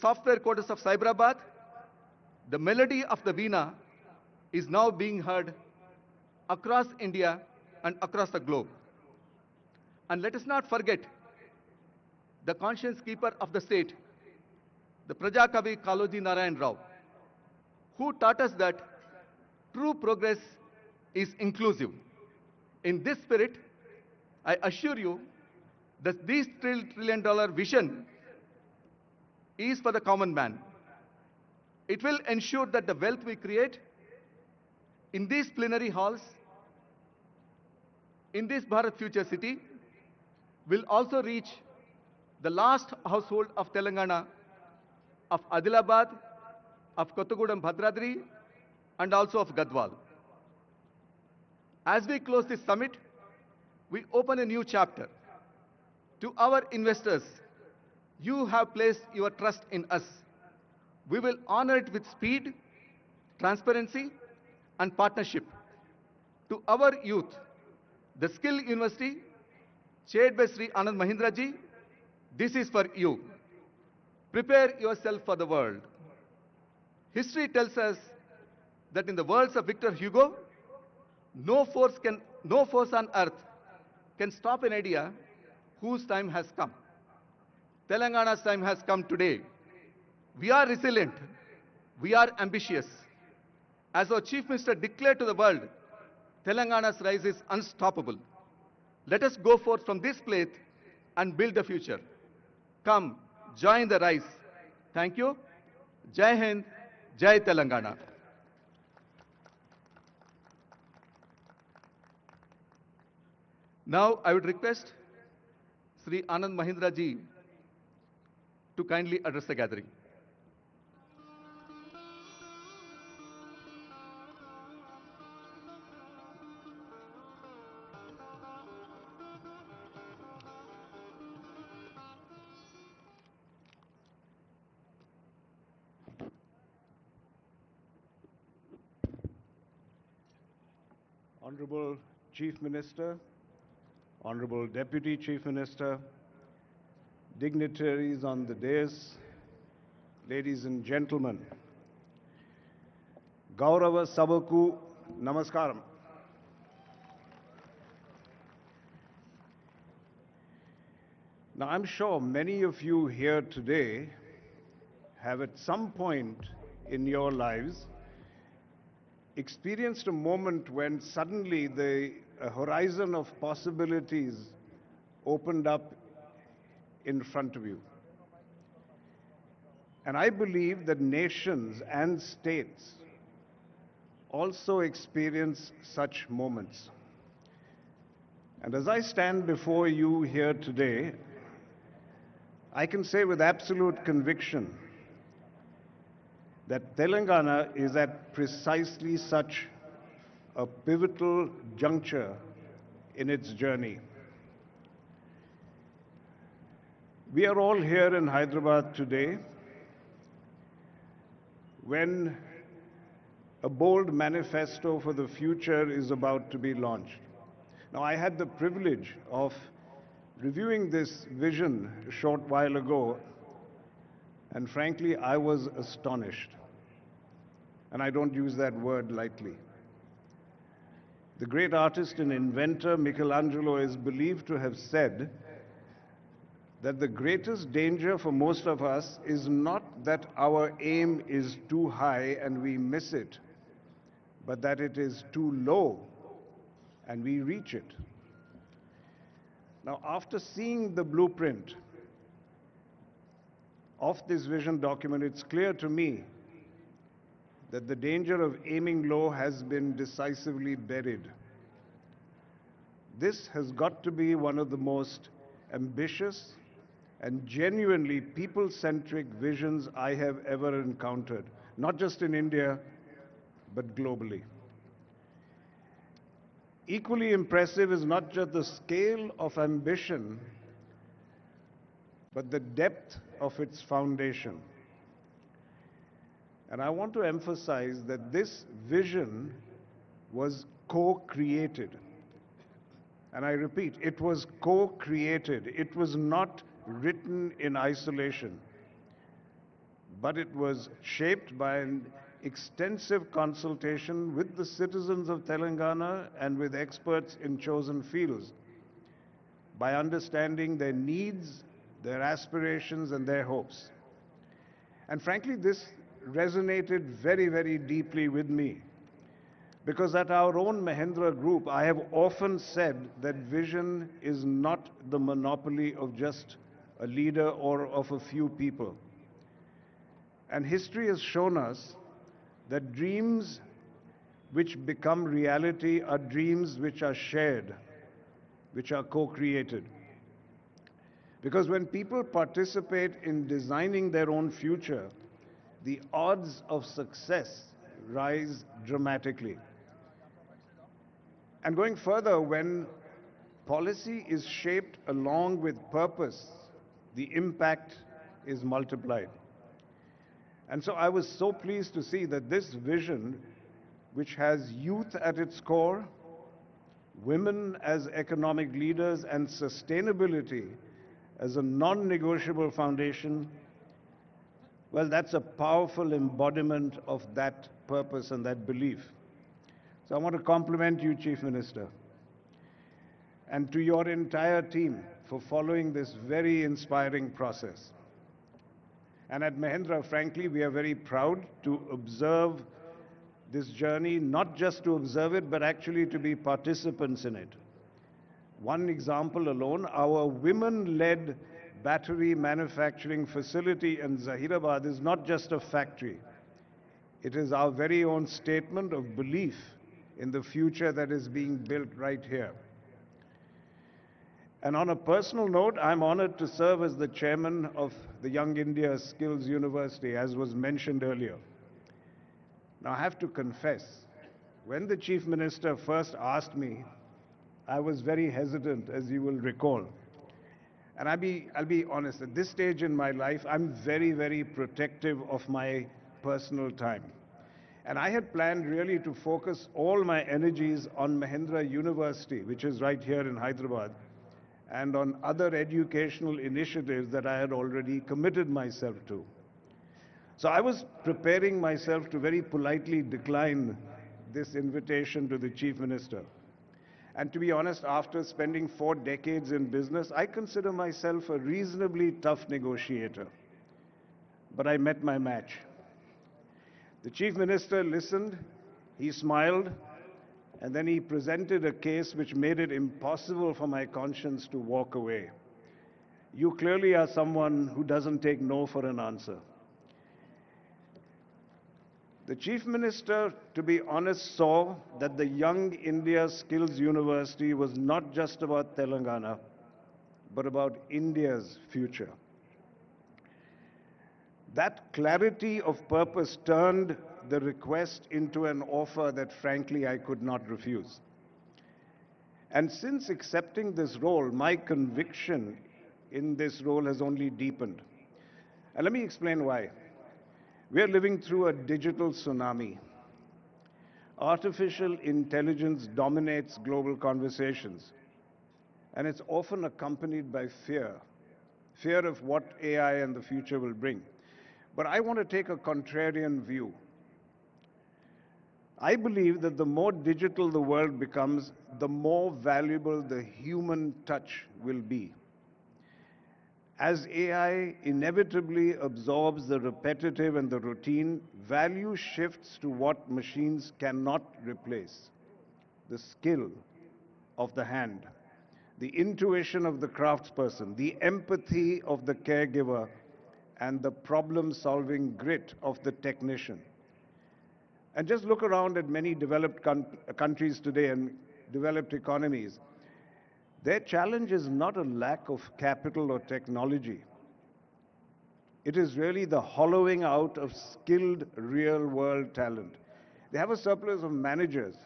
software quarters of Cyberabad, the melody of the Veena is now being heard across India and across the globe. And let us not forget the conscience keeper of the state, the Prajakavi Kaloji Narayan Rao, who taught us that true progress is inclusive. In this spirit, I assure you that this trillion-dollar vision is for the common man. It will ensure that the wealth we create in these plenary halls, in this Bharat Future City, will also reach the last household of Telangana, of Adilabad, of Kottagudem Bhadradri, and also of Gadwal. As we close this summit, we open a new chapter. To our investors, you have placed your trust in us. We will honor it with speed, transparency, and partnership. To our youth, the Skill University, chaired by Sri Anand Mahindra ji, this is for you. Prepare yourself for the world. History tells us that in the words of Victor Hugo, no force on earth can stop an idea whose time has come. Telangana's time has come today. We are resilient. We are ambitious. As our Chief Minister declared to the world, Telangana's rise is unstoppable. Let us go forth from this place and build the future. Come, join the rise. Thank you. Jai Hind, Jai Telangana. Now I would request Sri Anand Mahindra ji to kindly address the gathering. Honorable Chief Minister, Honorable Deputy Chief Minister, dignitaries on the dais, ladies and gentlemen, Gaurava Sabaku Namaskaram. Now, I'm sure many of you here today have at some point in your lives experienced a moment when suddenly the horizon of possibilities opened up in front of you. And I believe that nations and states also experience such moments. And as I stand before you here today, I can say with absolute conviction that Telangana is at precisely such a pivotal juncture in its journey. We are all here in Hyderabad today when a bold manifesto for the future is about to be launched. Now, I had the privilege of reviewing this vision a short while ago, and frankly, I was astonished. And I don't use that word lightly. The great artist and inventor Michelangelo is believed to have said that the greatest danger for most of us is not that our aim is too high and we miss it, but that it is too low and we reach it. Now, after seeing the blueprint of this vision document, it's clear to me that the danger of aiming low has been decisively buried. This has got to be one of the most ambitious and genuinely people-centric visions I have ever encountered, not just in India, but globally. Equally impressive is not just the scale of ambition, but the depth of its foundation. And I want to emphasize that this vision was co-created. And I repeat, it was co-created. It was not written in isolation. but it was shaped by an extensive consultation with the citizens of Telangana and with experts in chosen fields, by understanding their needs, their aspirations, and their hopes. And frankly, this resonated very, very deeply with me. Because at our own Mahindra Group, I have often said that vision is not the monopoly of just a leader or of a few people. And history has shown us that dreams which become reality are dreams which are shared, which are co-created. Because when people participate in designing their own future, the odds of success rise dramatically. And going further, when policy is shaped along with purpose, the impact is multiplied. And so I was so pleased to see that this vision, which has youth at its core, women as economic leaders, and sustainability as a non-negotiable foundation, well, that's a powerful embodiment of that purpose and that belief. So I want to compliment you, Chief Minister, and to your entire team for following this very inspiring process. And at Mahindra, frankly, we are very proud to observe this journey, not just to observe it, but actually to be participants in it. One example alone, our women-led battery manufacturing facility in Zahirabad is not just a factory. It is our very own statement of belief in the future that is being built right here. And on a personal note, I'm honored to serve as the chairman of the Young India Skills University, as was mentioned earlier. Now, I have to confess, when the Chief Minister first asked me, I was very hesitant, as you will recall. And I'll be honest, at this stage in my life, I'm very, very protective of my personal time. And I had planned really to focus all my energies on Mahindra University, which is right here in Hyderabad, and on other educational initiatives that I had already committed myself to. So I was preparing myself to very politely decline this invitation to the Chief Minister. And to be honest, after spending 4 decades in business, I consider myself a reasonably tough negotiator. But I met my match. The Chief Minister listened, he smiled, and then he presented a case which made it impossible for my conscience to walk away. You clearly are someone who doesn't take no for an answer. The Chief Minister, to be honest, saw that the Young India Skills University was not just about Telangana, but about India's future. That clarity of purpose turned the request into an offer that, frankly, I could not refuse. And since accepting this role, my conviction in this role has only deepened. And let me explain why. We are living through a digital tsunami. Artificial intelligence dominates global conversations, and it's often accompanied by fear of what AI and the future will bring. But I want to take a contrarian view. I believe that the more digital the world becomes, the more valuable the human touch will be. As AI inevitably absorbs the repetitive and the routine, value shifts to what machines cannot replace: the skill of the hand, the intuition of the craftsperson, the empathy of the caregiver, and the problem-solving grit of the technician. And just look around at many developed countries today and developed economies. Their challenge is not a lack of capital or technology. It is really the hollowing out of skilled real-world talent. They have a surplus of managers,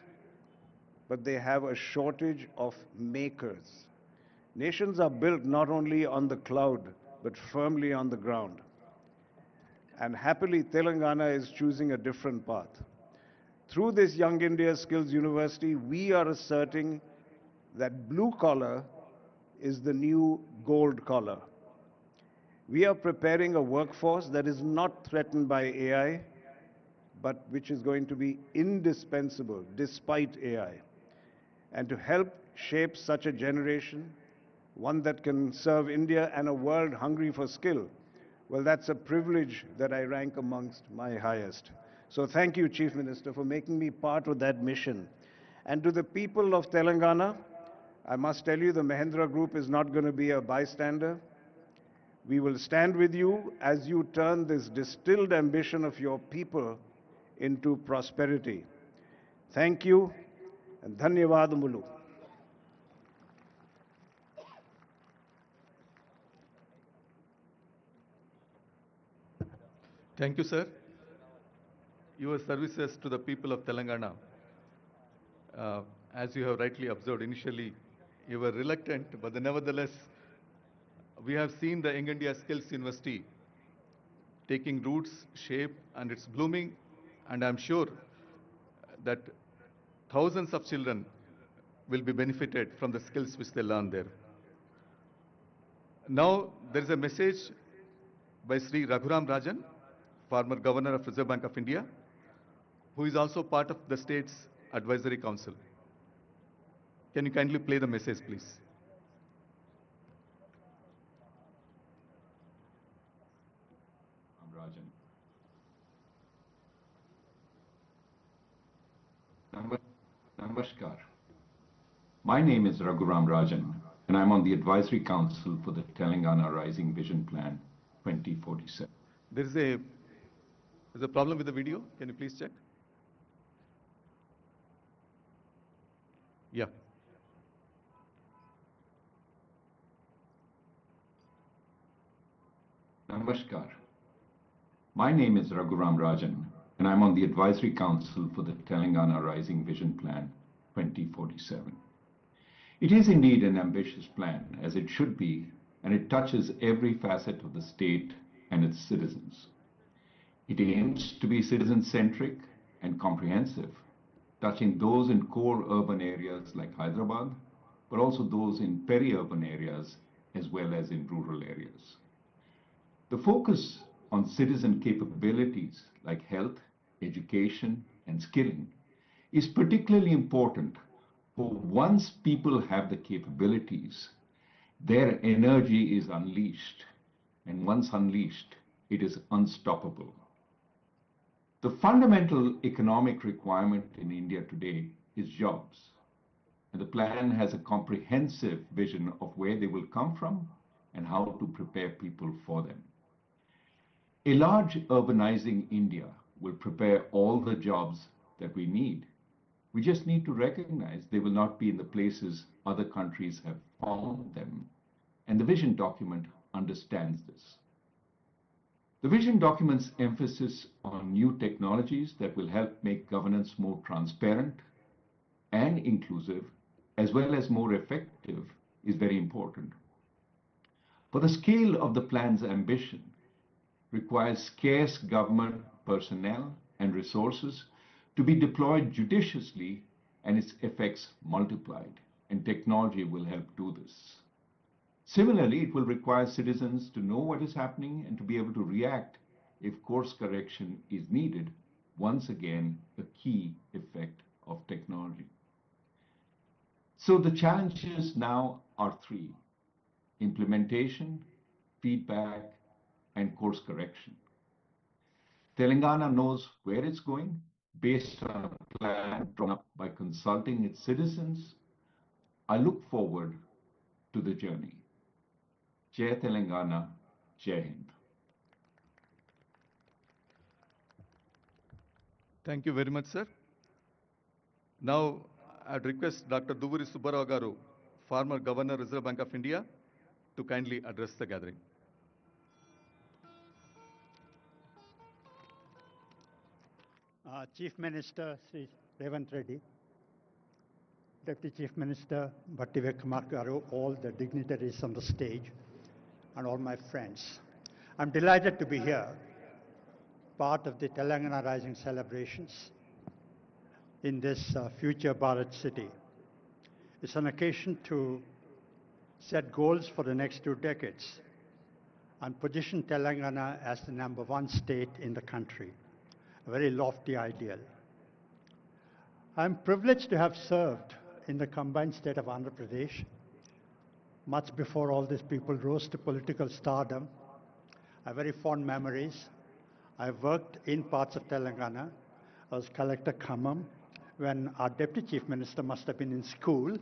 but they have a shortage of makers. Nations are built not only on the cloud, but firmly on the ground. And happily, Telangana is choosing a different path. Through this Young India Skills University, we are asserting that blue collar is the new gold collar. We are preparing a workforce that is not threatened by AI, but which is going to be indispensable despite AI. And to help shape such a generation, one that can serve India and a world hungry for skill, well, that's a privilege that I rank amongst my highest. So thank you, Chief Minister, for making me part of that mission. And to the people of Telangana, I must tell you the Mahindra Group is not going to be a bystander. We will stand with you as you turn this distilled ambition of your people into prosperity. Thank you, and dhanyavad mulu. Thank you, sir. Your services to the people of Telangana, as you have rightly observed initially, you were reluctant, but nevertheless, we have seen the Young India Skills University taking roots, shape, and it's blooming. And I'm sure that thousands of children will be benefited from the skills which they learn there. Now, there is a message by Sri Raghuram Rajan, former Governor of Reserve Bank of India, who is also part of the state's advisory council. Can you kindly play the message, please? Rajan. Namaskar. My name is Raghuram Rajan, and I'm on the Advisory Council for the Telangana Rising Vision Plan 2047. There's a problem with the video. Can you please check? Yeah. Namaskar. My name is Raghuram Rajan, and I'm on the Advisory Council for the Telangana Rising Vision Plan 2047. It is indeed an ambitious plan, as it should be, and it touches every facet of the state and its citizens. It aims to be citizen-centric and comprehensive, touching those in core urban areas like Hyderabad, but also those in peri-urban areas as well as in rural areas. The focus on citizen capabilities like health, education, and skilling is particularly important, for once people have the capabilities, their energy is unleashed, and once unleashed, it is unstoppable. The fundamental economic requirement in India today is jobs, and the plan has a comprehensive vision of where they will come from and how to prepare people for them. A large urbanizing India will prepare all the jobs that we need. We just need to recognize they will not be in the places other countries have found them, and the vision document understands this. The vision document's emphasis on new technologies that will help make governance more transparent and inclusive, as well as more effective, is very important. For the scale of the plan's ambition requires scarce government personnel and resources to be deployed judiciously and its effects multiplied, and technology will help do this. Similarly, it will require citizens to know what is happening and to be able to react if course correction is needed, once again, a key effect of technology. So the challenges now are three: implementation, feedback, and course correction. Telangana knows where it's going based on a plan drawn up by consulting its citizens. I look forward to the journey. Jai Telangana, Jai Hind. Thank you very much, sir. Now, I'd request Dr. Duvuri Subbarao Garu, former Governor, Reserve Bank of India, to kindly address the gathering. Chief Minister Sri Revanth Reddy, Deputy Chief Minister Bhattivekamar Garu, all the dignitaries on the stage, and all my friends. I'm delighted to be here, part of the Telangana Rising celebrations in this future Bharat city. It's an occasion to set goals for the next 2 decades and position Telangana as the #1 state in the country, a very lofty ideal. I'm privileged to have served in the combined state of Andhra Pradesh much before all these people rose to political stardom. I have very fond memories. I worked in parts of Telangana. I was Collector Khammam when our Deputy Chief Minister must have been in school,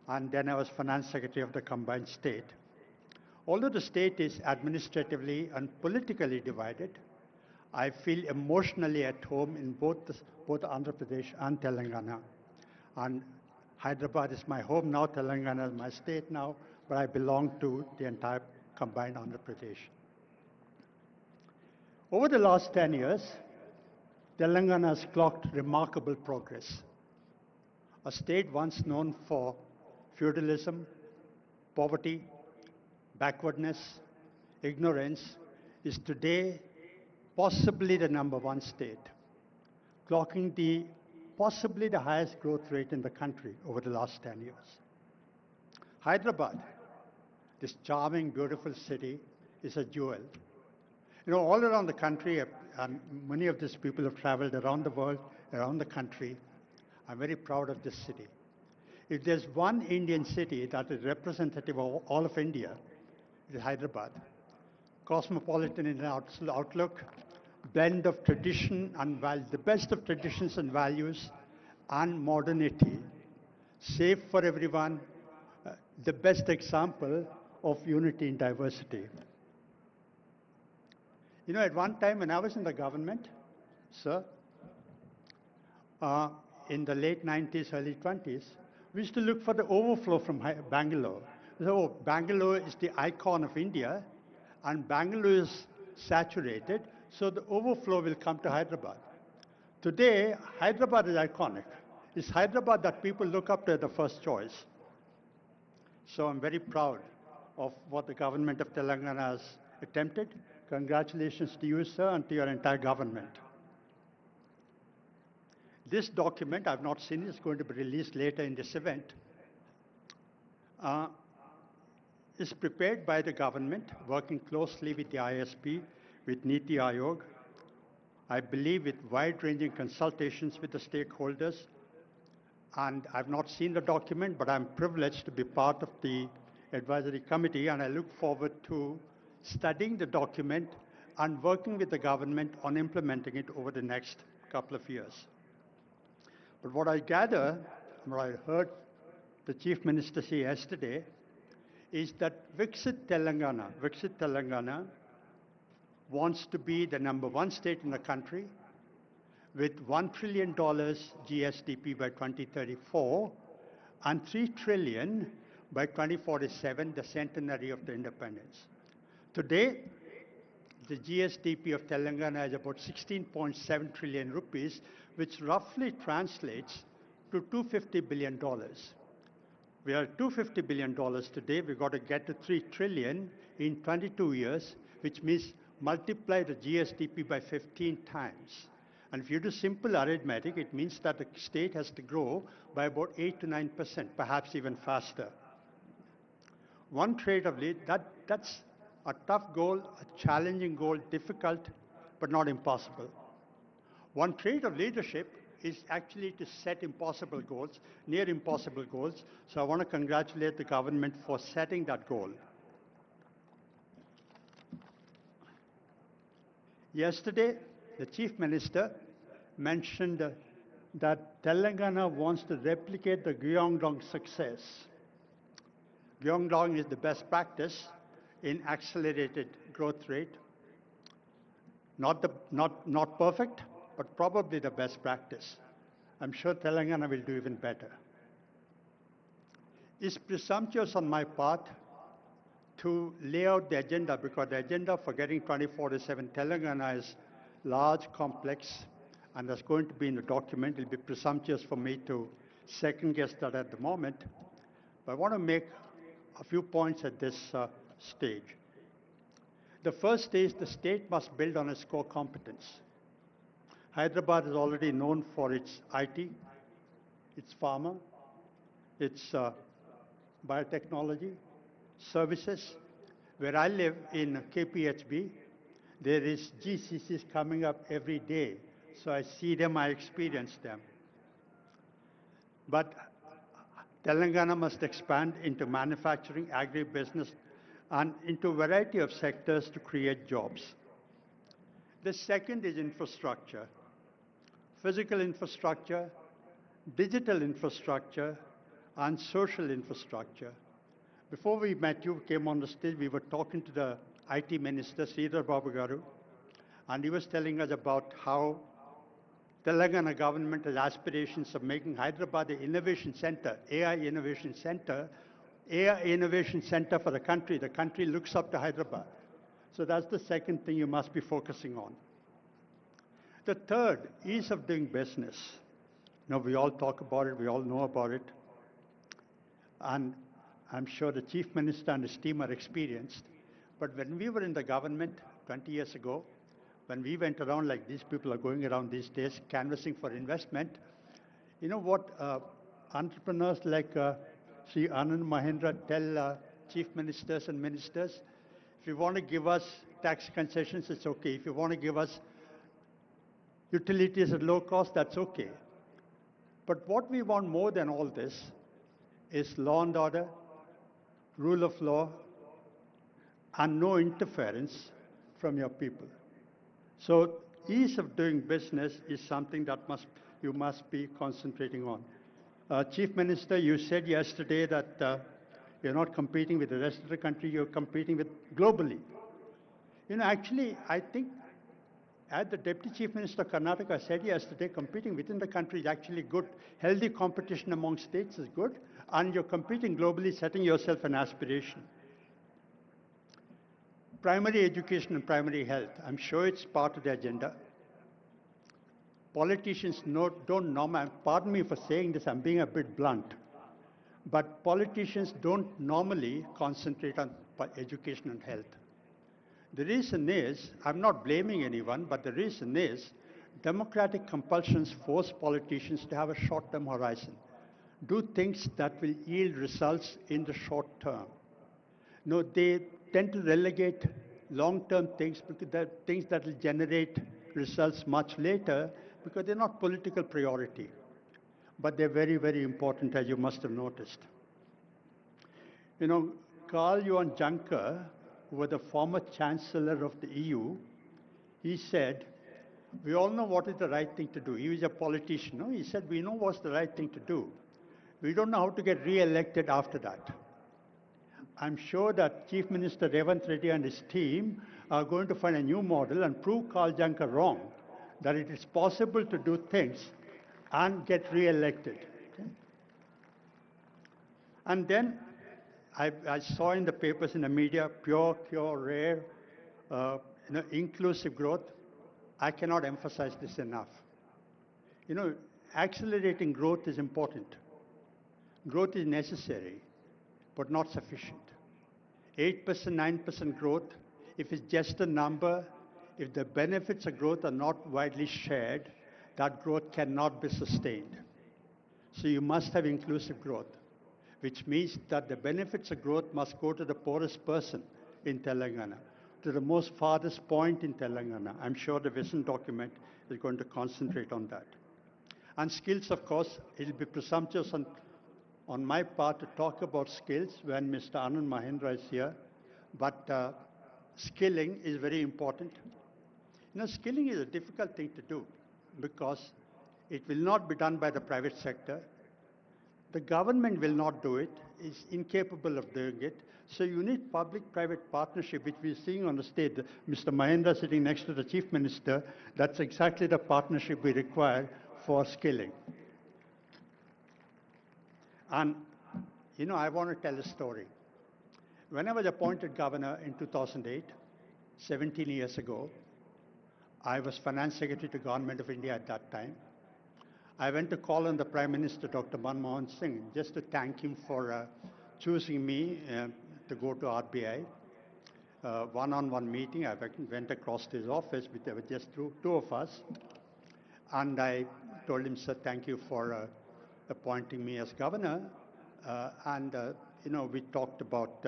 and then I was Finance Secretary of the combined state. Although the state is administratively and politically divided, I feel emotionally at home in both Andhra Pradesh and Telangana. And Hyderabad is my home now, Telangana is my state now, but I belong to the entire combined Andhra Pradesh. Over the last 10 years, Telangana has clocked remarkable progress. A state once known for feudalism, poverty, backwardness, ignorance, is today possibly the #1 state, clocking possibly the highest growth rate in the country over the last 10 years. Hyderabad, this charming, beautiful city, is a jewel. You know, all around the country, and many of these people have traveled around the world, around the country. I'm very proud of this city. If there's one Indian city that is representative of all of India, it is Hyderabad. Cosmopolitan in outlook, blend of tradition and the best of traditions and values and modernity, safe for everyone, the best example of unity in diversity. You know, at one time when I was in the government, sir, in the late 90s, early 20s, we used to look for the overflow from Bangalore. So Bangalore is the icon of India, and Bangalore is saturated, so the overflow will come to Hyderabad. Today, Hyderabad is iconic. It's Hyderabad that people look up to as the first choice. So I'm very proud of what the government of Telangana has attempted. Congratulations to you, sir, and to your entire government. This document, I've not seen it, it's going to be released later in this event, is prepared by the government, working closely with the ISP, with Niti Aayog, I believe with wide-ranging consultations with the stakeholders. And I've not seen the document, but I'm privileged to be part of the advisory committee, and I look forward to studying the document and working with the government on implementing it over the next couple of years. But what I gather, what I heard the Chief Minister say yesterday, is that Viksit Telangana wants to be the #1 state in the country with $1 trillion GSDP by 2034 and $3 trillion by 2047, the centenary of the independence. Today, the GSDP of Telangana is about 16.7 trillion rupees, which roughly translates to $250 billion. We are at $250 billion today. We've got to get to 3 trillion in 22 years, which means multiply the GSDP by 15 times. And if you do simple arithmetic, it means that the state has to grow by about 8 to 9%, perhaps even faster. One trade of lead, that's a tough goal, a challenging goal, difficult, but not impossible. One trait of leadership is actually to set impossible goals, near impossible goals. So I want to congratulate the government for setting that goal. Yesterday, the Chief Minister mentioned that Telangana wants to replicate the Gyeongdong success. Gyeongdong is the best practice in accelerated growth rate. Not perfect, but probably the best practice. I'm sure Telangana will do even better. It's presumptuous on my part to lay out the agenda, because the agenda for getting 2047 Telangana is large, complex, and that's going to be in the document. It'll be presumptuous for me to second-guess that at the moment. But I want to make a few points at this stage. The first is the state must build on its core competence. Hyderabad is already known for its IT, its pharma, its biotechnology, services, Where I live in KPHB, there is GCCs coming up every day. So I see them, I experience them. But Telangana must expand into manufacturing, agribusiness, and into a variety of sectors to create jobs. The second is infrastructure, physical infrastructure, digital infrastructure, and social infrastructure. Before we met, you came on the stage, we were talking to the IT minister, Sridhar Babu Garu, and he was telling us about how Telangana government has aspirations of making Hyderabad the innovation center, AI innovation center, AI innovation center for the country. The country looks up to Hyderabad. So that's the second thing you must be focusing on. The third, ease of doing business. Now, we all talk about it, we all know about it. And I'm sure the Chief Minister and his team are experienced. But when we were in the government 20 years ago, when we went around like these people are going around these days, canvassing for investment, you know what entrepreneurs like Sri Anand Mahindra tell chief ministers and ministers? If you want to give us tax concessions, it's okay. If you want to give us utilities at low cost, that's okay. But what we want more than all this is law and order, rule of law, and no interference from your people. So ease of doing business is something that you must be concentrating on. Chief Minister, you said yesterday that you're not competing with the rest of the country, you're competing with globally. You know, actually, I think as the Deputy Chief Minister of Karnataka said yesterday, competing within the country is actually good. Healthy competition among states is good, and you're competing globally, setting yourself an aspiration. Primary education and primary health, I'm sure it's part of the agenda. Politicians don't normally, pardon me for saying this, I'm being a bit blunt, but politicians don't normally concentrate on education and health. The reason is, I'm not blaming anyone, but the reason is democratic compulsions force politicians to have a short-term horizon. Do things that will yield results in the short term. No, they tend to relegate long-term things, because they're things that will generate results much later, because they're not political priority. But they're very, very important, as you must have noticed. You know, Karl Johan Juncker, who was the former Chancellor of the EU, he said, we all know what is the right thing to do. He was a politician. No? He said, we know what's the right thing to do. We don't know how to get re-elected after that. I'm sure that Chief Minister Revanth Reddy and his team are going to find a new model and prove Karl Juncker wrong, that it is possible to do things and get re-elected. Okay? And then I saw in the papers, in the media, pure, rare, inclusive growth. I cannot emphasize this enough. You know, accelerating growth is important. Growth is necessary, but not sufficient. 8%, 9% growth, if it's just a number, if the benefits of growth are not widely shared, that growth cannot be sustained. So you must have inclusive growth, which means that the benefits of growth must go to the poorest person in Telangana, to the most farthest point in Telangana. I'm sure the vision document is going to concentrate on that. And skills, of course, it will be presumptuous on my part to talk about skills when Mr. Anand Mahindra is here, but skilling is very important. You know, skilling is a difficult thing to do because it will not be done by the private sector. The government will not do it, is incapable of doing it. So you need public-private partnership, which we're seeing on the stage. Mr. Mahindra sitting next to the Chief Minister, that's exactly the partnership we require for skilling. And, you know, I want to tell a story. When I was appointed governor in 2008, 17 years ago, I was Finance Secretary to Government of India at that time. I went to call on the Prime Minister, Dr. Manmohan Singh, just to thank him for choosing me to go to RBI. One-on-one meeting, I went across to his office, there were just two of us. And I told him, sir, thank you for appointing me as governor. You know, we talked about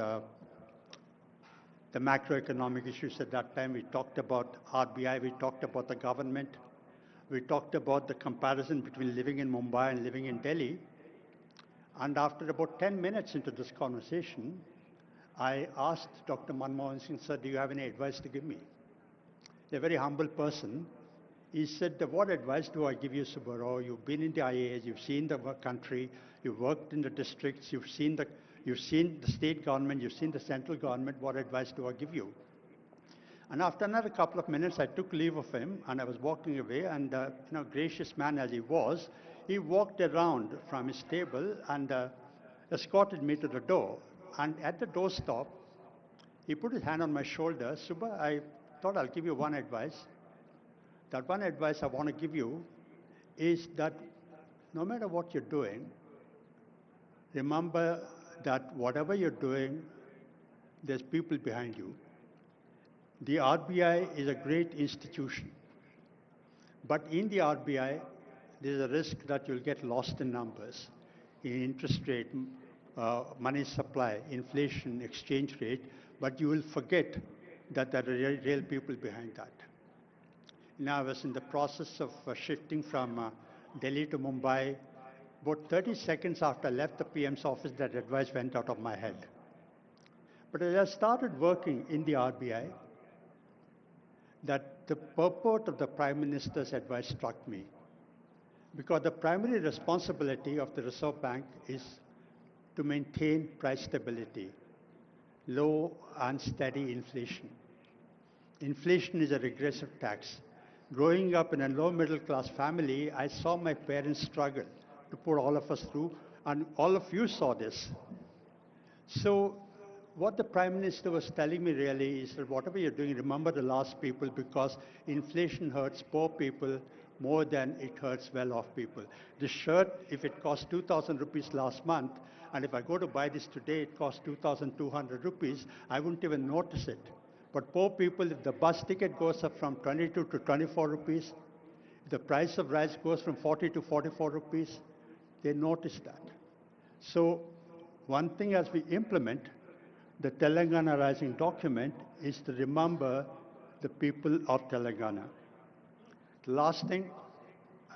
the macroeconomic issues at that time. We talked about RBI, we talked about the government, we talked about the comparison between living in Mumbai and living in Delhi. And after about 10 minutes into this conversation, I asked Dr. Manmohan Singh, sir, do you have any advice to give me? A very humble person. He said, what advice do I give you, Subbarao? You've been in the IAS, you've seen the country, you've worked in the districts, you've seen the state government, you've seen the central government. What advice do I give you? And after another couple of minutes, I took leave of him and I was walking away. And, gracious man as he was, he walked around from his table and escorted me to the door. And at the doorstop, he put his hand on my shoulder. Subba, I thought I'll give you one advice. That one advice I want to give you is that no matter what you're doing, remember that whatever you're doing, there's people behind you. The RBI is a great institution. But in the RBI, there's a risk that you'll get lost in numbers, in interest rate, money supply, inflation, exchange rate, but you will forget that there are real people behind that. Now, I was in the process of shifting from Delhi to Mumbai. About 30 seconds after I left the PM's office, that advice went out of my head. But as I started working in the RBI, that the purport of the Prime Minister's advice struck me. Because the primary responsibility of the Reserve Bank is to maintain price stability, low and steady inflation. Inflation is a regressive tax. Growing up in a low middle class family, I saw my parents struggle to put all of us through, and all of you saw this. So what the Prime Minister was telling me really is that whatever you're doing, remember the last people, because inflation hurts poor people more than it hurts well-off people. The shirt, if it cost 2,000 rupees last month, and if I go to buy this today, it costs 2,200 rupees, I wouldn't even notice it. But poor people, if the bus ticket goes up from 22 to 24 rupees, if the price of rice goes from 40 to 44 rupees, they notice that. So one thing as we implement the Telangana Rising document is to remember the people of Telangana. The last thing,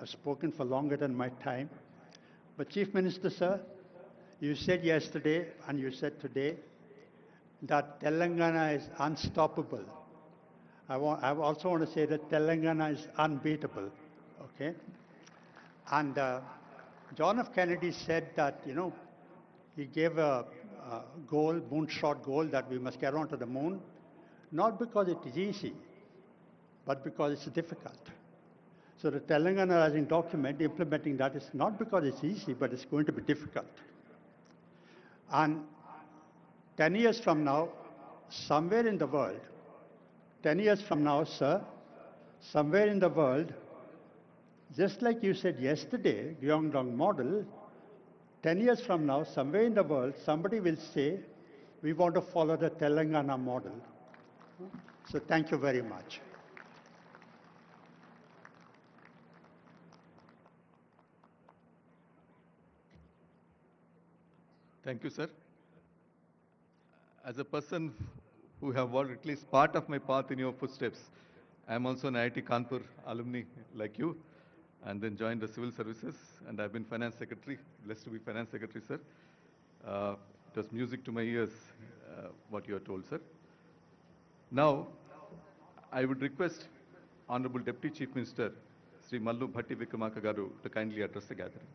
I've spoken for longer than my time, but Chief Minister, sir, you said yesterday and you said today that Telangana is unstoppable. I also want to say that Telangana is unbeatable, okay? And John F. Kennedy said that, he gave a goal, moonshot goal, that we must get onto the moon, not because it is easy, but because it's difficult. So the Telangana Rising document, implementing that is not because it's easy, but it's going to be difficult. And 10 years from now, somewhere in the world, 10 years from now, sir, somewhere in the world, just like you said yesterday, Gyeongdong model, 10 years from now, somewhere in the world, somebody will say, we want to follow the Telangana model. So thank you very much. Thank you, sir. As a person who have walked at least part of my path in your footsteps, I am also an IIT Kanpur alumni like you, and then joined the civil services, and I've been finance secretary, blessed to be finance secretary, sir. It was music to my ears, what you are told, sir. Now, I would request Honorable Deputy Chief Minister, Sri Mallu Bhatti Vikramarka Garu, to kindly address the gathering.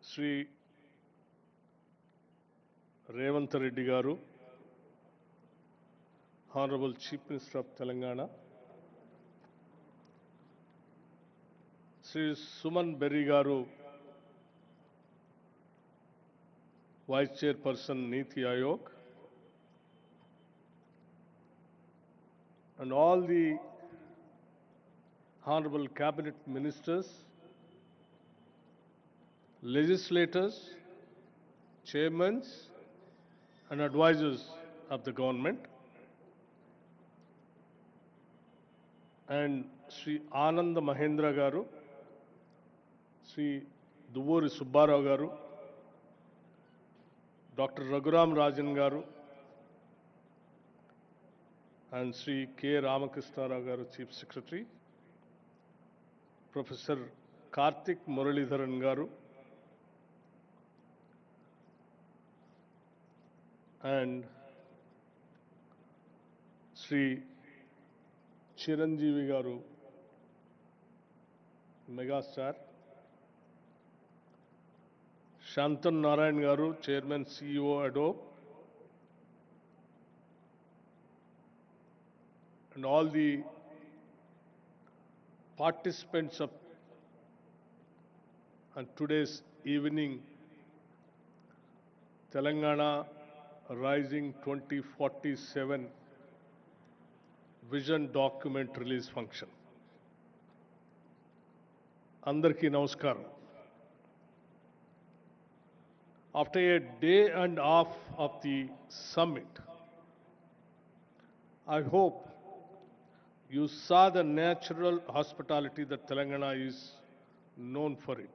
Sri Revanth Reddy Garu, Honorable Chief Minister of Telangana, Sri Suman Berry Garu, Vice Chairperson Niti Ayog, and all the Honorable Cabinet Ministers, legislators, chairmen, and advisors of the government, and Sri Ananda Mahendra Garu, Sri Duvuri Subbarao Garu, Dr. Raghuram Rajan Garu, and Sri K. Ramakrishna Rao Garu, Chief Secretary, Professor Karthik Muralidharan Garu, and Sri Chiranjeevi Garu, Megastar, Shantan Narayan Garu, Chairman CEO Adobe, and all the participants of today's evening Telangana Rising 2047 Vision Document Release Function. Andarki Namaskaram. After a day and a half of the summit, I hope you saw the natural hospitality that Telangana is known for it.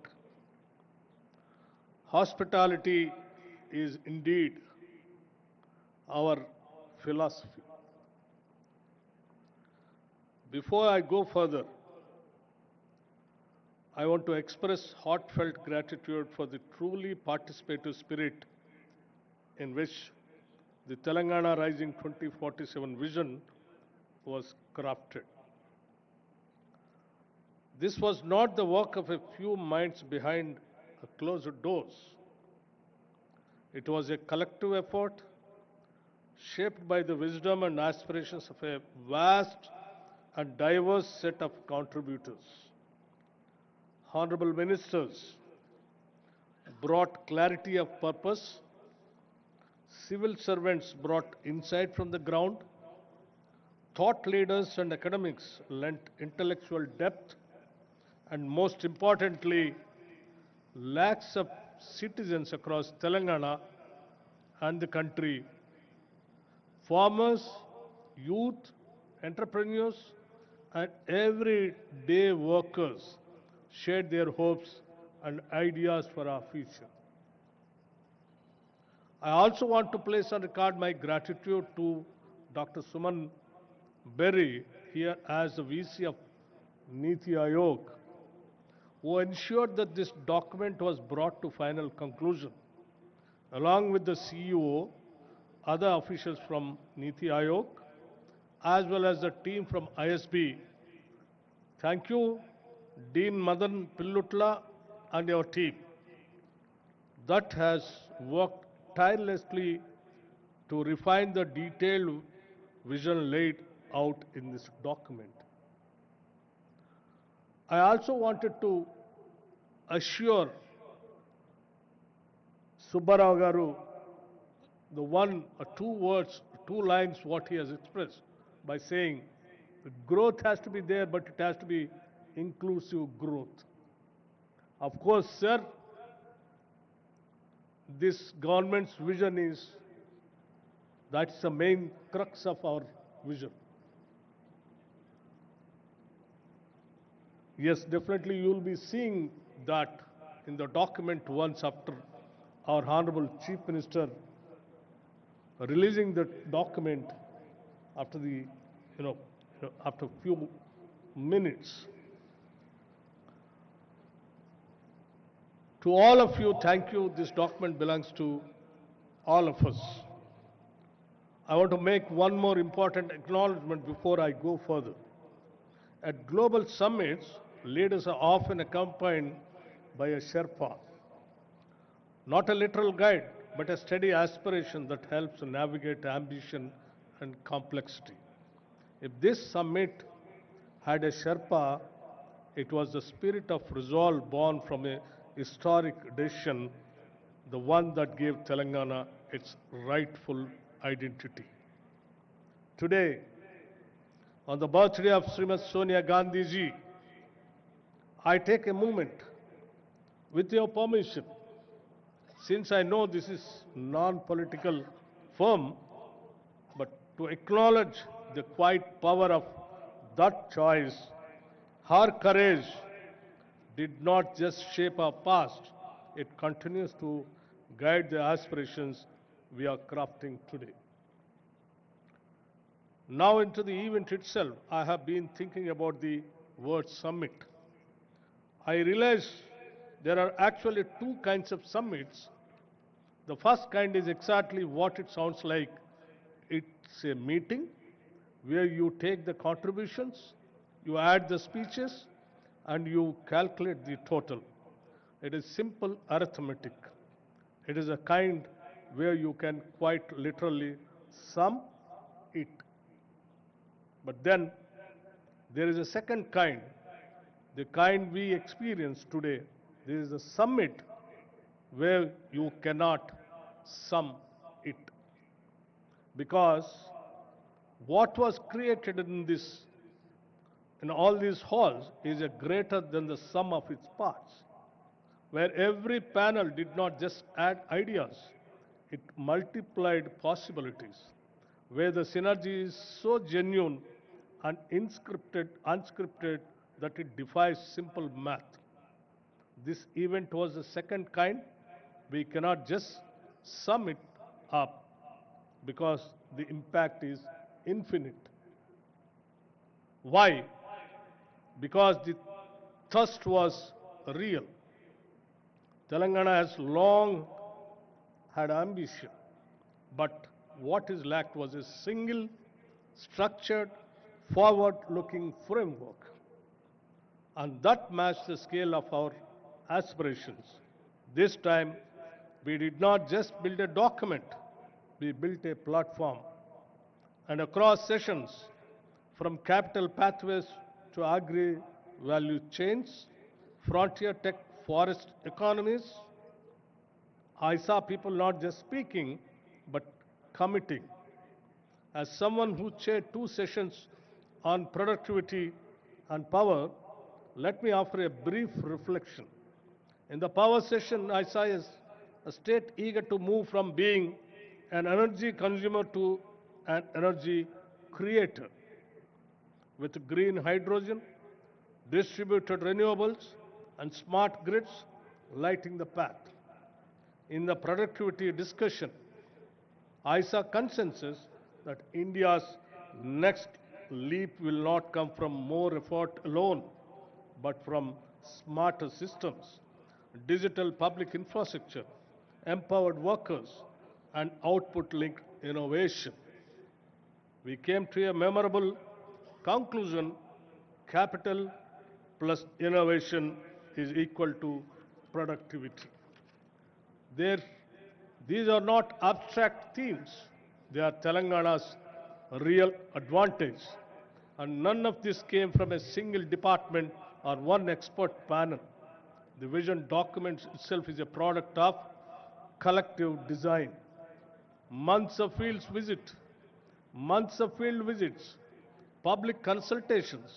Hospitality is indeed our philosophy. Before I go further, I want to express heartfelt gratitude for the truly participative spirit in which the Telangana Rising 2047 vision was crafted. This was not the work of a few minds behind closed doors. It was a collective effort shaped by the wisdom and aspirations of a vast and diverse set of contributors. Honorable ministers brought clarity of purpose, civil servants brought insight from the ground, thought leaders and academics lent intellectual depth, and most importantly, lakhs of citizens across Telangana and the country, farmers, youth, entrepreneurs, and everyday workers shared their hopes and ideas for our future. I also want to place on record my gratitude to Dr. Suman Berry, here as the VC of Niti Aayog, who ensured that this document was brought to final conclusion. Along with the CEO, other officials from Niti Aayog, as well as the team from ISB, thank you, Dean Madan Pillutla and your team that has worked tirelessly to refine the detailed vision laid out in this document. I also wanted to assure Subbarao Garu the one or two words, two lines what he has expressed by saying growth has to be there, but it has to be inclusive growth. Of course, sir, this government's vision is, that's the main crux of our vision. Yes, definitely you will be seeing that in the document once after our Honorable Chief Minister releasing the document after the, after a few minutes. To all of you, thank you. This document belongs to all of us. I want to make one more important acknowledgement before I go further. At global summits, leaders are often accompanied by a Sherpa, not a literal guide, but a steady aspiration that helps navigate ambition and complexity. If this summit had a Sherpa, it was the spirit of resolve born from a historic decision, the one that gave Telangana its rightful identity. Today, on the birthday of Srimati Sonia Gandhi ji, I take a moment With your permission, since I know this is non-political forum, but to acknowledge the quiet power of that choice, her courage did not just shape our past, it continues to guide the aspirations we are crafting today. Now, into the event itself, I have been thinking about the word summit. I realize there are actually two kinds of summits. The first kind is exactly what it sounds like. It's a meeting where you take the contributions, you add the speeches, and you calculate the total. It is simple arithmetic. It is a kind where you can quite literally sum it. But then there is a second kind, the kind we experience today. There is a summit where you cannot sum it. Because what was created in all these halls is a greater than the sum of its parts, where every panel did not just add ideas, it multiplied possibilities, where the synergy is so genuine and unscripted that it defies simple math. This event was the second kind. We cannot just sum it up because the impact is infinite. Why? Because the thirst was real. Telangana has long had ambition, but what is lacked was a single, structured, forward-looking framework. And that matched the scale of our aspirations. This time, we did not just build a document, we built a platform. And across sessions, from capital pathways to agri-value chains, frontier tech forest economies, I saw people not just speaking, but committing. As someone who chaired two sessions on productivity and power, let me offer a brief reflection. In the power session, I saw a state eager to move from being an energy consumer to an energy creator with green hydrogen, distributed renewables, and smart grids lighting the path. In the productivity discussion, I saw consensus that India's next leap will not come from more effort alone, but from smarter systems, digital public infrastructure, empowered workers, and output-linked innovation. We came to a memorable conclusion: capital plus innovation is equal to productivity. There, these are not abstract themes. They are Telangana's real advantage. And none of this came from a single department or one expert panel. The vision document itself is a product of collective design. Months of months of field visits, public consultations,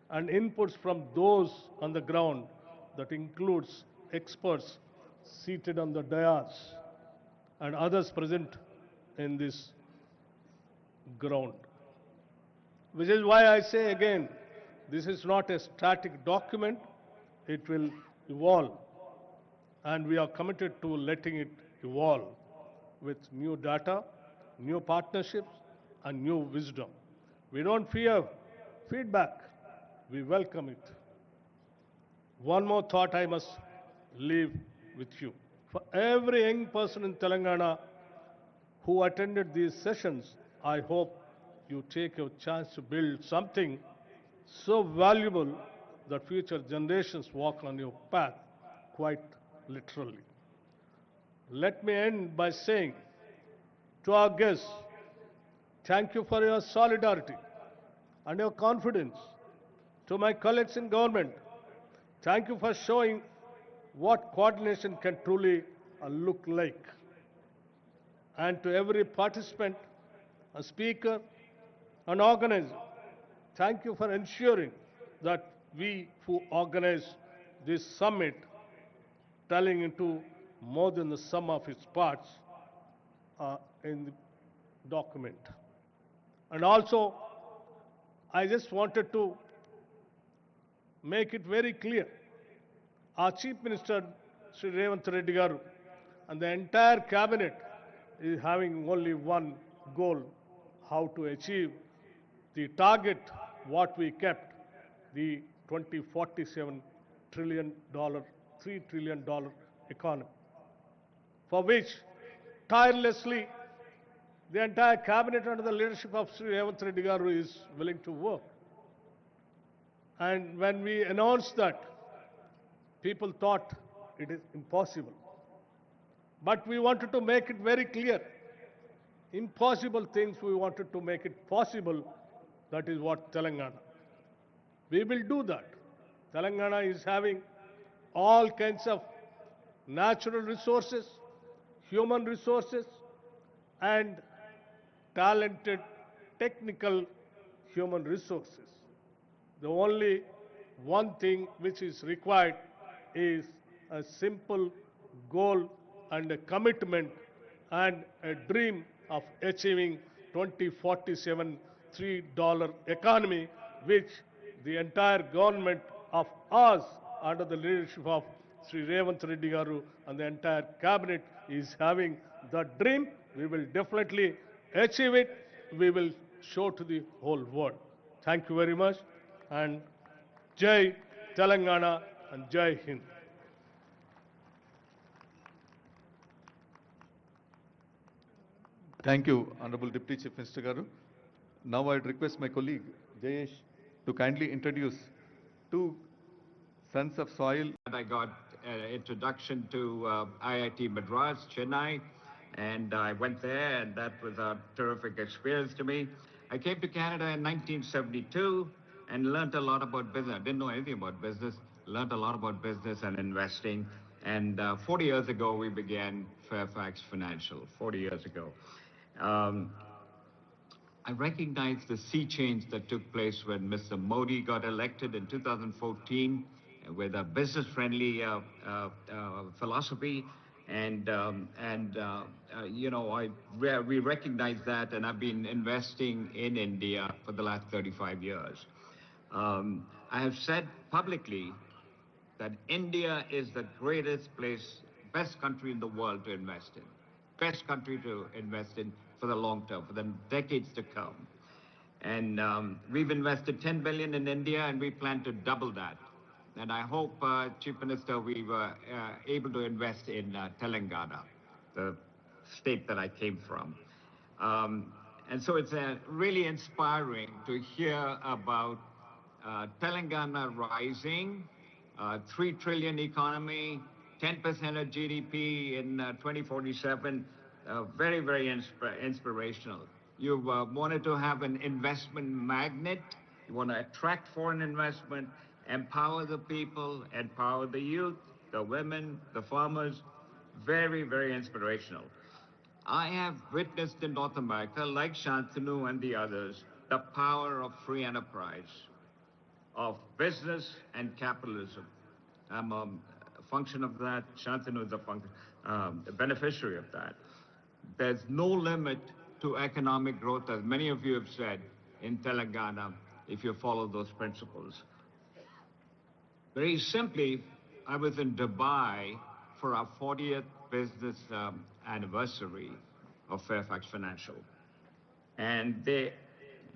and inputs from those on the ground that includes experts seated on the dais and others present in this ground. Which is why I say again, this is not a static document, it will evolve. And we are committed to letting it evolve with new data, new partnerships, and new wisdom. We don't fear feedback, we welcome it. One more thought I must leave with you. For every young person in Telangana who attended these sessions, I hope you take your chance to build something so valuable that future generations walk on your path, quite literally. Let me end by saying to our guests, thank you for your solidarity and your confidence. To my colleagues in government, thank you for showing what coordination can truly look like. And to every participant, a speaker, an organizer, thank you for ensuring that we who organize this summit telling into more than the sum of its parts in the document. And also, I just wanted to make it very clear. Our Chief Minister, Sri Revanth Reddy Garu, and the entire cabinet is having only one goal, how to achieve the target what we kept, the 2047 $3 trillion economy, for which tirelessly the entire cabinet under the leadership of Sri Revanth Reddy Garu is willing to work. And when we announced that, people thought it is impossible. But we wanted to make it very clear. Impossible things, we wanted to make it possible. That is what Telangana. We will do that. Telangana is having all kinds of natural resources, human resources, and talented technical human resources. The only one thing which is required is a simple goal and a commitment and a dream of achieving 2047 $3 economy, which the entire government of us under the leadership of Sri Revanth Reddy Garu and the entire cabinet is having that dream. We will definitely achieve it. We will show to the whole world. Thank you very much. And Jai Telangana and Jai Hind. Thank you, Honorable Deputy Chief Minister Garu. Now I'd request my colleague Jayesh to kindly introduce two sons of soil. I got an introduction to IIT Madras, Chennai, and I went there, and that was a terrific experience to me. I came to Canada in 1972 and learned a lot about business. I didn't know anything about business, learned a lot about business and investing. And 40 years ago, we began Fairfax Financial, 40 years ago. I recognize the sea change that took place when Mr. Modi got elected in 2014 with a business-friendly philosophy. And you know, we recognize that, and I've been investing in India for the last 35 years. I have said publicly that India is the greatest place, best country in the world to invest in, best country to invest in for the long term, for the decades to come. And we've invested 10 billion in India, and we plan to double that. And I hope, Chief Minister, we were able to invest in Telangana, the state that I came from. And so it's really inspiring to hear about Telangana rising, 3 trillion economy, 10% of GDP in 2047. Very, very inspirational. You wanted to have an investment magnet. You want to attract foreign investment, empower the people, empower the youth, the women, the farmers. Very, very inspirational. I have witnessed in North America, like Shantanu and the others, the power of free enterprise, of business and capitalism. I'm a function of that. Shantanu is a beneficiary of that. There's no limit to economic growth, as many of you have said, in Telangana, if you follow those principles. Very simply, I was in Dubai for our 40th business anniversary of Fairfax Financial. And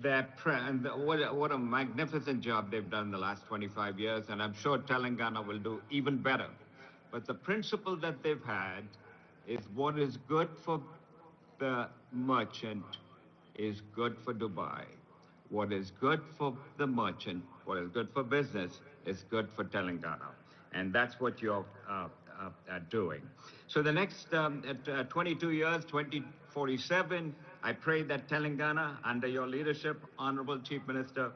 what a magnificent job they've done in the last 25 years, and I'm sure Telangana will do even better. But the principle that they've had is what is good for the merchant is good for Dubai. What is good for the merchant, what is good for business, is good for Telangana. And that's what you're doing. So the next 22 years, 2047, I pray that Telangana, under your leadership, Honorable Chief Minister,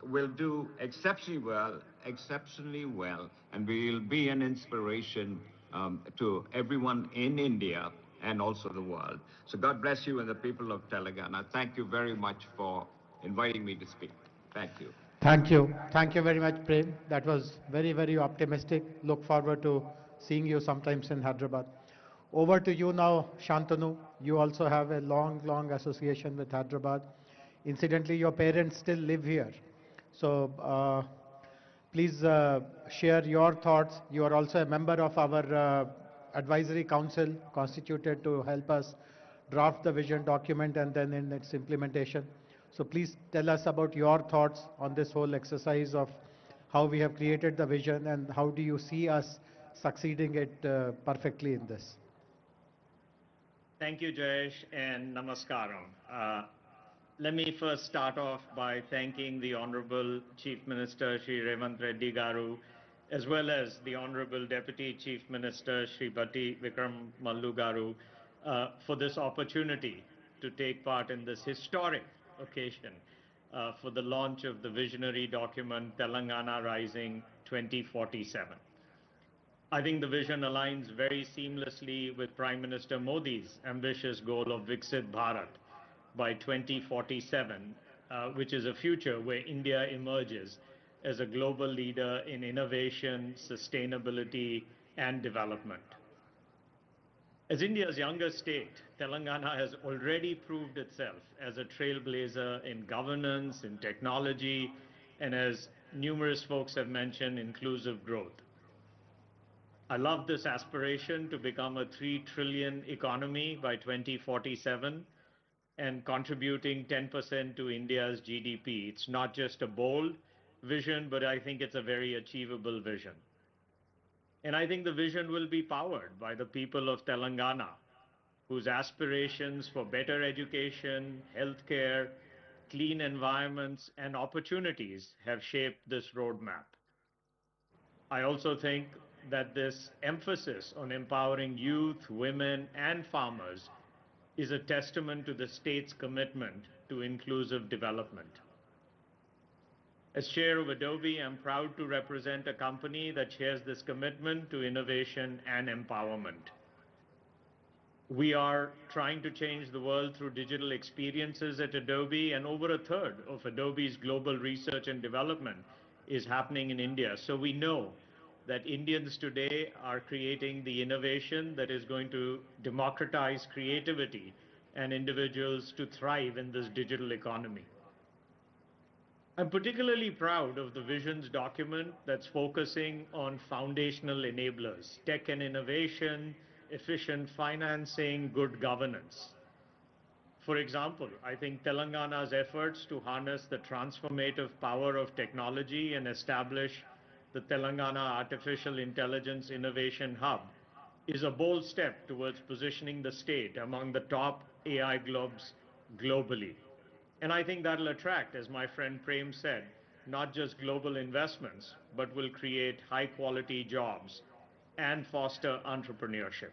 will do exceptionally well, and will be an inspiration to everyone in India and also the world. So God bless you and the people of Telangana. Thank you very much for inviting me to speak. Thank you. Thank you. Thank you very much, Prem. That was very, very optimistic. Look forward to seeing you sometimes in Hyderabad. Over to you now, Shantanu. You also have a long, long association with Hyderabad. Incidentally, your parents still live here. So please share your thoughts. You are also a member of our advisory council constituted to help us draft the vision document and then in its implementation. So please tell us about your thoughts on this whole exercise of how we have created the vision and how do you see us succeeding it perfectly in this. Thank you, Jayesh, and namaskaram. Let me first start off by thanking the Honorable Chief Minister, Shri Revanth Reddy Garu, as well as the Honorable Deputy Chief Minister, Shri Bhatti Vikram Mallu Garu, for this opportunity to take part in this historic occasion for the launch of the visionary document Telangana Rising 2047. I think the vision aligns very seamlessly with Prime Minister Modi's ambitious goal of Viksit Bharat by 2047, which is a future where India emerges as a global leader in innovation, sustainability, and development. As India's youngest state, Telangana has already proved itself as a trailblazer in governance, in technology, and as numerous folks have mentioned, inclusive growth. I love this aspiration to become a 3 trillion economy by 2047 and contributing 10% to India's GDP. It's not just a bold vision, but I think it's a very achievable vision. And I think the vision will be powered by the people of Telangana, whose aspirations for better education, healthcare, clean environments, and opportunities have shaped this roadmap. I also think that this emphasis on empowering youth, women, and farmers is a testament to the state's commitment to inclusive development. As chair of Adobe, I'm proud to represent a company that shares this commitment to innovation and empowerment. We are trying to change the world through digital experiences at Adobe, and over a third of Adobe's global research and development is happening in India. So we know that Indians today are creating the innovation that is going to democratize creativity and individuals to thrive in this digital economy. I'm particularly proud of the visions document that's focusing on foundational enablers, tech and innovation, efficient financing, good governance. For example, I think Telangana's efforts to harness the transformative power of technology and establish the Telangana Artificial Intelligence Innovation Hub is a bold step towards positioning the state among the top AI globes globally. And I think that'll attract, as my friend Prem said, not just global investments, but will create high quality jobs and foster entrepreneurship.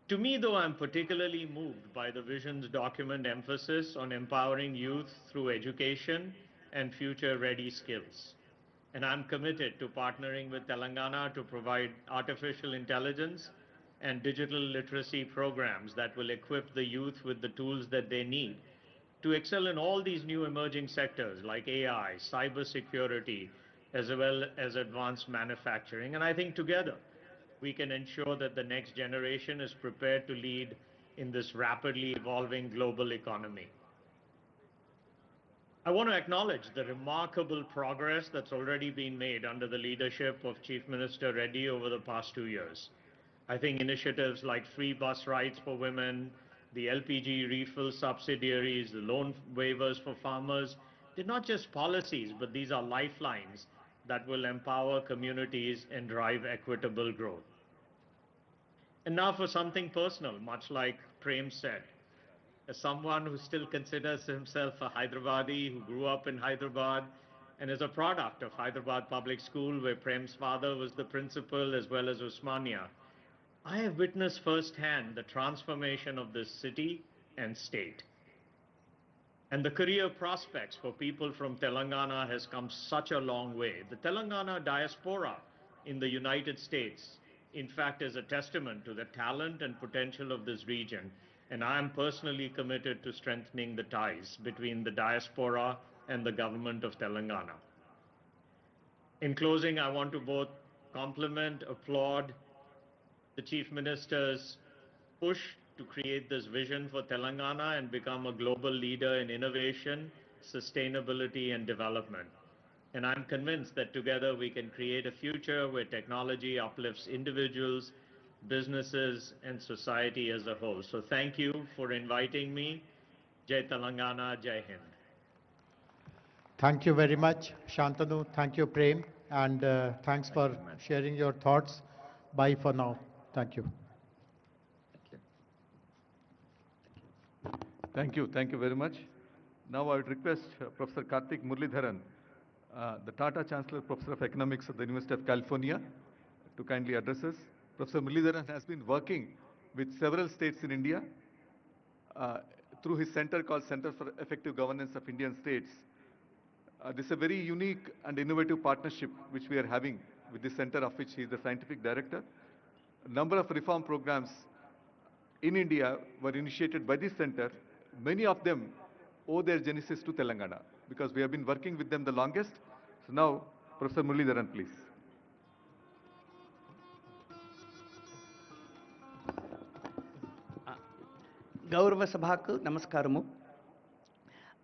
To me, though, I'm particularly moved by the vision's document emphasis on empowering youth through education and future-ready skills. And I'm committed to partnering with Telangana to provide artificial intelligence and digital literacy programs that will equip the youth with the tools that they need to excel in all these new emerging sectors like AI, cybersecurity, as well as advanced manufacturing. And I think together we can ensure that the next generation is prepared to lead in this rapidly evolving global economy. I want to acknowledge the remarkable progress that's already been made under the leadership of Chief Minister Reddy over the past 2 years. I think initiatives like free bus rides for women, the LPG refill subsidiaries, the loan waivers for farmers, they're not just policies, but these are lifelines that will empower communities and drive equitable growth. And now for something personal, much like Prem said. As someone who still considers himself a Hyderabadi, who grew up in Hyderabad, and is a product of Hyderabad Public School, where Prem's father was the principal as well as Usmania, I have witnessed firsthand the transformation of this city and state. And the career prospects for people from Telangana has come such a long way. The Telangana diaspora in the United States, in fact, is a testament to the talent and potential of this region. And I am personally committed to strengthening the ties between the diaspora and the government of Telangana. In closing, I want to both compliment, applaud the Chief Minister's push to create this vision for Telangana and become a global leader in innovation, sustainability, and development. And I'm convinced that together we can create a future where technology uplifts individuals, businesses, and society as a whole. So thank you for inviting me. Jai Telangana, Jai Hind. Thank you very much, Shantanu. Thank you, Prem. And thanks for sharing your thoughts. Bye for now. Thank you. Thank you. Thank you very much. Now I would request Professor Karthik Muralidharan, the Tata Chancellor Professor of Economics at the University of California, to kindly address us. Professor Muralidharan has been working with several states in India through his center called Center for Effective Governance of Indian States. This is a very unique and innovative partnership which we are having with this center, of which he is the scientific director. A number of reform programs in India were initiated by this center. Many of them owe their genesis to Telangana because we have been working with them the longest. So now, Professor Muralidharan, please. Gaurava Sabhaku, Namaskaramu.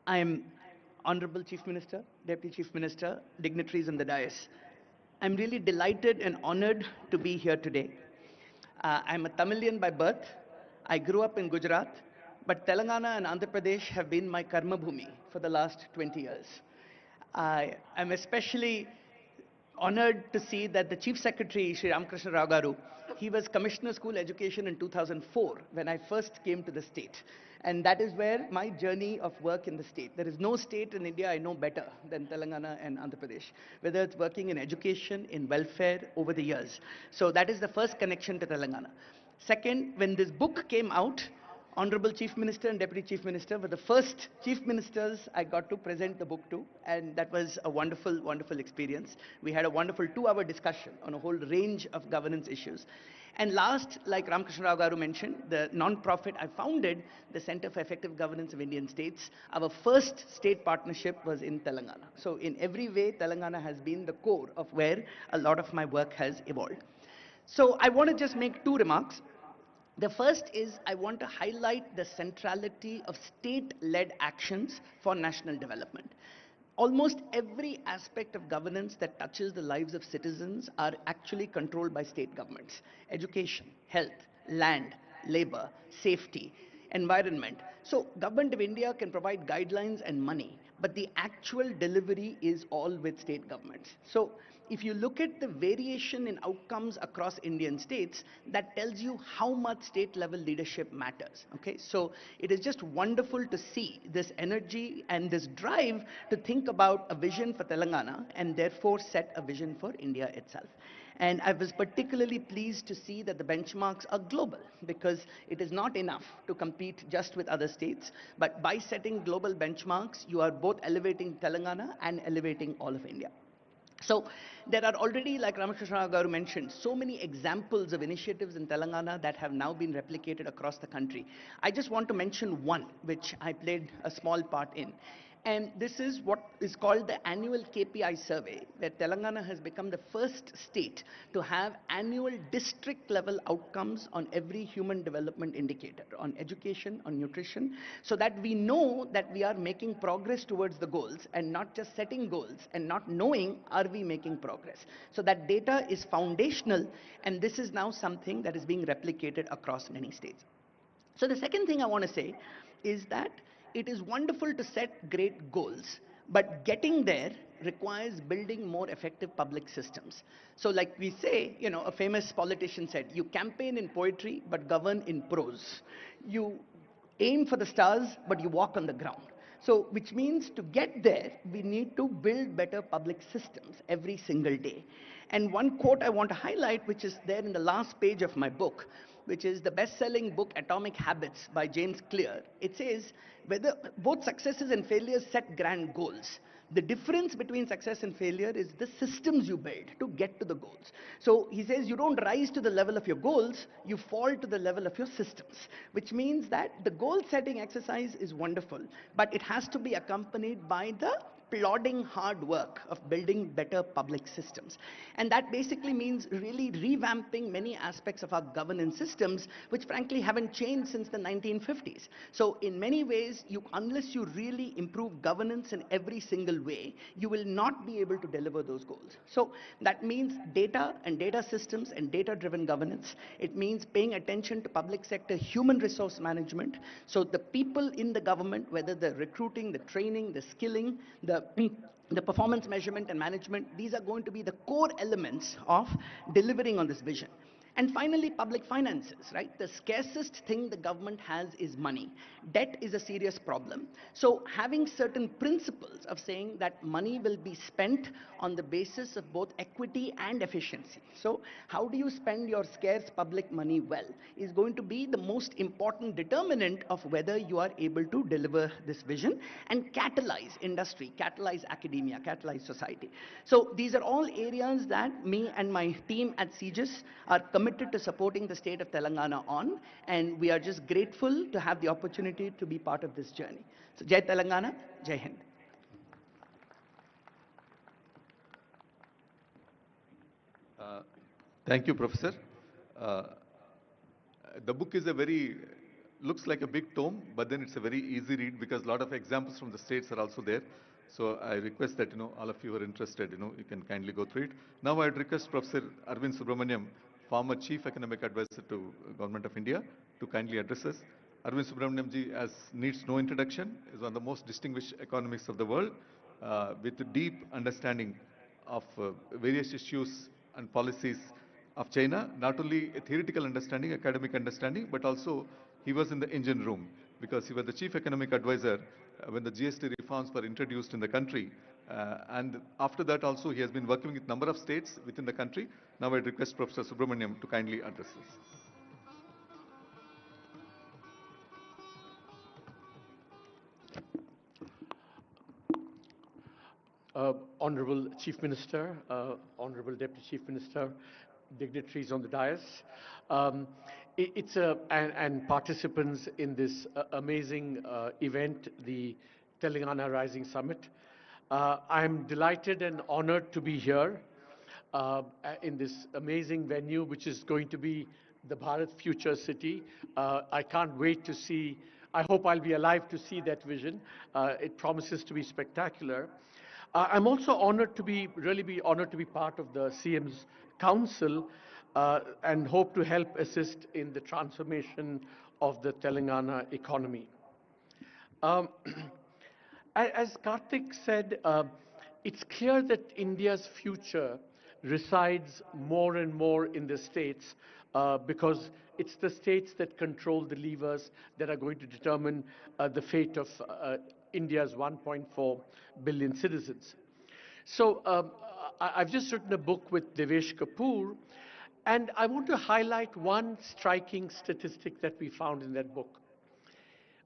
I am Honorable Chief Minister, Deputy Chief Minister, dignitaries on the dais. I'm really delighted and honored to be here today. I'm a Tamilian by birth. I grew up in Gujarat, but Telangana and Andhra Pradesh have been my karma bhumi for the last 20 years. I am especially honored to see that the Chief Secretary, Sri Ramakrishna Rao Garu, he was Commissioner School Education in 2004 when I first came to the state. And that is where my journey of work in the state. There is no state in India I know better than Telangana and Andhra Pradesh, whether it's working in education, in welfare over the years. So that is the first connection to Telangana. Second, when this book came out, Honorable Chief Minister and Deputy Chief Minister were the first Chief Ministers I got to present the book to, and that was a wonderful, wonderful experience. We had a wonderful 2-hour discussion on a whole range of governance issues. And last, like Ramakrishna Rao Garu mentioned, the non-profit I founded, the Center for Effective Governance of Indian States. Our first state partnership was in Telangana. So in every way, Telangana has been the core of where a lot of my work has evolved. So I want to just make 2 remarks. The first is I want to highlight the centrality of state-led actions for national development. Almost every aspect of governance that touches the lives of citizens are actually controlled by state governments. Education, health, land, labor, safety, environment. So Government of India can provide guidelines and money, but the actual delivery is all with state governments. So if you look at the variation in outcomes across Indian states, that tells you how much state level leadership matters. Okay, so it is just wonderful to see this energy and this drive to think about a vision for Telangana and therefore set a vision for India itself. And I was particularly pleased to see that the benchmarks are global, because it is not enough to compete just with other states, but by setting global benchmarks, you are both elevating Telangana and elevating all of India. So there are already, like Ramakrishna Rao Garu mentioned, so many examples of initiatives in Telangana that have now been replicated across the country. I just want to mention one, which I played a small part in. And this is what is called the annual KPI survey, where Telangana has become the first state to have annual district level outcomes on every human development indicator, on education, on nutrition, so that we know that we are making progress towards the goals and not just setting goals and not knowing are we making progress. So that data is foundational, and this is now something that is being replicated across many states. So the second thing I want to say is that it is wonderful to set great goals, but getting there requires building more effective public systems. So like we say, you know, a famous politician said, you campaign in poetry, but govern in prose. You aim for the stars, but you walk on the ground. So, which means to get there, we need to build better public systems every single day. And one quote I want to highlight, which is there in the last page of my book, which is the best-selling book Atomic Habits by James Clear. It says, whether both successes and failures set grand goals. The difference between success and failure is the systems you build to get to the goals. So he says you don't rise to the level of your goals, you fall to the level of your systems, which means that the goal setting exercise is wonderful, but it has to be accompanied by the plodding hard work of building better public systems. And that basically means really revamping many aspects of our governance systems, which frankly haven't changed since the 1950s. So in many ways, unless you really improve governance in every single way, you will not be able to deliver those goals. So that means data and data systems and data-driven governance. It means paying attention to public sector human resource management. So the people in the government, whether the recruiting, the training, the skilling, the performance measurement and management, these are going to be the core elements of delivering on this vision. And finally, public finances, right? The scarcest thing the government has is money. Debt is a serious problem. So having certain principles of saying that money will be spent on the basis of both equity and efficiency. So how do you spend your scarce public money well is going to be the most important determinant of whether you are able to deliver this vision and catalyze industry, catalyze academia, catalyze society. So these are all areas that me and my team at CGIS are committed to supporting the state of Telangana on, and we are just grateful to have the opportunity to be part of this journey. So Jai Telangana, Jai Hind. Thank you, Professor. Uh, the book is looks like a big tome, but then it's a very easy read because a lot of examples from the states are also there. So I request that, all of you who are interested, you can kindly go through it. Now I'd request Professor Arvind Subramaniam, former Chief Economic Advisor to Government of India, to kindly address us. Arvind Subramaniam ji, as needs no introduction, is one of the most distinguished economists of the world, with a deep understanding of various issues and policies of China, not only a theoretical understanding, academic understanding, but also he was in the engine room because he was the chief economic advisor when the GST reforms were introduced in the country. And after that also he has been working with a number of states within the country. Now I request Professor Subramaniam to kindly address us. Honorable Chief Minister, Honorable Deputy Chief Minister, dignitaries on the dais, and participants in this amazing event, the Telangana Rising Summit. I'm delighted and honored to be here in this amazing venue, which is going to be the Bharat Future City. I can't wait to see, I hope I'll be alive to see that vision. It promises to be spectacular. I'm also honored to be part of the CM's Council and hope to help assist in the transformation of the Telangana economy. As Karthik said, it's clear that India's future resides more and more in the states because it's the states that control the levers that are going to determine the fate of India's 1.4 billion citizens. So I've just written a book with Devesh Kapoor, and I want to highlight one striking statistic that we found in that book.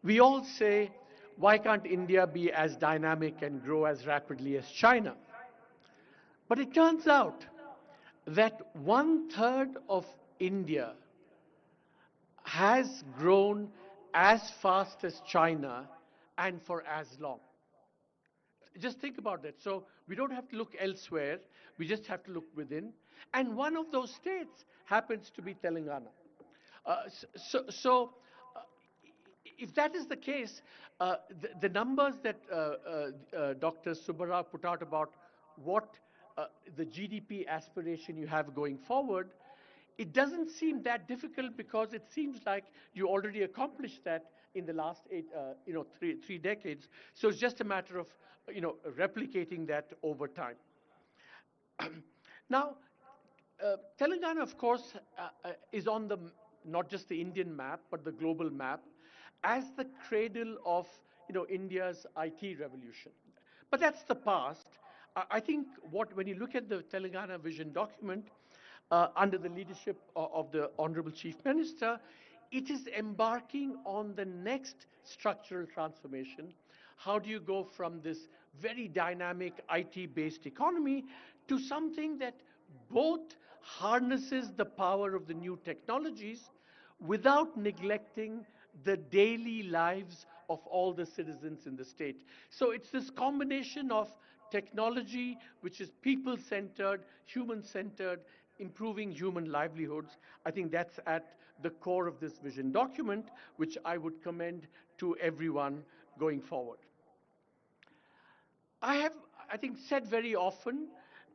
We all say, why can't India be as dynamic and grow as rapidly as China? But it turns out that 1/3 of India has grown as fast as China and for as long. Just think about that. So we don't have to look elsewhere. We just have to look within. And one of those states happens to be Telangana. If that is the case, the numbers that Dr. Subbarao put out about what the GDP aspiration you have going forward, it doesn't seem that difficult because it seems like you already accomplished that in the last three decades. So it's just a matter of, replicating that over time. Now, Telangana, of course, is on not just the Indian map, but the global map as the cradle of, India's IT revolution. But that's the past. I think when you look at the Telangana Vision document, under the leadership of the Honorable Chief Minister, it is embarking on the next structural transformation. How do you go from this very dynamic IT-based economy to something that both harnesses the power of the new technologies without neglecting the daily lives of all the citizens in the state. So it's this combination of technology, which is people-centered, human-centered, improving human livelihoods. I think that's at the core of this vision document, which I would commend to everyone going forward. I have, I think, said very often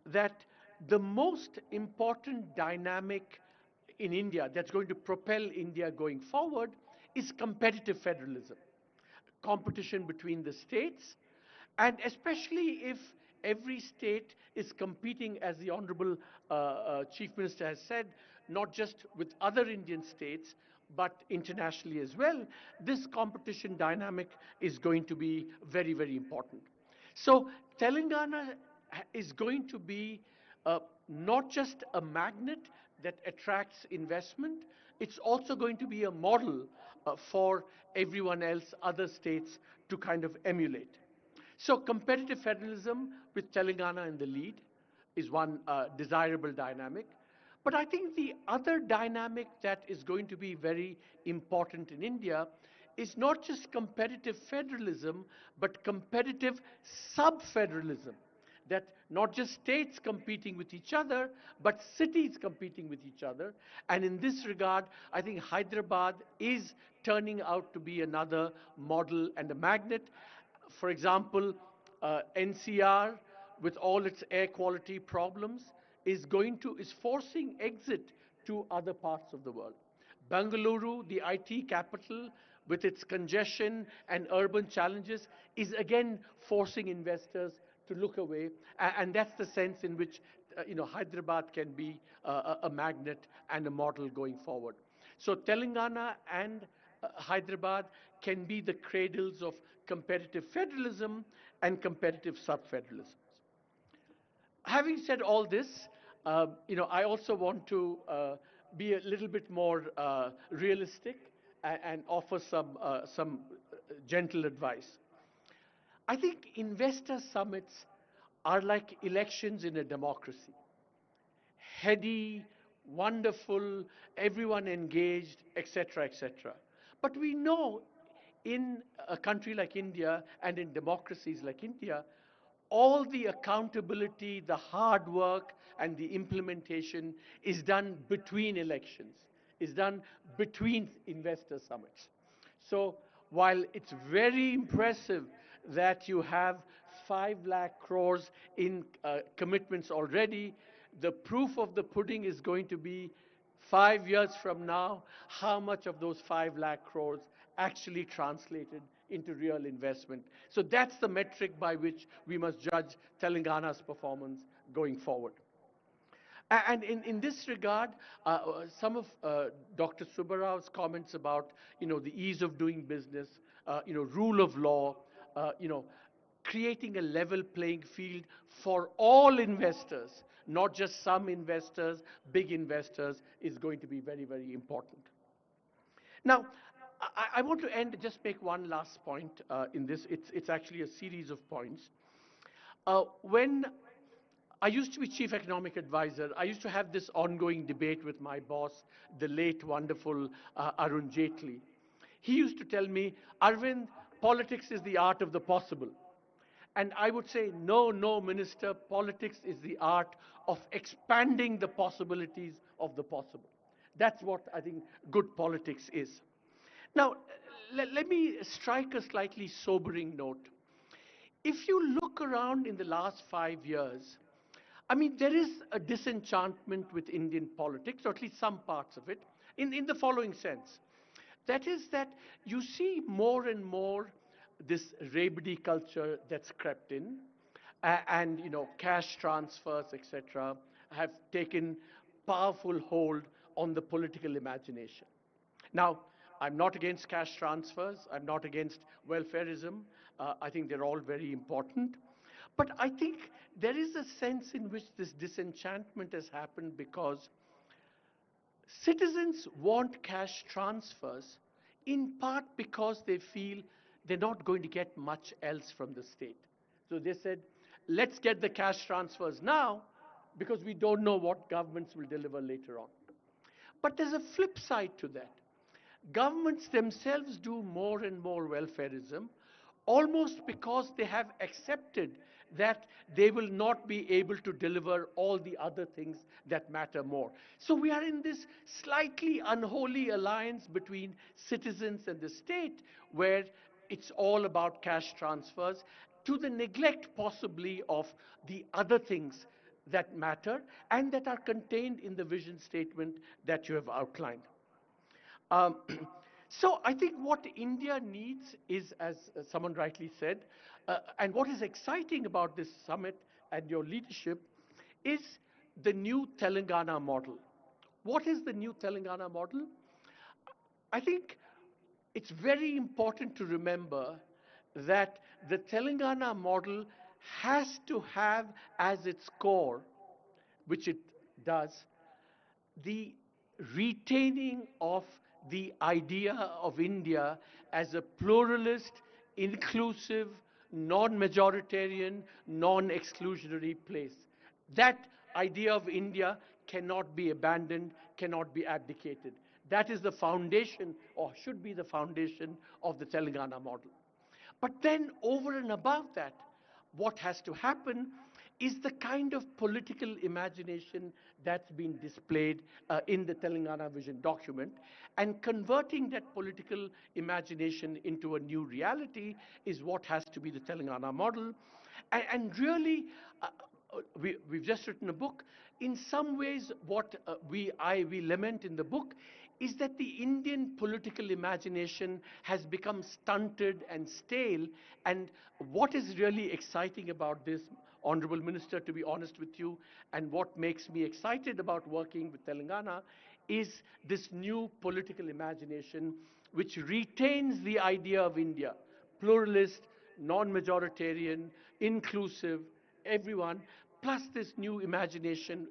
that the most important dynamic in India that's going to propel India going forward is competitive federalism, competition between the states, and especially if every state is competing, as the Honorable Chief Minister has said, not just with other Indian states, but internationally as well, this competition dynamic is going to be very, very important. So Telangana is going to be not just a magnet that attracts investment, it's also going to be a model for everyone else, other states, to kind of emulate. So competitive federalism with Telangana in the lead is one desirable dynamic. But I think the other dynamic that is going to be very important in India is not just competitive federalism, but competitive sub-federalism. That not just states competing with each other, but cities competing with each other. And in this regard, I think Hyderabad is turning out to be another model and a magnet. For example, NCR, with all its air quality problems, is forcing exit to other parts of the world. Bengaluru, the IT capital, with its congestion and urban challenges, is again forcing investors to look away, and that's the sense in which Hyderabad can be a magnet and a model going forward. So Telangana and Hyderabad can be the cradles of competitive federalism and competitive sub-federalism. Having said all this, I also want to be a little bit more realistic and offer some gentle advice. I think investor summits are like elections in a democracy. Heady, wonderful, everyone engaged, etc., etc. But we know in a country like India and in democracies like India, all the accountability, the hard work, and the implementation is done between elections, is done between investor summits. So while it's very impressive that you have 5 lakh crores in commitments already, the proof of the pudding is going to be 5 years from now, how much of those 5 lakh crores actually translated into real investment. So that's the metric by which we must judge Telangana's performance going forward. And in this regard, some of Dr. Subbarao's comments about, the ease of doing business, rule of law, creating a level playing field for all investors, not just some investors, big investors, is going to be very, very important. Now, I want to end, just make one last point in this. It's actually a series of points. When I used to be chief economic advisor, I used to have this ongoing debate with my boss, the late wonderful Arun Jaitley. He used to tell me, Arvind, politics is the art of the possible. And I would say, no, no, Minister, politics is the art of expanding the possibilities of the possible. That's what I think good politics is. Now, let me strike a slightly sobering note. If you look around in the last 5 years, I mean, there is a disenchantment with Indian politics, or at least some parts of it, in the following sense. That is that you see more and more this rabidi culture that's crept in, and cash transfers, etc., have taken powerful hold on the political imagination. Now, I'm not against cash transfers. I'm not against welfareism. I think they're all very important. But I think there is a sense in which this disenchantment has happened because citizens want cash transfers in part because they feel they're not going to get much else from the state. So they said, let's get the cash transfers now because we don't know what governments will deliver later on. But there's a flip side to that. Governments themselves do more and more welfareism, almost because they have accepted that they will not be able to deliver all the other things that matter more. So we are in this slightly unholy alliance between citizens and the state, where it's all about cash transfers, to the neglect possibly of the other things that matter and that are contained in the vision statement that you have outlined. Um, so I think what India needs is, as someone rightly said, and what is exciting about this summit and your leadership is the new Telangana model. What is the new Telangana model? I think it's very important to remember that the Telangana model has to have as its core, which it does, the retaining of the idea of India as a pluralist, inclusive, non-majoritarian, non-exclusionary place. That idea of India cannot be abandoned, cannot be abdicated. That is the foundation, or should be the foundation, of the Telangana model. But then, over and above that, what has to happen is the kind of political imagination that's been displayed in the Telangana Vision document, and converting that political imagination into a new reality is what has to be the Telangana model. And really, we've just written a book. In some ways, what we lament in the book is that the Indian political imagination has become stunted and stale. And what is really exciting about this, Honorable Minister, to be honest with you, and what makes me excited about working with Telangana, is this new political imagination which retains the idea of India, pluralist, non-majoritarian, inclusive, everyone, plus this new imagination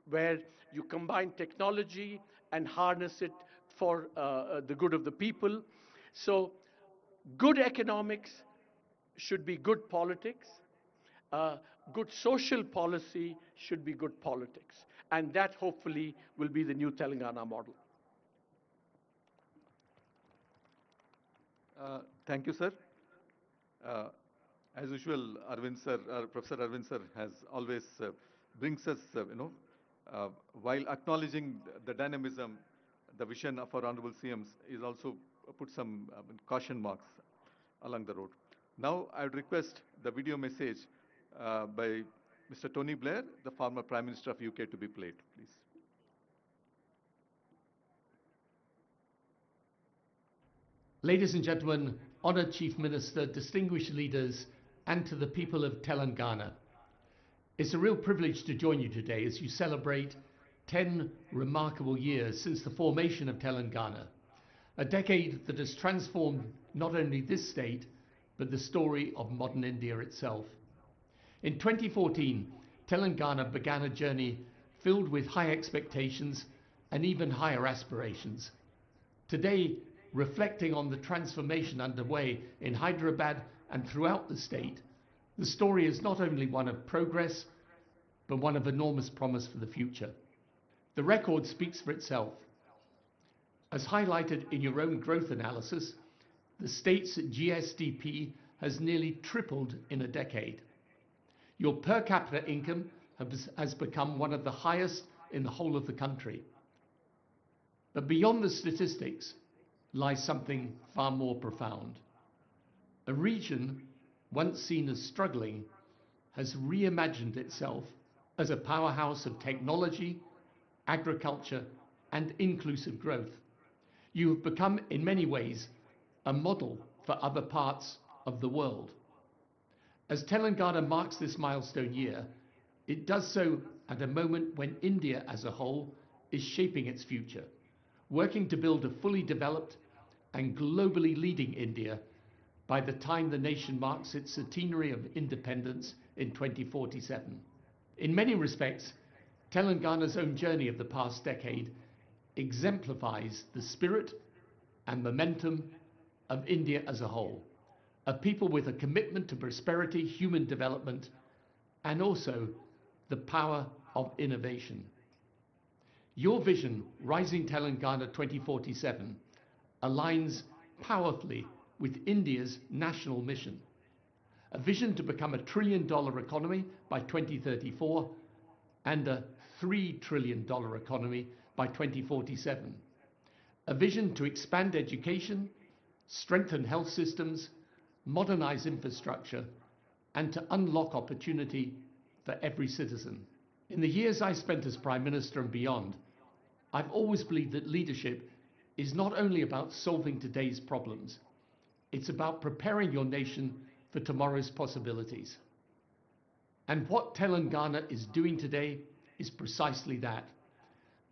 where you combine technology and harness it for the good of the people. So good economics should be good politics. Good social policy should be good politics. And that hopefully will be the new Telangana model. Thank you, sir. As usual, Arvind sir, Professor Arvind sir has always brings us, while acknowledging the dynamism, the vision of our honorable CMs is also put some caution marks along the road. Now, I would request the video message by Mr. Tony Blair, the former Prime Minister of UK, to be played, please. Ladies and gentlemen, Honored Chief Minister, distinguished leaders, and to the people of Telangana. It's a real privilege to join you today as you celebrate 10 remarkable years since the formation of Telangana, a decade that has transformed not only this state, but the story of modern India itself. In 2014, Telangana began a journey filled with high expectations and even higher aspirations. Today, reflecting on the transformation underway in Hyderabad and throughout the state, the story is not only one of progress, but one of enormous promise for the future. The record speaks for itself. As highlighted in your own growth analysis, the state's GSDP has nearly tripled in a decade. Your per capita income has become one of the highest in the whole of the country. But beyond the statistics lies something far more profound. A region once seen as struggling has reimagined itself as a powerhouse of technology, agriculture, and inclusive growth. You have become, in many ways, a model for other parts of the world. As Telangana marks this milestone year, it does so at a moment when India as a whole is shaping its future, working to build a fully developed and globally leading India by the time the nation marks its centenary of independence in 2047. In many respects, Telangana's own journey of the past decade exemplifies the spirit and momentum of India as a whole, a people with a commitment to prosperity, human development, and also the power of innovation. Your vision, Rising Telangana 2047, aligns powerfully with India's national mission, a vision to become a $1 trillion economy by 2034 and a $3 trillion economy by 2047, a vision to expand education, strengthen health systems, modernize infrastructure, and to unlock opportunity for every citizen. In the years I spent as Prime Minister and beyond, I've always believed that leadership is not only about solving today's problems, it's about preparing your nation for tomorrow's possibilities. And what Telangana is doing today is precisely that,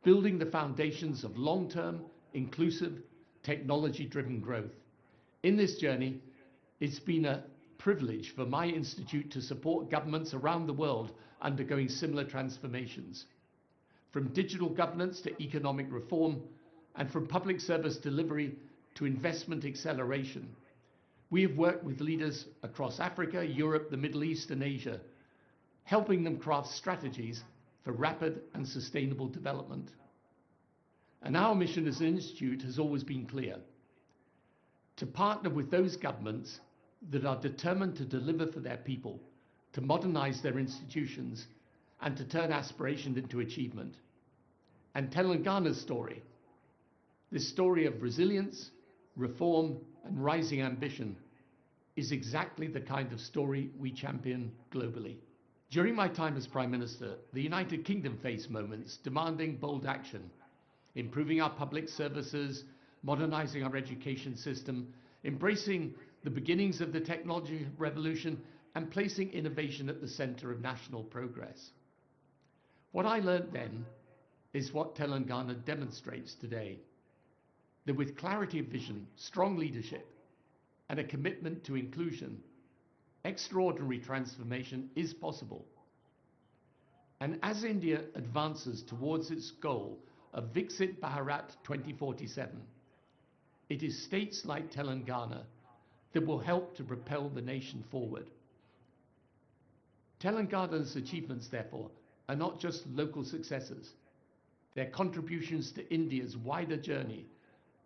building the foundations of long-term, inclusive, technology-driven growth. In this journey, it's been a privilege for my institute to support governments around the world undergoing similar transformations, from digital governance to economic reform, and from public service delivery to investment acceleration. We have worked with leaders across Africa, Europe, the Middle East, and Asia, helping them craft strategies for rapid and sustainable development. And our mission as an institute has always been clear: to partner with those governments that are determined to deliver for their people, to modernize their institutions, and to turn aspiration into achievement. And Telangana's story, this story of resilience, reform, and rising ambition, is exactly the kind of story we champion globally. During my time as Prime Minister, the United Kingdom faced moments demanding bold action, improving our public services, modernizing our education system, embracing the beginnings of the technology revolution, and placing innovation at the center of national progress. What I learned then is what Telangana demonstrates today: that with clarity of vision, strong leadership, and a commitment to inclusion, extraordinary transformation is possible. And as India advances towards its goal of Viksit Bharat 2047, it is states like Telangana that will help to propel the nation forward. Telangana's achievements, therefore, are not just local successes. They're contributions to India's wider journey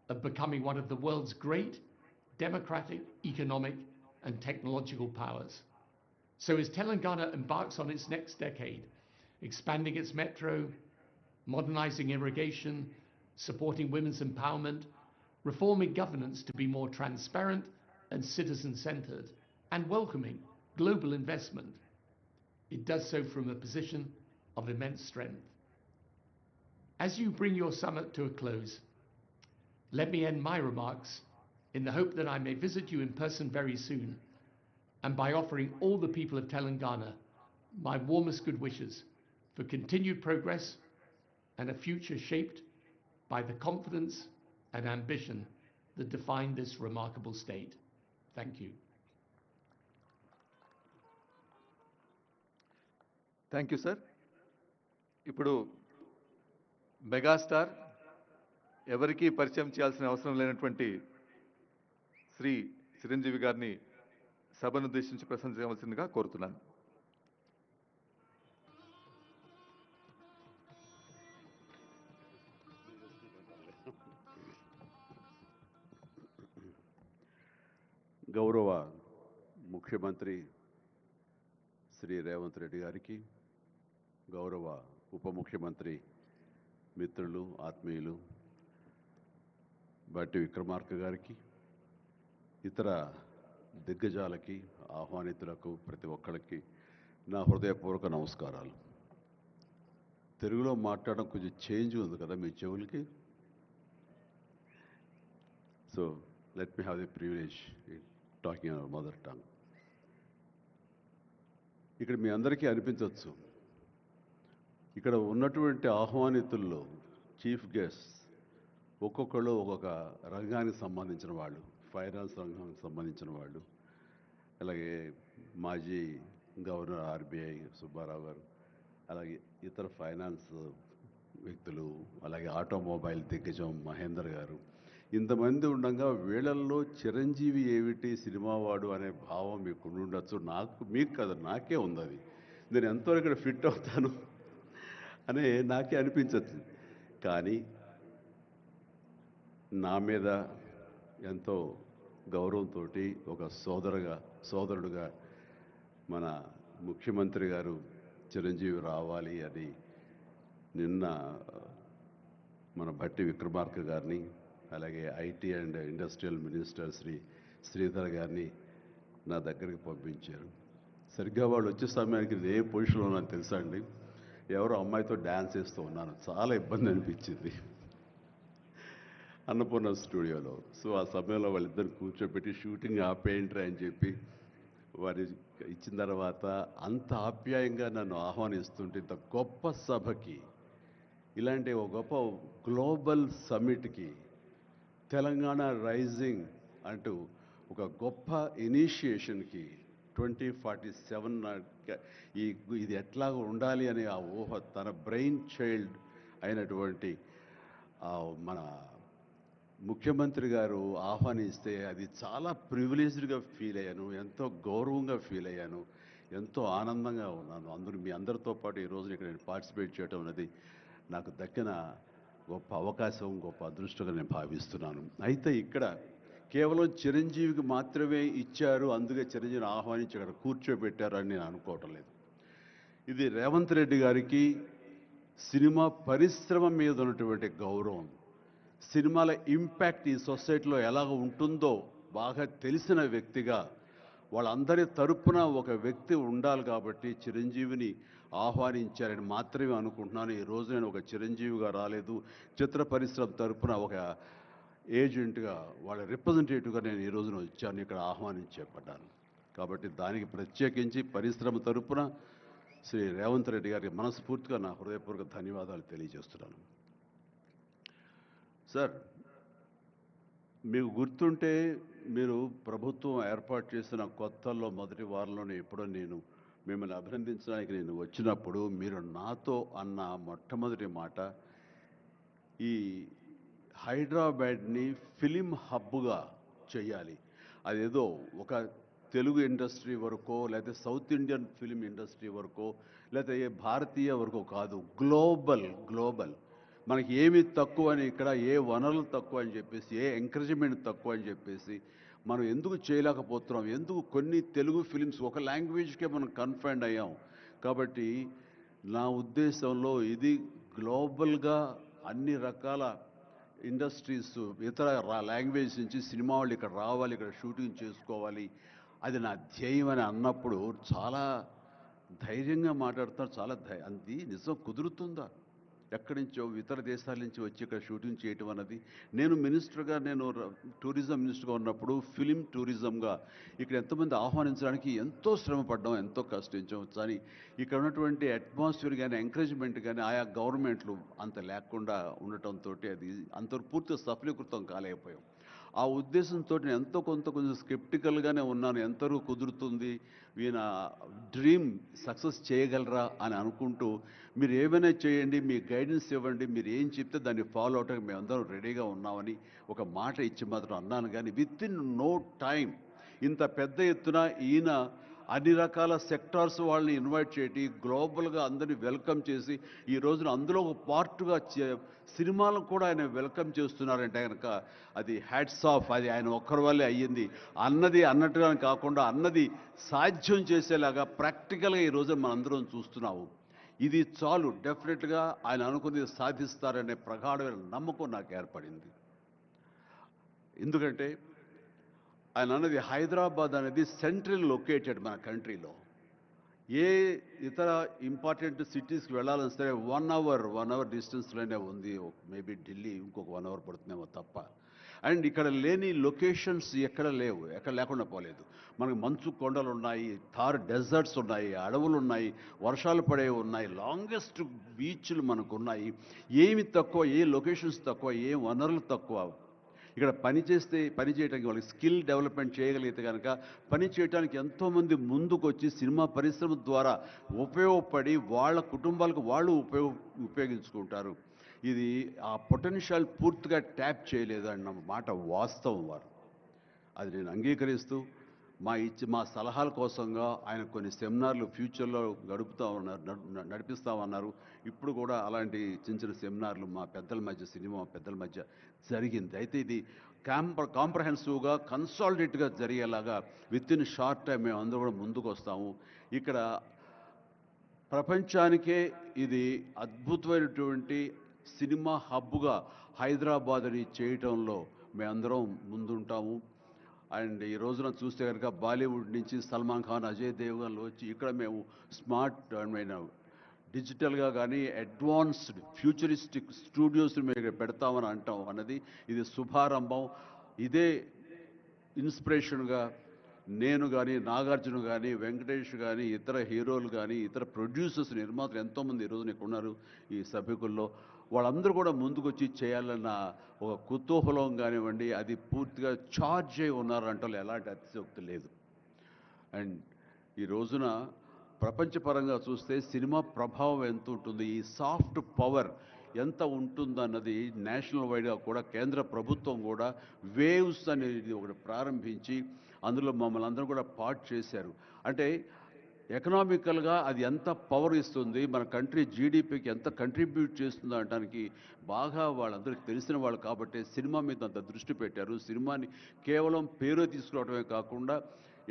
of becoming one of the world's great democratic, economic, and technological powers. So as Telangana embarks on its next decade, expanding its metro, modernizing irrigation, supporting women's empowerment, reforming governance to be more transparent and citizen-centered, and welcoming global investment, it does so from a position of immense strength. As you bring your summit to a close, let me end my remarks in the hope that I may visit you in person very soon, and by offering all the people of Telangana my warmest good wishes for continued progress and a future shaped by the confidence and ambition that define this remarkable state. Thank you. Thank you sir. ఇప్పుడు megastar, ఎవరికీ పరిచయం చేయాల్సిన అవసరం లేనటువంటి శ్రీ చిరంజీవి గారిని సభను ఉద్దేశించి ప్రసంగించవలసిందిగా కోరుతున్నాను. గౌరవ ముఖ్యమంత్రి శ్రీ రేవంత్ రెడ్డి గారికి, గౌరవ ఉప ముఖ్యమంత్రి మిత్రులు, ఆత్మీయులు బట్టి విక్రమార్క గారికి, ఇతర దిగ్గజాలకి, ఆహ్వానితులకు, ప్రతి ఒక్కరికి నా హృదయపూర్వక నమస్కారాలు. తెలుగులో మాట్లాడడం కొంచెం చేంజ్ ఉంది కదా మీ చెవులకి. So let me have the privilege talking our mother tongue. ఇక్కడ మీ అందరికీ అనిపించవచ్చు, ఇక్కడ ఉన్నటువంటి ఆహ్వానితుల్లో చీఫ్ గెస్ట్ ఒక్కొక్కళ్ళు ఒక్కొక్క రంగానికి సంబంధించిన వాళ్ళు, ఫైనాన్స్ రంగానికి సంబంధించిన వాళ్ళు, అలాగే మాజీ గవర్నర్ ఆర్బీఐ సుబ్బారావు గారు, అలాగే ఇతర ఫైనాన్స్ వ్యక్తులు, అలాగే ఆటోమొబైల్ దిగ్గజం మహేందర్ గారు, ఇంతమంది ఉండగా వీళ్ళల్లో చిరంజీవి ఏమిటి సినిమావాడు అనే భావం మీకు ఉండొచ్చు. మీకు కదా, నాకే ఉంది అది. నేను ఎంతవరకు ఇక్కడ ఫిట్ అవుతాను అని నాకే అనిపించచ్చు. కానీ నా మీద ఎంతో గౌరవంతో ఒక సోదరుడుగా మన ముఖ్యమంత్రి గారు చిరంజీవి రావాలి అని నిన్న మన భట్టి విక్రమార్క గారిని, అలాగే IT and industrial minister Sridhar గారిని నా దగ్గరికి పంపించారు. సరిగ్గా వాళ్ళు వచ్చే సమయానికి నేను ఏ పొజిషన్లో ఉన్నాను తెలుసా అండి? ఎవరో అమ్మాయితో డ్యాన్స్ వేస్తూ ఉన్నాను. చాలా ఇబ్బంది అనిపించింది అన్నపూర్ణ స్టూడియోలో. సో ఆ సమయంలో వాళ్ళిద్దరు కూర్చోబెట్టి షూటింగ్ ఆపేయంట్రా అని చెప్పి వారి ఇచ్చిన తర్వాత అంత ఆప్యాయంగా నన్ను ఆహ్వానిస్తుంటే, ఇంత గొప్ప సభకి, ఇలాంటి ఒక గొప్ప గ్లోబల్ సమ్మిట్కి, తెలంగాణ రైజింగ్ అంటూ ఒక గొప్ప ఇనిషియేషన్కి 2047 ఇది ఎట్లా ఉండాలి అనే ఆ ఊహ తన బ్రెయిన్ చైల్డ్ అయినటువంటి మన ముఖ్యమంత్రి గారు ఆహ్వానిస్తే అది చాలా ప్రివిలేజ్డ్గా ఫీల్ అయ్యాను, ఎంతో గౌరవంగా ఫీల్ అయ్యాను, ఎంతో ఆనందంగా ఉన్నాను. అందరూ మీ అందరితో పాటు ఈ రోజున ఇక్కడ నేను పార్టిసిపేట్ చేయడం అనేది నాకు దక్కిన గొప్ప అవకాశం, గొప్ప అదృష్టంగా నేను భావిస్తున్నాను. అయితే ఇక్కడ కేవలం చిరంజీవికి మాత్రమే ఇచ్చారు, అందుకే చిరంజీవిని ఆహ్వానించి అక్కడ కూర్చోబెట్టారు అని నేను అనుకోవటం లేదు. ఇది రేవంత్ రెడ్డి గారికి సినిమా పరిశ్రమ మీద ఉన్నటువంటి గౌరవం, సినిమాల ఇంపాక్ట్ ఈ సొసైటీలో ఎలాగ ఉంటుందో బాగా తెలిసిన వ్యక్తిగా వాళ్ళందరి తరపున ఒక వ్యక్తి ఉండాలి కాబట్టి చిరంజీవిని ఆహ్వానించారని మాత్రమే అనుకుంటున్నాను. ఈ రోజు నేను ఒక చిరంజీవిగా రాలేదు, చిత్ర పరిశ్రమ తరపున ఒక ఏజెంట్గా, వాళ్ళ రిప్రజెంటేటివ్గా నేను ఈ రోజున వచ్చాను, ఇక్కడ ఆహ్వానించబడ్డాను. కాబట్టి దానికి ప్రత్యేకించి పరిశ్రమ తరపున శ్రీ రేవంత్ రెడ్డి గారికి మనస్ఫూర్తిగా నా హృదయపూర్వక ధన్యవాదాలు తెలియజేస్తున్నాను. సార్, మీకు గుర్తుంటే మీరు ప్రభుత్వం ఏర్పాటు చేసిన కొత్తల్లో మొదటి వారంలోనే ఎప్పుడో నేను మిమ్మల్ని అభినందించడానికి నేను వచ్చినప్పుడు మీరు నాతో అన్న మొట్టమొదటి మాట, ఈ హైదరాబాద్ని ఫిలిం హబ్గా చేయాలి. అదేదో ఒక తెలుగు ఇండస్ట్రీ వరకో, లేకపోతే సౌత్ ఇండియన్ ఫిలిం ఇండస్ట్రీ వరకో, లేకపోతే ఏ భారతీయ వరకో కాదు, గ్లోబల్. మనకి ఏమి తక్కువ అని, ఇక్కడ ఏ వనరులు తక్కువ అని చెప్పేసి, ఏ ఎంకరేజ్మెంట్ తక్కువ అని చెప్పేసి మనం ఎందుకు చేయలేకపోతున్నాం? ఎందుకు కొన్ని తెలుగు ఫిలిమ్స్ ఒక లాంగ్వేజ్కే మనం కన్ఫైన్డ్ అయ్యాం? కాబట్టి నా ఉద్దేశంలో ఇది గ్లోబల్గా అన్ని రకాల ఇండస్ట్రీస్, ఇతర లాంగ్వేజ్ నుంచి సినిమా వాళ్ళు ఇక్కడ రావాలి, ఇక్కడ షూటింగ్ చేసుకోవాలి, అది నా ధ్యేయం అని అన్నప్పుడు చాలా ధైర్యంగా మాట్లాడుతున్నారు. చాలా అది నిజం కుదురుతుందా? ఎక్కడి నుంచో ఇతర దేశాల నుంచి వచ్చి ఇక్కడ షూటింగ్ చేయటం అన్నది, నేను మినిస్టర్గా, నేను టూరిజం మినిస్టర్గా ఉన్నప్పుడు ఫిలిం టూరిజంగా ఇక్కడ ఎంతమంది ఆహ్వానించడానికి ఎంతో శ్రమ పడ్డాం, ఎంతో కష్టించాం. కానీ ఇక్కడ ఉన్నటువంటి అట్మాస్ఫియర్ కానీ ఎంకరేజ్మెంట్ కానీ ఆయా గవర్నమెంట్లు అంత లేకుండా ఉండటంతో అది అంత పూర్తిగా సఫలీకృతం కాలేకపోయాం. ఆ ఉద్దేశంతో నేను ఎంతో కొంచెం స్కెప్టికల్గానే ఉన్నాను. ఎంతవరకు కుదురుతుంది, ఈయన డ్రీమ్ సక్సెస్ చేయగలరా అని అనుకుంటూ, మీరు ఏమైనా చేయండి, మీ గైడెన్స్ ఇవ్వండి, మీరు ఏం చెప్తే దాన్ని ఫాలో అవడానికి మేమందరం రెడీగా ఉన్నామని ఒక మాట ఇచ్చి మాత్రం అన్నాను. కానీ విత్ ఇన్ నో టైం ఇంత పెద్ద ఎత్తున ఈయన అన్ని రకాల సెక్టార్స్ వాళ్ళని ఇన్వైట్ చేసి గ్లోబల్గా అందరినీ వెల్కమ్ చేసి ఈ రోజున అందులో ఒక పార్ట్గా సినిమాలను కూడా ఆయన వెల్కమ్ చేస్తున్నారంటే కనుక అది హ్యాట్స్ ఆఫ్. అది ఆయన ఒక్కరి వల్లే అయ్యింది. అన్నది అన్నట్టుగా కాకుండా అన్నది సాధ్యం చేసేలాగా ప్రాక్టికల్గా ఈ రోజున మనందరం చూస్తున్నాము. ఇది చాలు, డెఫినెట్గా ఆయన అనుకున్నది సాధిస్తారనే ప్రగాఢమైన నమ్మకం నాకు ఏర్పడింది. ఎందుకంటే ఆయన అన్నది హైదరాబాద్ అనేది సెంట్రల్ లొకేటెడ్ మన కంట్రీలో. ఏ ఇతర ఇంపార్టెంట్ సిటీస్కి వెళ్ళాలని సరే 1 అవర్ డిస్టెన్స్లోనే ఉంది. మేబీ ఢిల్లీ ఇంకొక 1 అవర్ పడుతుందేమో తప్ప. అండ్ ఇక్కడ లేని లొకేషన్స్ ఎక్కడ లేవు, ఎక్కడ లేకుండా పోలేదు. మనకు మంచు కొండలు ఉన్నాయి, థార్ డెజర్ట్స్ ఉన్నాయి, అడవులు ఉన్నాయి, వర్షాలు పడేవి ఉన్నాయి, లాంగెస్ట్ బీచ్లు మనకు ఉన్నాయి. ఏమి తక్కువ, ఏ లొకేషన్స్ తక్కువ, ఏ వనరులు తక్కువ. ఇక్కడ పని చేయడానికి వాళ్ళకి స్కిల్ డెవలప్మెంట్ చేయగలిగితే కనుక పని చేయడానికి ఎంతోమంది ముందుకు వచ్చి సినిమా పరిశ్రమ ద్వారా ఉపయోగపడి వాళ్ళ కుటుంబాలకు వాళ్ళు ఉపయోగించుకుంటారు. ఇది ఆ పొటెన్షియల్ పూర్తిగా ట్యాప్ చేయలేదు అన్న మాట వాస్తవం. వారు అది నేను అంగీకరిస్తూ మా సలహాల కోసంగా ఆయన కొన్ని సెమినార్లు ఫ్యూచర్లో నడిపిస్తామన్నారు. ఇప్పుడు కూడా అలాంటి చిన్న సెమినార్లు మా పెద్దల మధ్య, సినిమా పెద్దల మధ్య జరిగింది. అయితే ఇది కాంప్రహెన్సివ్గా కన్సాలిడేట్గా జరిగేలాగా విత్ ఇన్ షార్ట్ టైం మేము అందరూ కూడా ముందుకు వస్తాము. ఇక్కడ ప్రపంచానికే ఇది అద్భుతమైనటువంటి సినిమా హబ్గా హైదరాబాద్ని చేయటంలో మేమందరం ముందుంటాము. అండ్ ఈ రోజున చూస్తే కనుక బాలీవుడ్ నుంచి సల్మాన్ ఖాన్, అజయ్ దేవ్గన్లు వచ్చి ఇక్కడ మేము స్మార్ట్ డిజిటల్గా కానీ అడ్వాన్స్డ్ ఫ్యూచరిస్టిక్ స్టూడియోస్ని మేము పెడతామని అంటాం అన్నది ఇది శుభారంభం. ఇదే ఇన్స్పిరేషన్గా నేను కానీ, నాగార్జున కానీ, వెంకటేష్ కానీ, ఇతర హీరోలు కానీ, ఇతర ప్రొడ్యూసర్స్, నిర్మాతలు ఎంతోమంది ఈ రోజున ఇక్కడ ఉన్నారు ఈ సభ్యుకుల్లో. వాళ్ళందరూ కూడా ముందుకు వచ్చి చేయాలన్న ఒక కుతూహలం కానివ్వండి, అది పూర్తిగా ఛార్జ్ అయి ఉన్నారంటే ఎలాంటి అతిశయోక్తి లేదు. అండ్ ఈ రోజున ప్రపంచపరంగా చూస్తే సినిమా ప్రభావం ఎంత ఉంటుంది, ఈ సాఫ్ట్ పవర్ ఎంత ఉంటుందన్నది నేషనల్ వైడ్గా కూడా కేంద్ర ప్రభుత్వం కూడా వేవ్స్ అనేది ఒకటి ప్రారంభించి అందులో మమ్మల్ని అందరూ కూడా పార్ట్ చేశారు. అంటే ఎకనామికల్గా అది ఎంత పవర్ ఇస్తుంది, మన కంట్రీ జీడిపికి ఎంత కంట్రిబ్యూట్ చేస్తుందో అనడానికి బాగా వాళ్ళందరికీ తెలిసిన వాళ్ళు కాబట్టి సినిమా మీద అంత దృష్టి పెట్టారు. సినిమాని కేవలం పేరు తీసుకురావడమే కాకుండా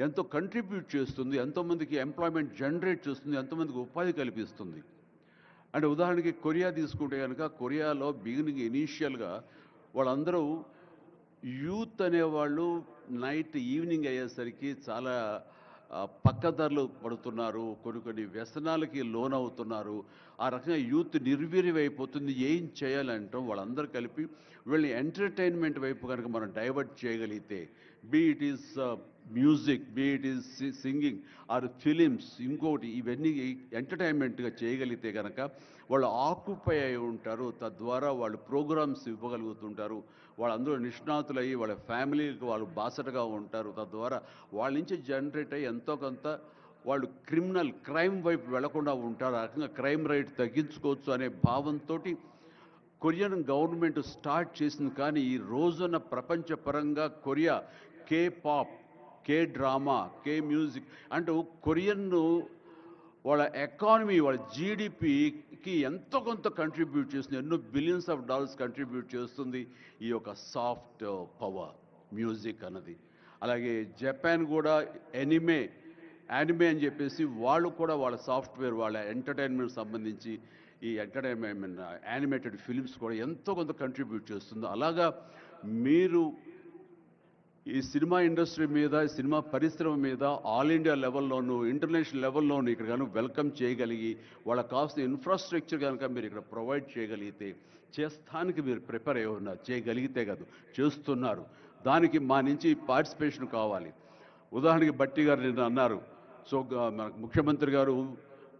ఎంతో కంట్రిబ్యూట్ చేస్తుంది, ఎంతోమందికి ఎంప్లాయ్మెంట్ జనరేట్ చేస్తుంది, ఎంతోమందికి ఉపాధి కల్పిస్తుంది. అంటే ఉదాహరణకి కొరియా తీసుకుంటే కనుక కొరియాలో బిగినింగ్ ఇనీషియల్గా వాళ్ళందరూ యూత్ అనేవాళ్ళు నైట్ ఈవినింగ్ అయ్యేసరికి చాలా పక్కదారులు పడుతున్నారు, కొన్ని వ్యసనాలకి లోనవుతున్నారు. ఆ రకంగా యూత్ నిర్వీర్యమైపోతుంది. ఏం చేయాలంటాం వాళ్ళందరూ కలిపి వీళ్ళని ఎంటర్టైన్మెంట్ వైపు కనుక మనం డైవర్ట్ చేయగలిగితే, be it is music, be it is singing or films, ఇంకోటి ఇవన్నీ ఎంటర్టైన్మెంట్గా చేయగలిగితే కనుక వాళ్ళు ఆక్యుపై అయి ఉంటారు. తద్వారా వాళ్ళు ప్రోగ్రామ్స్ ఇవ్వగలుగుతుంటారు. వాళ్ళందరూ నిష్ణాతులయ్యి వాళ్ళ ఫ్యామిలీకి వాళ్ళు బాసటగా ఉంటారు. తద్వారా వాళ్ళ నుంచి జనరేట్ అయ్యి ఎంతో కొంత వాళ్ళు క్రైమ్ వైపు వెళ్లకుండా ఉంటారు. ఆ రకంగా క్రైమ్ రేట్ తగ్గించుకోవచ్చు అనే భావంతో కొరియన్ గవర్నమెంట్ స్టార్ట్ చేసింది. కానీ ఈ రోజున ప్రపంచపరంగా Korea K pop, K drama, K music అంటూ కొరియన్ వాళ్ళ ఎకానమీ, వాళ్ళ జీడిపికి ఎంతో కొంత కంట్రిబ్యూట్ చేస్తుంది. ఎన్నో బిలియన్స్ ఆఫ్ డాలర్స్ కంట్రిబ్యూట్ చేస్తుంది ఈ యొక్క సాఫ్ట్ పవర్ మ్యూజిక్ అన్నది. అలాగే జపాన్ కూడా యానిమే అని చెప్పేసి వాళ్ళు కూడా వాళ్ళ సాఫ్ట్వేర్, వాళ్ళ ఎంటర్టైన్మెంట్ సంబంధించి ఈ ఎంటర్టైన్మెంట్ యానిమేటెడ్ ఫిలిమ్స్ కూడా ఎంతో కొంత కంట్రిబ్యూట్ చేస్తుంది. అలాగా మీరు ఈ సినిమా ఇండస్ట్రీ మీద, సినిమా పరిశ్రమ మీద ఆల్ ఇండియా లెవెల్లోనూ ఇంటర్నేషనల్ లెవెల్లోనూ ఇక్కడ కనుక వెల్కమ్ చేయగలిగి వాళ్ళకి కావాల్సిన ఇన్ఫ్రాస్ట్రక్చర్ కనుక మీరు ఇక్కడ ప్రొవైడ్ చేయగలిగితే, చేస్తానికి మీరు ప్రిపేర్ అయి ఉన్నారు, చేయగలిగితే కాదు చేస్తున్నారు. దానికి మా నుంచి పార్టిసిపేషన్ కావాలి. ఉదాహరణకి బట్టి గారు నిన్న అన్నారు, సో మన ముఖ్యమంత్రి గారు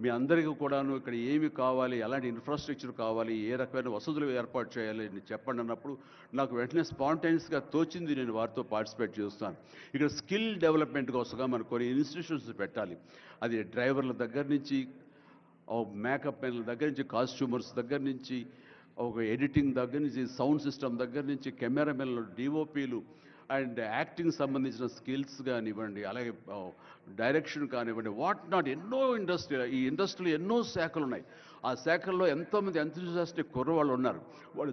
మీ అందరికీ కూడాను ఇక్కడ ఏమి కావాలి, ఎలాంటి ఇన్ఫ్రాస్ట్రక్చర్ కావాలి, ఏ రకమైన వసతులు ఏర్పాటు చేయాలి అని చెప్పండి అన్నప్పుడు నాకు వెంటనే స్పాంటైనియస్గా తోచింది, నేను వారితో పార్టిసిపేట్ చేస్తాను. ఇక్కడ స్కిల్ డెవలప్మెంట్ కోసంగా మనం కొన్ని ఇన్స్టిట్యూషన్స్ పెట్టాలి. అది డ్రైవర్ల దగ్గర నుంచి, మేకప్ మెన్ల దగ్గర నుంచి, కాస్ట్యూమర్స్ దగ్గర నుంచి, ఒక ఎడిటింగ్ దగ్గర నుంచి, సౌండ్ సిస్టమ్ దగ్గర నుంచి, కెమెరామెన్లు, డిఓపీలు అండ్ యాక్టింగ్ సంబంధించిన స్కిల్స్ కానివ్వండి, అలాగే డైరెక్షన్ కానివ్వండి, వాట్ నాట్ ఎన్నో ఈ ఇండస్ట్రీలో ఎన్నో శాఖలు ఉన్నాయి. ఆ శాఖల్లో ఎంతోమంది ఎంతూజియాస్టిక్ కుర్రవాళ్ళు ఉన్నారు. వాళ్ళు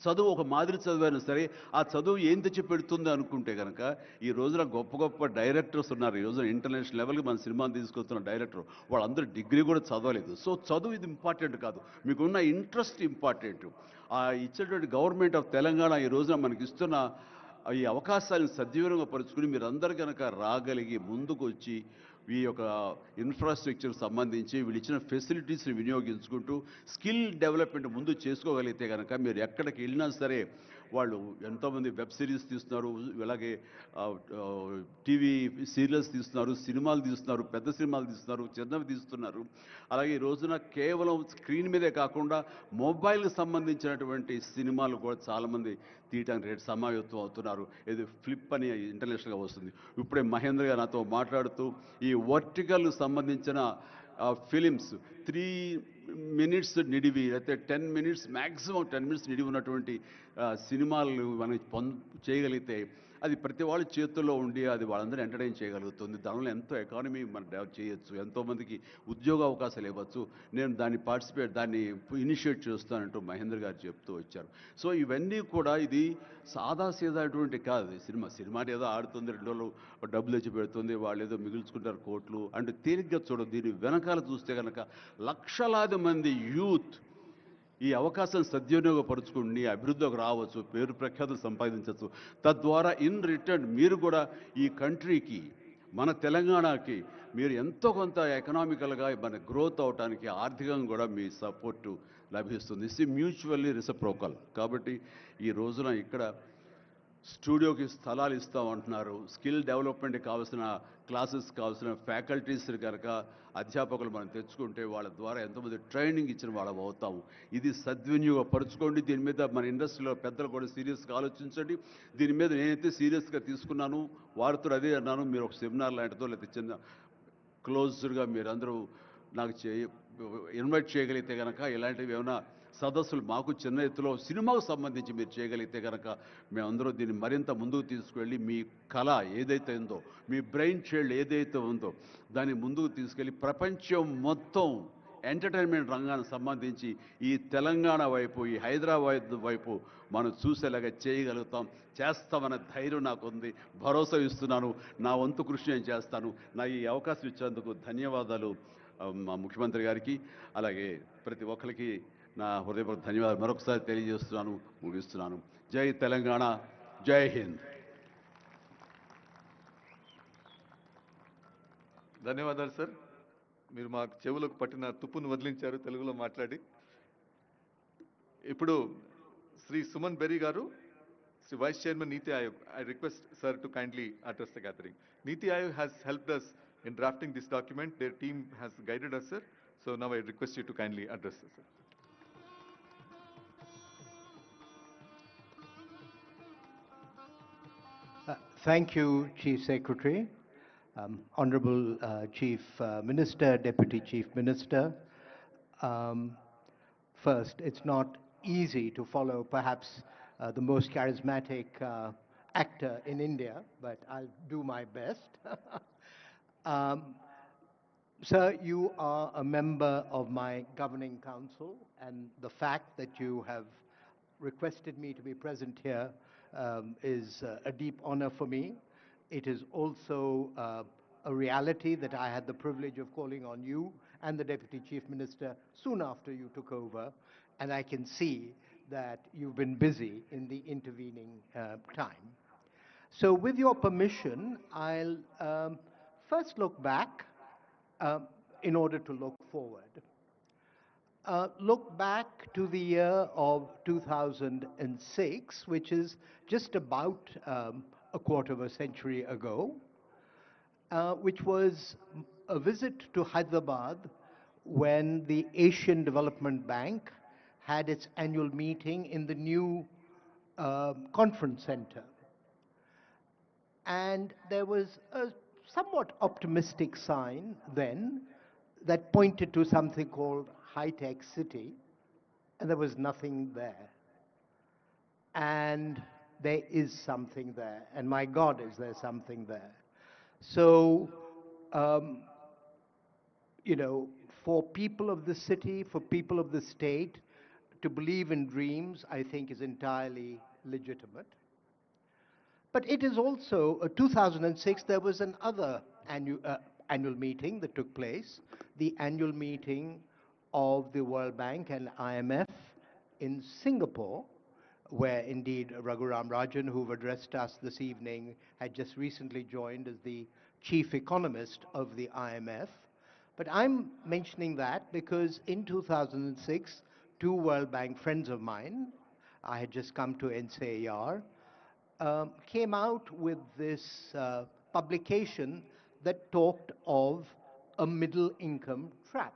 చదువు ఒక మాదిరి చదివైనా సరే ఆ చదువు ఏం తెచ్చి పెడుతుంది అనుకుంటే కనుక ఈ రోజున గొప్ప గొప్ప డైరెక్టర్స్ ఉన్నారు. ఈ రోజున ఇంటర్నేషనల్ లెవెల్కి మన సినిమాని తీసుకొస్తున్న డైరెక్టర్ వాళ్ళందరూ డిగ్రీ కూడా చదవలేదు. సో చదువు ఇది ఇంపార్టెంట్ కాదు, మీకున్న ఇంట్రెస్ట్ ఇంపార్టెంట్. ఆ ఇచ్చేటువంటి గవర్నమెంట్ ఆఫ్ తెలంగాణ ఈ రోజున మనకి ఇస్తున్న ఈ అవకాశాలను సద్వినియోగం పరుచుకుని మీరందరూ కనుక రాగలిగి ముందుకు వచ్చి ఈ యొక్క ఇన్ఫ్రాస్ట్రక్చర్ సంబంధించి వీళ్ళు ఇచ్చిన ఫెసిలిటీస్ని వినియోగించుకుంటూ స్కిల్ డెవలప్మెంట్ ముందు చేసుకోగలిగితే కనుక మీరు ఎక్కడికి వెళ్ళినా సరే వాళ్ళు ఎంతోమంది వెబ్ సిరీస్ తీస్తున్నారు, అలాగే టీవీ సీరియల్స్ తీస్తున్నారు, సినిమాలు తీస్తున్నారు, పెద్ద సినిమాలు తీస్తున్నారు, చిన్నవి తీస్తున్నారు. అలాగే ఈ రోజున కేవలం స్క్రీన్ మీదే కాకుండా మొబైల్కి సంబంధించినటువంటి సినిమాలు కూడా చాలామంది తీయటానికి సమాయత్తం అవుతున్నారు. ఇది ఫ్లిప్ అని ఇంటర్నేషనల్గా వస్తుంది. ఇప్పుడే మహేంద్ర గారు నాతో మాట్లాడుతూ ఈ వర్టికల్ సంబంధించిన ఫిలిమ్స్ 3 minutes నిడివి, అయితే 10 minutes మ్యాక్సిమం 10 minutes నిడివి ఉన్నటువంటి సినిమాలు మనం చేయగలిగితే అది ప్రతి వాళ్ళ చేతుల్లో ఉండి అది వాళ్ళందరూ ఎంటర్టైన్ చేయగలుగుతుంది. దానివల్ల ఎంతో ఎకానమీ మనం డెవలప్ చేయొచ్చు, ఎంతోమందికి ఉద్యోగ అవకాశాలు ఇవ్వచ్చు. నేను దాన్ని ఇనిషియేట్ చేస్తానంటూ మహేంద్ర గారు చెప్తూ వచ్చారు. సో ఇవన్నీ కూడా ఇది సాదాసీదాటువంటి కాదు. సినిమా ఏదో ఆడుతుంది, 2 రోజులు డబ్బులు తెచ్చి పెడుతుంది, వాళ్ళు ఏదో మిగుల్చుకుంటారు కోట్లు అంటే తేలిగ్గా చూడదు. దీని వెనకాల చూస్తే కనుక లక్షలాది మంది యూత్ ఈ అవకాశాన్ని సద్వినియోగపరుచుకుని అభివృద్ధిలోకి రావచ్చు, పేరు ప్రఖ్యాతులు సంపాదించవచ్చు. తద్వారా ఇన్ రిటర్న్ మీరు కూడా ఈ కంట్రీకి, మన తెలంగాణకి మీరు ఎంతో కొంత ఎకనామికల్గా మన గ్రోత్ అవడానికి ఆర్థికంగా కూడా మీ సపోర్టు లభిస్తుంది. It's mutually reciprocal. కాబట్టి ఈ రోజున ఇక్కడ స్టూడియోకి స్థలాలు ఇస్తామంటున్నారు. స్కిల్ డెవలప్మెంట్కి కావాల్సిన క్లాసెస్ కావాల్సిన ఫ్యాకల్టీస్ కనుక అధ్యాపకులు మనం తెచ్చుకుంటే వాళ్ళ ద్వారా ఎంతోమంది ట్రైనింగ్ ఇచ్చిన వాళ్ళం అవుతాము. ఇది సద్వినియోగపరచుకోండి. దీని మీద మన ఇండస్ట్రీలో పెద్దలు కూడా సీరియస్గా ఆలోచించండి. దీని మీద నేనైతే సీరియస్గా తీసుకున్నాను, వారితో అదే అన్నాను. మీరు ఒక సెమినార్ లాంటిదో లేకపోతే చిన్న క్లోజ్డ్గా మీరందరూ నాకు ఇన్వైట్ చేయగలిగితే కనుక ఇలాంటివి ఏమైనా సదస్సులు మాకు చిన్న ఎత్తులో సినిమాకు సంబంధించి మీరు చేయగలిగితే కనుక మేమందరూ దీన్ని మరింత ముందుకు తీసుకువెళ్ళి మీ కళ ఏదైతే ఉందో, మీ బ్రెయిన్ చైల్డ్ ఏదైతే ఉందో దాన్ని ముందుకు తీసుకెళ్ళి ప్రపంచం మొత్తం ఎంటర్టైన్మెంట్ రంగానికి సంబంధించి ఈ తెలంగాణ వైపు, ఈ హైదరాబాద్ వైపు మనం చూసేలాగా చేయగలుగుతాం. చేస్తామన్న ధైర్యం నాకుంది, భరోసా ఇస్తున్నాను. నా వంతు కృషి నేను చేస్తాను. నా ఈ అవకాశం ఇచ్చేందుకు ధన్యవాదాలు మా ముఖ్యమంత్రి గారికి, అలాగే ప్రతి ఒక్కరికి నా హృదయపూర్వక ధన్యవాదాలు మరొకసారి తెలియజేస్తున్నాను, ముగిస్తున్నాను. జై తెలంగాణ, జై హింద్. ధన్యవాదాలు సార్. మీరు మా చెవులకు పట్టిన తుప్పును వదిలించారు తెలుగులో మాట్లాడి. ఇప్పుడు శ్రీ సుమన్ బెర్రీ గారు, Shri vice chairman NITI Aayog. I request sir to kindly address the gathering. Niti Aayog has helped us in drafting this document. Their team has guided us, sir. So now I request you to kindly address us, sir. Thank you, Chief Secretary, Honorable Chief Minister, Deputy Chief Minister. First, it's not easy to follow perhaps the most charismatic actor in India, but I'll do my best. Sir, you are a member of my governing council, and the fact that you have requested me to be present here is a deep honor for me. It is also a reality that I had the privilege of calling on you and the Deputy Chief Minister soon after you took over, and I can see that you've been busy in the intervening time. So with your permission, I'll first look back in order to look forward. Look back to the year of 2006, which is just about a quarter of a century ago, which was a visit to Hyderabad when the Asian Development Bank had its annual meeting in the new conference center. And there was a somewhat optimistic sign then that pointed to something called high-tech city, and there was nothing there. And there is something there, and my God, is there something there. So, you know, for people of the city, for people of the state, to believe in dreams, I think is entirely legitimate. But it is also, 2006, there was another annual meeting that took place, the annual meeting of the World Bank and IMF in Singapore, where indeed Raghuram Rajan, who've addressed us this evening, had just recently joined as the chief economist of the IMF. But I'm mentioning that because in 2006, two World Bank friends of mine, I had just come to NCAR, came out with this publication that talked of a middle income trap.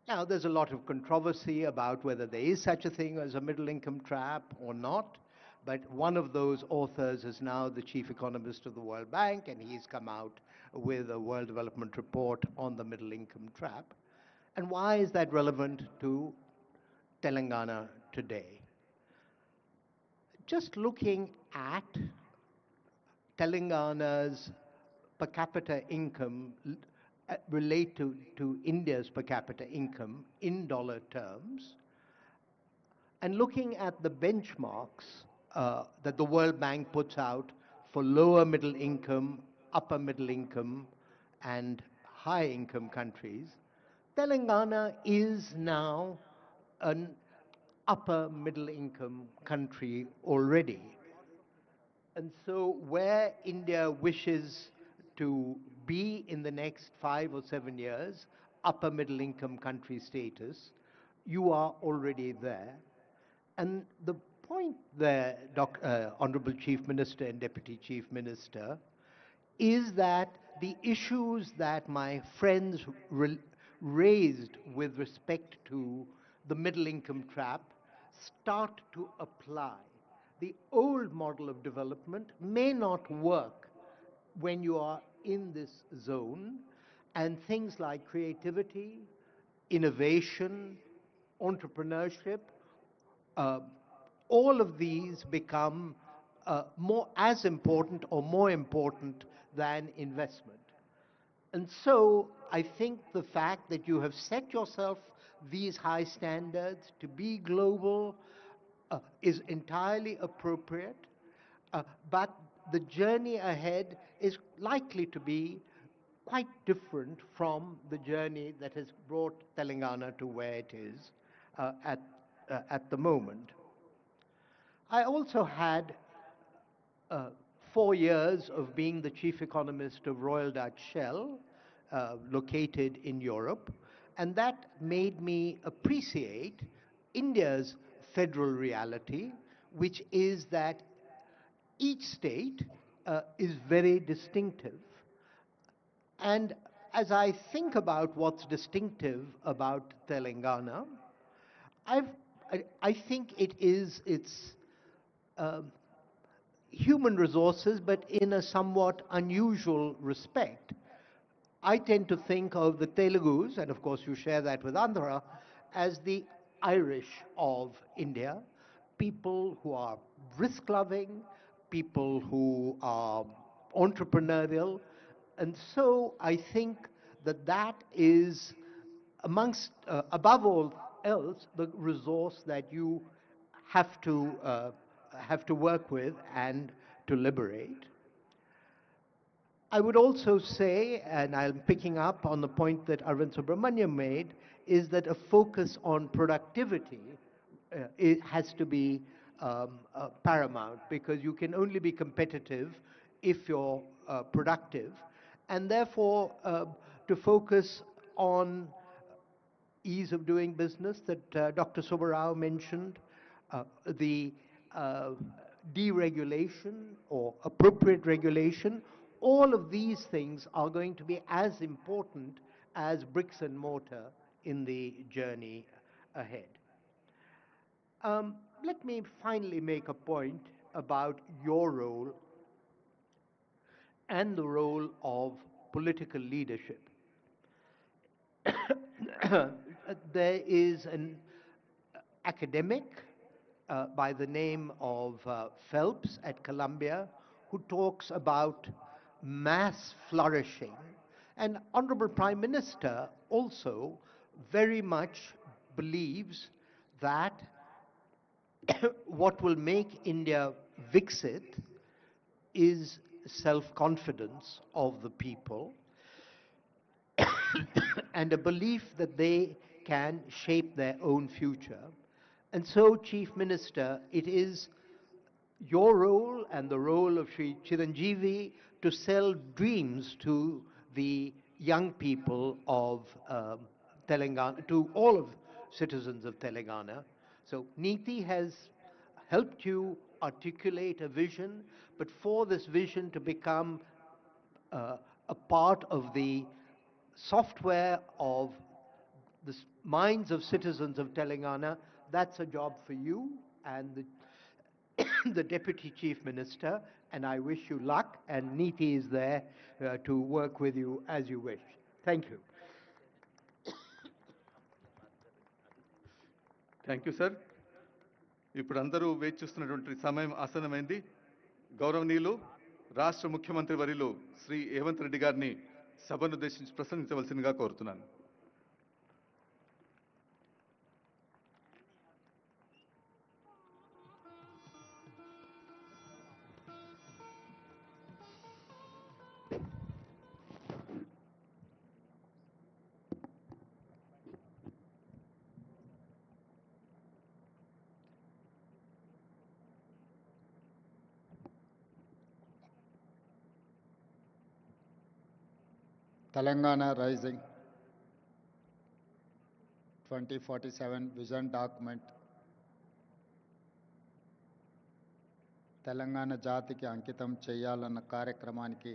Now, there's a lot of controversy about whether there is such a thing as a middle income trap or not, but one of those authors is now the chief economist of the World Bank, and he's come out with a World Development Report on the middle income trap. And why is that relevant to Telangana today? just looking at Telangana's per capita income relate to India's per capita income in dollar terms, and looking at the benchmarks that the World Bank puts out for lower middle income, upper middle income, and high income countries, Telangana is now an upper middle income country already. And so, where India wishes to be in the next 5 or 7 years, upper middle income country status, you are already there. And the point there, Honorable Chief Minister and Deputy Chief Minister, is that the issues that my friends raised with respect to the middle income trap start to apply. The old model of development may not work when you are in this zone, and things like creativity, innovation, entrepreneurship, uh, all of these become more as important or more important than investment. And so I think the fact that you have set yourself these high standards to be global is entirely appropriate, but the journey ahead is likely to be quite different from the journey that has brought Telangana to where it is at the moment. I also had 4 years of being the chief economist of Royal Dutch Shell, located in Europe, and that made me appreciate India's federal reality, which is that each state is very distinctive. And as I think about what's distinctive about Telangana, I've, I think it is its um human resources, but in a somewhat unusual respect. I tend to think of the Telugus, and of course you share that with Andhra, as the Irish of India, people who are risk loving, people who are entrepreneurial. And so I think that that is amongst, above all else, the resource that you have to work with and to liberate. I would also say, and I'm picking up on the point that Arvind Subramaniam made, is that a focus on productivity it has to be paramount, because you can only be competitive if you're productive. And therefore, to focus on ease of doing business that Dr. Subbarao mentioned, the uh, deregulation or appropriate regulation, all of these things are going to be as important as bricks and mortar in the journey ahead. Let me finally make a point about your role and the role of political leadership. There is an academic by the name of Phelps at Columbia who talks about mass flourishing. And Honorable Prime Minister also very much believes that what will make India Viksit is self-confidence of the people and a belief that they can shape their own future. And so, Chief Minister, it is your role and the role of Sri Chiranjeevi to sell dreams to the young people of Telangana, to all of citizens of Telangana. So Niti has helped you articulate a vision, but for this vision to become a part of the software of the minds of citizens of Telangana, that's a job for you and the Deputy Chief Minister, and I wish you luck, and Niti is there to work with you as you wish. Thank you. Thank you, sir. ఇప్పుడు అందరూ వేచి చూస్తున్నటువంటి సమయం ఆసన్నమైంది. గౌరవనీయులు రాష్ట్ర ముఖ్యమంత్రి వర్యులు శ్రీ రేవంత్ రెడ్డి గారిని సభను ఉద్దేశించి ప్రసంగించవలసిందిగా కోరుతున్నాను. Telangana Rising 2047 Vision Document Telangana జాతికి అంకితం చేయాలన్న కార్యక్రమానికి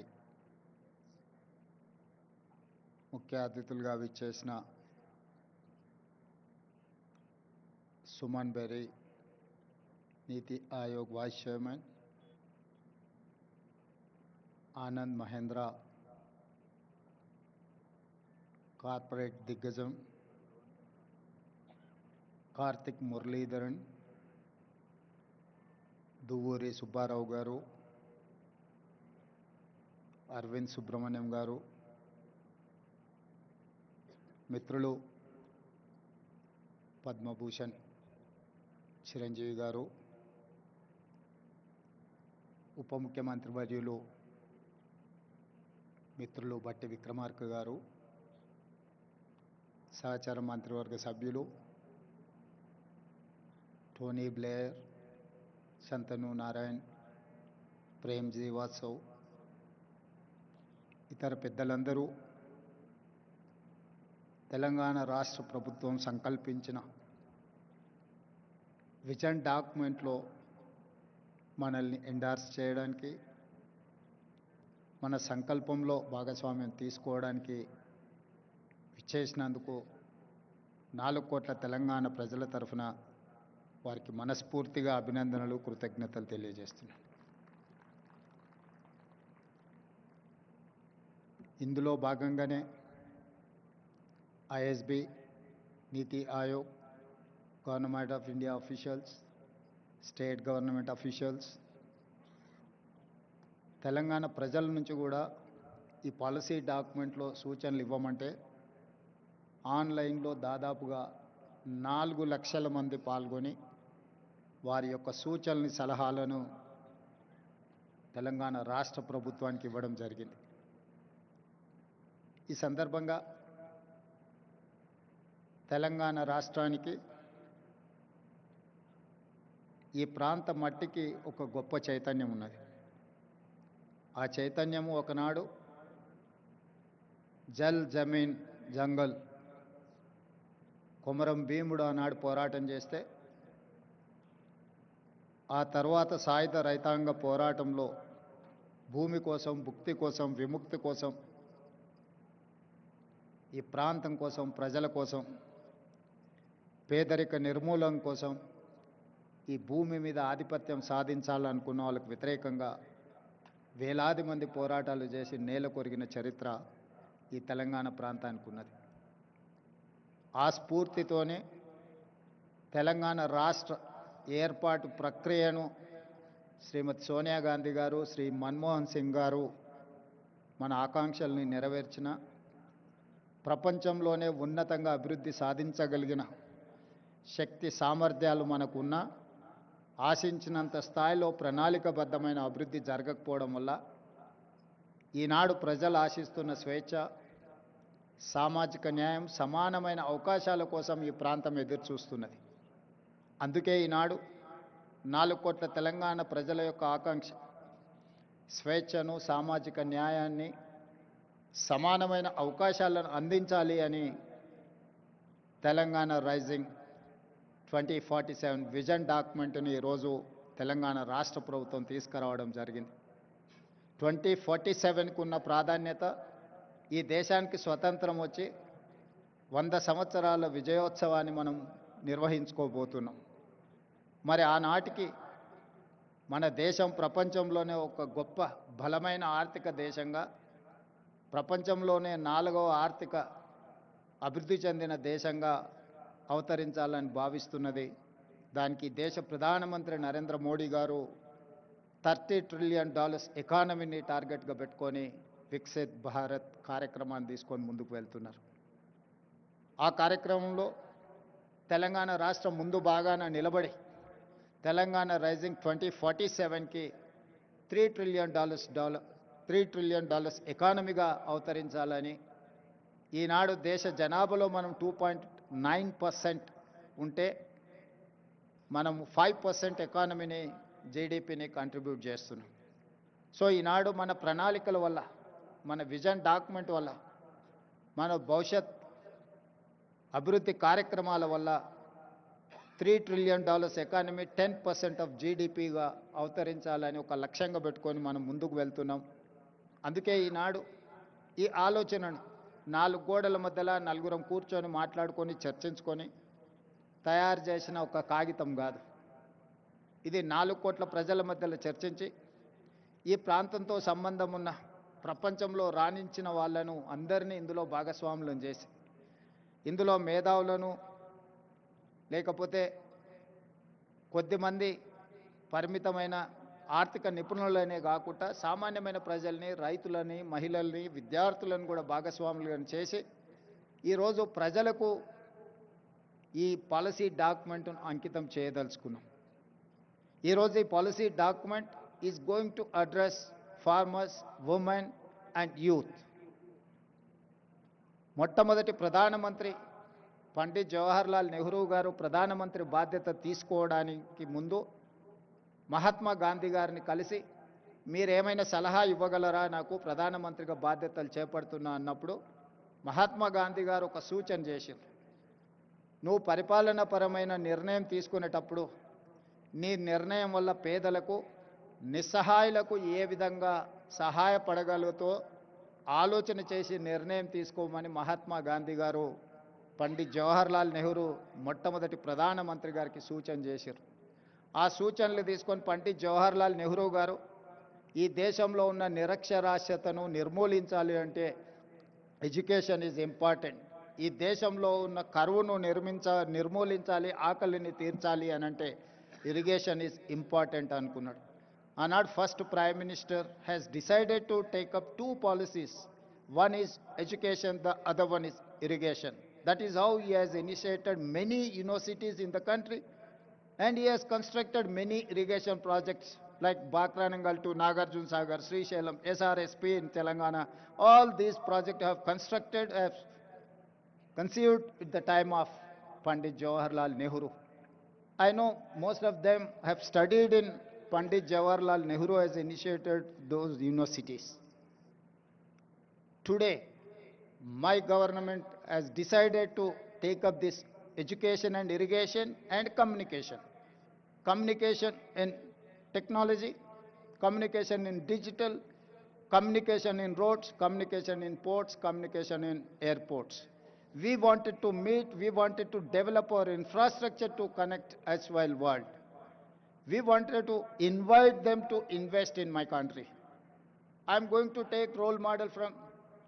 ముఖ్య అతిథులుగా విచ్చేసిన Suman Berry, Niti Aayog vice chairman, Anand Mahindra, corporate దిగ్గజం కార్తిక్ మురళీధరన్, దువ్వూరి సుబ్బారావు గారు, అరవింద్ సుబ్రహ్మణ్యం గారు, మిత్రులు పద్మభూషణ్ చిరంజీవి గారు, ఉప ముఖ్యమంత్రి వర్యులు మిత్రులు బట్టి విక్రమార్క గారు, సహచార మంత్రివర్గ సభ్యులు టోనీ బ్లేయర్, శంతను నారాయణ్, ప్రేమ్జీ వాత్సవ్, ఇతర పెద్దలందరూ తెలంగాణ రాష్ట్ర ప్రభుత్వం సంకల్పించిన విజన్ డాక్యుమెంట్లో మనల్ని ఎండార్స్ చేయడానికి, మన సంకల్పంలో భాగస్వామ్యం తీసుకోవడానికి విచ్చేసినందుకు 4 కోట్ల తెలంగాణ ప్రజల తరఫున వారికి మనస్ఫూర్తిగా అభినందనలు, కృతజ్ఞతలు తెలియజేస్తున్నాను. ఇందులో భాగంగానే ISB, NITI Aayog, government of India officials, state government officials, Telangana ప్రజల నుంచి కూడా ఈ పాలసీ డాక్యుమెంట్లో సూచనలు ఇవ్వమంటే ఆన్లైన్లో దాదాపుగా 4 లక్షల మంది పాల్గొని వారి యొక్క సూచనల్ని, సలహాలను తెలంగాణ రాష్ట్ర ప్రభుత్వానికి ఇవ్వడం జరిగింది. ఈ సందర్భంగా తెలంగాణ రాష్ట్రానికి, ఈ ప్రాంత మట్టికి ఒక గొప్ప చైతన్యం ఉన్నది. ఆ చైతన్యము ఒకనాడు జల్ జమీన్ జంగల్ కొమరం భీముడు ఆనాడు పోరాటం చేస్తే, ఆ తర్వాత సాయుధ రైతాంగ పోరాటంలో భూమి కోసం, భుక్తి కోసం, విముక్తి కోసం, ఈ ప్రాంతం కోసం, ప్రజల కోసం, పేదరిక నిర్మూలన కోసం, ఈ భూమి మీద ఆధిపత్యం సాధించాలనుకున్న వాళ్ళకు వ్యతిరేకంగా వేలాది మంది పోరాటాలు చేసి నేల కొరిగిన చరిత్ర ఈ తెలంగాణ ప్రాంతానికి ఉన్నది. ఆ స్ఫూర్తితోనే తెలంగాణ రాష్ట్ర ఏర్పాటు ప్రక్రియను శ్రీమతి సోనియా గాంధీ గారు, శ్రీ మన్మోహన్ సింగ్ గారు మన ఆకాంక్షల్ని నెరవేర్చిన, ప్రపంచంలోనే ఉన్నతంగా అభివృద్ధి సాధించగలిగిన శక్తి సామర్థ్యాలు మనకున్న, ఆశించినంత స్థాయిలో ప్రణాళికబద్ధమైన అభివృద్ధి జరగకపోవడం వల్ల ఈనాడు ప్రజలు ఆశిస్తున్న స్వేచ్ఛ, సామాజిక న్యాయం, సమానమైన అవకాశాల కోసం ఈ ప్రాంతం ఎదురుచూస్తున్నది. అందుకే ఈనాడు 4 కోట్ల తెలంగాణ ప్రజల యొక్క ఆకాంక్ష స్వేచ్ఛను, సామాజిక న్యాయాన్ని, సమానమైన అవకాశాలను అందించాలి అని తెలంగాణ రైజింగ్ 2047 విజన్ డాక్యుమెంట్ని ఈరోజు తెలంగాణ రాష్ట్ర ప్రభుత్వం తీసుకురావడం జరిగింది. 2047కు ఉన్న ప్రాధాన్యత, ఈ దేశానికి స్వతంత్రం వచ్చి 100 సంవత్సరాల విజయోత్సవాన్ని మనం నిర్వహించుకోబోతున్నాం. మరి ఆనాటికి మన దేశం ప్రపంచంలోనే ఒక గొప్ప బలమైన ఆర్థిక దేశంగా, ప్రపంచంలోనే 4వ ఆర్థిక అభివృద్ధి చెందిన దేశంగా అవతరించాలని భావిస్తున్నది దానికి దేశ ప్రధానమంత్రి నరేంద్ర మోడీ గారు $30 trillion ఎకానమీని టార్గెట్గా పెట్టుకొని వికసిత్ భారత్ కార్యక్రమాన్ని తీసుకొని ముందుకు వెళ్తున్నారు. ఆ కార్యక్రమంలో తెలంగాణ రాష్ట్రం ముందు బాగాన నిలబడి తెలంగాణ రైజింగ్ 2047కి $3 trillion ఎకానమీగా అవతరించాలని, ఈనాడు దేశ జనాభాలో మనం 2.9% ఉంటే మనం 5% ఎకానమీని జీడిపిని కంట్రిబ్యూట్ చేస్తున్నాం. సో ఈనాడు మన ప్రణాళికల వల్ల, మన విజన్ డాక్యుమెంట్ వల్ల, మన భవిష్యత్ అభివృద్ధి కార్యక్రమాల వల్ల $3 trillion ఎకానమీ 10% ఆఫ్ జీడిపిగా అవతరించాలని ఒక లక్ష్యంగా పెట్టుకొని మనం ముందుకు వెళ్తున్నాం. అందుకే ఈనాడు ఈ ఆలోచనను 4 గోడల మధ్యలో నలుగురం కూర్చొని మాట్లాడుకొని చర్చించుకొని తయారు చేసిన ఒక కాగితం కాదు. ఇది 4 కోట్ల ప్రజల మధ్యలో చర్చించి ఈ ప్రాంతంతో సంబంధం ఉన్న ప్రపంచంలో రాణించిన వాళ్ళను అందరినీ ఇందులో భాగస్వాములను చేసి, ఇందులో మేధావులను లేకపోతే కొద్దిమంది పరిమితమైన ఆర్థిక నిపుణులనే కాకుండా సామాన్యమైన ప్రజల్ని, రైతులని, మహిళల్ని, విద్యార్థులను కూడా భాగస్వాములను చేసి ఈరోజు ప్రజలకు ఈ పాలసీ డాక్యుమెంట్ను అంకితం చేయదలుచుకున్నాం. ఈరోజు ఈ policy document is going to address farmers, women and youth. మొట్టమొదటి ప్రధానమంత్రి పండిట్ జవహర్లాల్ నెహ్రూ గారు ప్రధానమంత్రి బాధ్యత తీసుకోవడానికి ముందు మహాత్మా గాంధీ గారిని కలిసి మీరేమైనా సలహా ఇవ్వగలరా, నాకు ప్రధానమంత్రిగా బాధ్యతలు చేపడుతున్నా అన్నప్పుడు మహాత్మా గాంధీ గారు ఒక సూచన చేశారు. నువ్వు పరిపాలనాపరమైన నిర్ణయం తీసుకునేటప్పుడు నీ నిర్ణయం వల్ల పేదలకు, నిస్సహాయులకు ఏ విధంగా సహాయపడగలుగుతో ఆలోచన చేసి నిర్ణయం తీసుకోమని మహాత్మా గాంధీ గారు పండిట్ జవహర్లాల్ నెహ్రూ మొట్టమొదటి ప్రధానమంత్రి గారికి సూచన చేశారు. ఆ సూచనలు తీసుకొని పండిట్ జవహర్లాల్ నెహ్రూ గారు ఈ దేశంలో ఉన్న నిరక్షరాస్యతను నిర్మూలించాలి అంటే ఎడ్యుకేషన్ ఈజ్ ఇంపార్టెంట్, ఈ దేశంలో ఉన్న కరువును నిర్మూలించాలి, ఆకలిని తీర్చాలి అని అంటే ఇరిగేషన్ ఈజ్ ఇంపార్టెంట్ అనుకున్నాడు. ఆనాడు first prime minister has decided to take up 2 policies. One is education, the other one is irrigation. That is how he has initiated many universities in the country, and he has constructed many irrigation projects like Bakranangal to Nagarjuna Sagar, Srisailam, SRSP in Telangana. All these projects have conceived at the time of Pandit Jawaharlal Nehru. I know most of them have studied in Pandit Jawaharlal Nehru has initiated those universities. Today, my government has decided to take up this education and irrigation and communication. Communication in technology, communication in digital, communication in roads, communication in ports, communication in airports. We wanted to meet, we wanted to develop our infrastructure to connect as well world. We wanted to invite them to invest in my country. I'm going to take role model from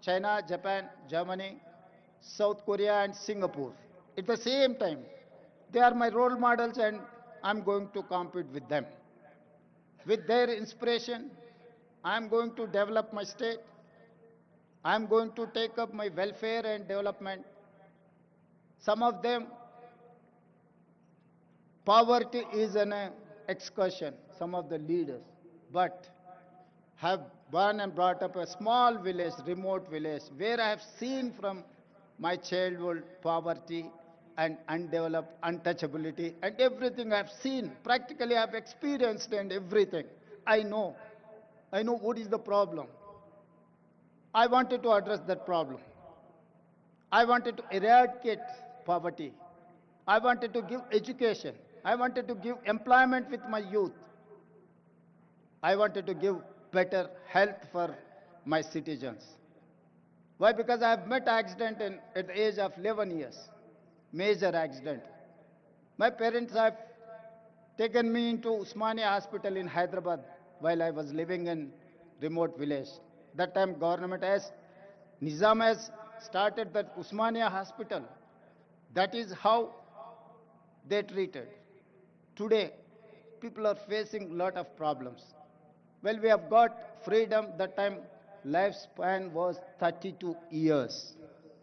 China, Japan, Germany, South Korea and Singapore. At the same time, they are my role models and I'm going to compete with them. With their inspiration, I'm going to develop my state. I'm going to take up my welfare and development. Some of them, poverty is an excursion, some of the leaders, but have born and brought up a small village, remote village, where I have seen from my childhood poverty and undeveloped untouchability and everything I have seen. Practically I have experienced and everything. I know what is the problem. I wanted to address that problem. I wanted to eradicate poverty. I wanted to give education. I wanted to give employment with my youth. I wanted to give better health for my citizens. Why? Because I have met accident at the age of 11 years, major accident. My parents have taken me into Usmania Hospital in Hyderabad while I was living in remote village. That time government Nizam has started that Usmania Hospital. That is how they treated. today people are facing a lot of problems. Well, we have got freedom. That time lifespan was 32 years.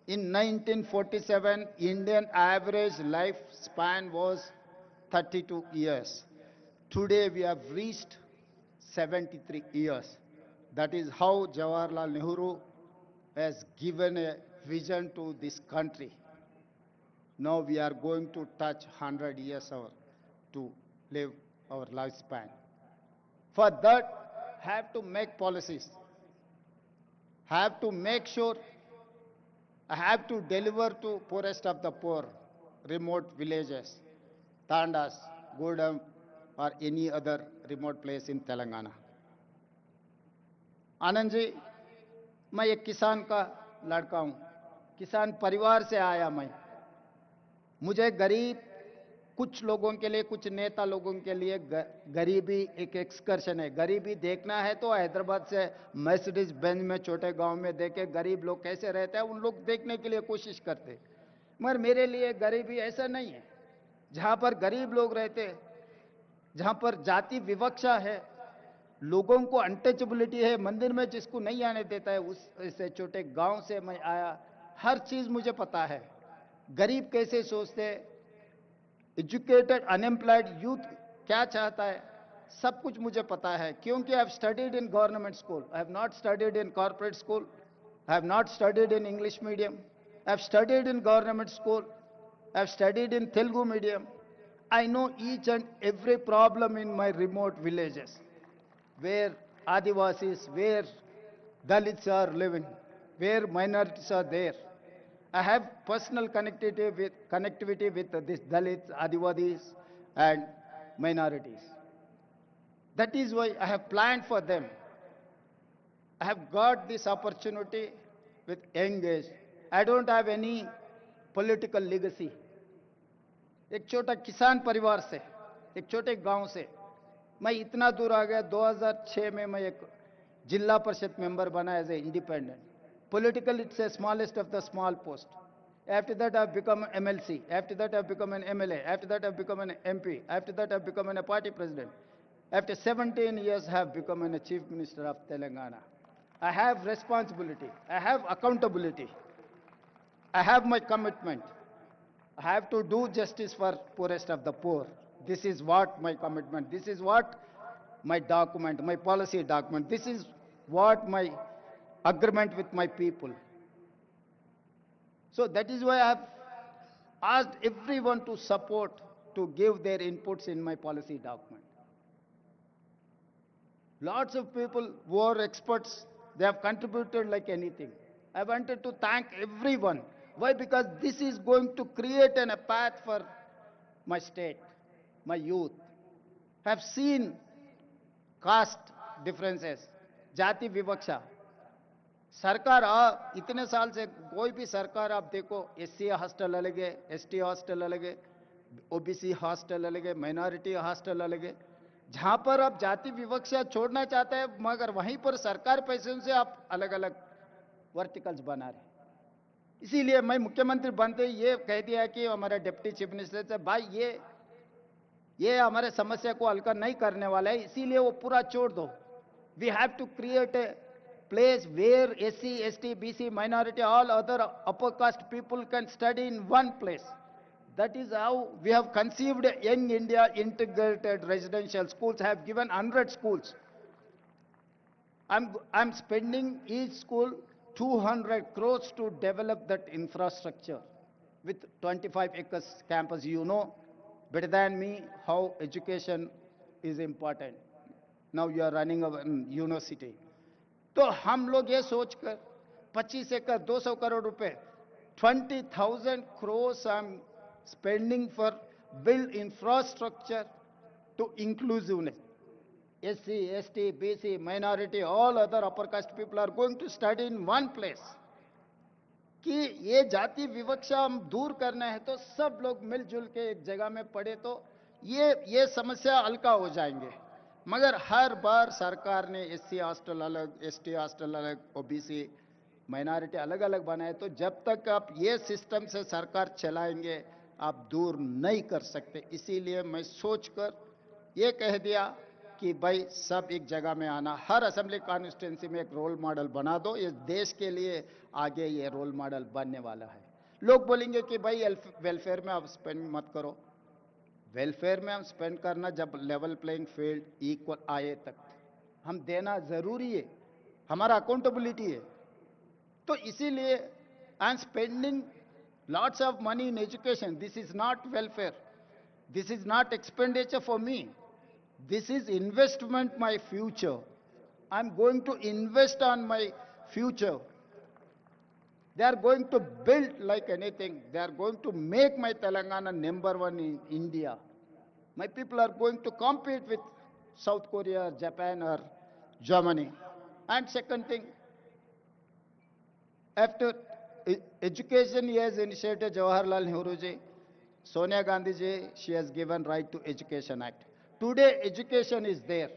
In 1947, Indian average lifespan was 32 years. Today we have reached 73 years. That is how Jawaharlal Nehru has given a vision to this country. Now we are going to touch 100 years to live our lifespan. For that, have to make policies, have to make sure, have to deliver to poorest of the poor, remote villages, Tandas, Gudam, or any other remote place in Telangana. Anand ji, मैं एक किसान का लड़का हूं, किसान परिवार से आया मैं। मुझे गरीब, कुछ लोगों के लिए, कुछ नेता लोगों के लिए गरीबी एक एक्सकर्शन है। गरीबी देखना है तो हैदराबाद से मर्सिडीज बेंज में छोटे गांव में देखे गरीब लोग कैसे रहते हैं, उन लोग देखने के लिए कोशिश करते। मगर मेरे लिए गरीबी ऐसा नहीं है। जहां पर गरीब लोग रहते, जहां पर जाति विवक्षा है, लोगों को अनटचेबिलिटी है, मंदिर में जिसको नहीं आने देता है, उस ऐसे छोटे गांव से मैं आया। हर चीज मुझे पता है, गरीब कैसे सोचते, एजुकेटेड अनएम्प्लॉयड यूथ क्या चाहता है, सब कुछ मुझे पता है। क्योंकि I have studied in government school, I have not studied in corporate school, I have not studied in English medium, I have studied in government school, I have studied in Telugu medium. I know each and every problem in my remote villages, where Adivasis, where Dalits are living, where minorities are there. I have personal connectivity with these Dalits, Adivasis, and minorities. That is why I have planned for them. I have got this opportunity with young age. I don't have any political legacy. एक छोटा किसान परिवार से, एक छोटे गांव से मैं इतना दूर आ गया। 2006 में मैं एक जिला परिषद मेंबर बना as a independent. Politically, it's a smallest of the small post. After that, I've become an MLC. After that, I've become an MLA. After that, I've become an MP. After that, I've become a party president. After 17 years, I have become a chief minister of Telangana. I have responsibility. I have accountability. I have my commitment. I have to do justice for poorest of the poor. This is what my commitment, this is what my document, my policy document, this is what my agreement with my people. So that is why I have asked everyone to support, to give their inputs in my policy document. Lots of people who are experts, they have contributed like anything. I wanted to thank everyone. Why? Because this is going to create a path for my state, my youth. I have seen caste differences, जाति विवक्षा। सरकार इतने साल से कोई भी सरकार आप देखो, SC हॉस्टल अलग है, ST हॉस्टल अलग है, OBC हॉस्टल अलग है, माइनॉरिटी हॉस्टल अलग है। जहां पर आप जाति विवक्षा छोड़ना चाहते हैं, मगर वहीं पर सरकार पैसे से आप अलग अलग वर्टिकल्स बना रहे। इसीलिए मैं मुख्यमंत्री बनते ये कह दिया कि हमारा डिप्टी चीफ मिनिस्टर से, भाई ये हमारे समस्या को हल नहीं करने वाला है, इसीलिए वो पूरा छोड़ दो। We have to create a place where SC, ST, BC, minority, all other upper caste people can study in one place. That is how we have conceived Young India integrated residential schools. I have given 100 schools. I'm spending each school 200 crores to develop that infrastructure with 25 acres campus. You know better than me how education is important. Now you are running a university. तो हम लोग ये सोचकर 25 एकड़ 200 करोड़ रुपए 20,000 crores I'm spending for build infrastructure to inclusiveness. SC, ST, BC, minority, all other upper caste people are going to study in one place. कि ये जाति विवक्षा हम दूर करना है तो सब लोग मिलजुल के एक जगह में पढ़े तो ये समस्या हल्का हो जाएंगे। मगर हर बार सरकार ने SC हॉस्टल अलग, ST हॉस्टल अलग, OBC माइनॉरिटी अलग अलग बनाए। तो जब तक आप ये सिस्टम से सरकार चलाएंगे आप दूर नहीं कर सकते। इसीलिए मैं सोचकर ये कह दिया कि भाई सब एक जगह में आना, हर असेंबली कॉन्स्टिट्यूंसी में एक रोल मॉडल बना दो। इस देश के लिए आगे ये रोल मॉडल बनने वाला है। लोग बोलेंगे कि भाई वेलफेयर में आप स्पेंड मत करो। वेलफेयर में हम स्पेंड करना जब लेवल प्लेइंग फील्ड इक्वल आए तक हम देना जरूरी है, हमारा अकाउंटेबिलिटी है। तो इसीलिए I am spending lots of money in education. This is not welfare. This is not expenditure for me. This is investment my future. I'm going to invest on my future. They are going to build like anything. They are going to make my Telangana #1 in India. My people are going to compete with South Korea, Japan or Germany. And second thing, after education, he has initiated Jawaharlal Nehru ji, Sonia Gandhi ji, she has given Right to Education Act. Today, education is there,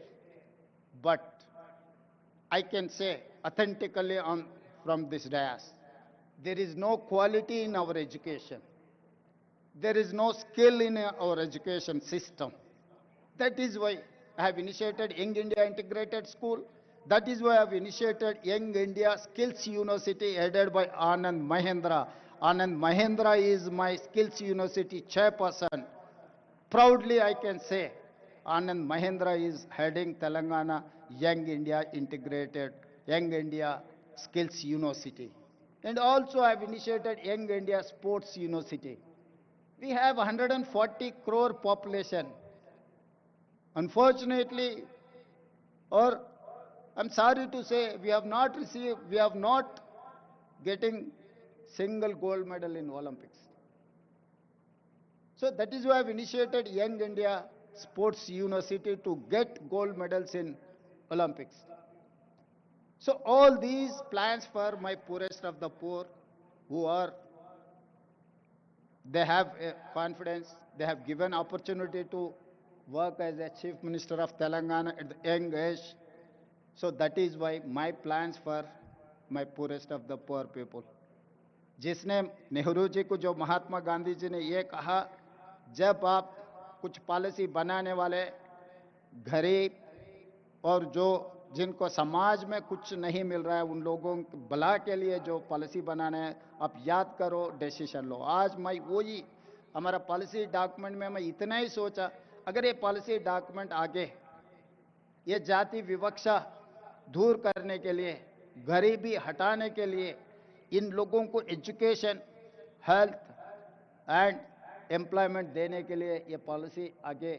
but I can say authentically from this dais, there is no quality in our education. There is no skill in our education system. That is why I have initiated Young India Integrated School. That is why I have initiated Young India Skills University headed by Anand Mahendra. Anand Mahendra is my Skills University chairperson. Proudly I can say Anand Mahendra is heading Telangana Young India Integrated, Young India Skills University. And also I have initiated Young India Sports University. We have 140 crore population. Unfortunately, or I'm sorry to say, we have not getting single gold medal in Olympics. So that is why I've initiated Young India Sports University to get gold medals in Olympics. So all these plans for my poorest of the poor they have confidence, they have given opportunity to work as a Chief Minister of Telangana at the young age. So that is why my plans for my poorest of the poor people. जिसने नेहरू जी को, जो महात्मा गांधी जी ने ये कहा, जब आप कुछ policy बनाने वाले गरीब और जो जिनको समाज में कुछ नहीं मिल रहा है उन लोगों के भला के लिए जो पॉलिसी बनाना है, आप याद करो, डिसीजन लो। आज मैं वही हमारा पॉलिसी डॉक्यूमेंट में मैं इतना ही सोचा, अगर ये पॉलिसी डॉक्यूमेंट आगे ये जाति विवक्षा दूर करने के लिए, गरीबी हटाने के लिए, इन लोगों को एजुकेशन, हेल्थ एंड एम्प्लॉयमेंट देने के लिए ये पॉलिसी आगे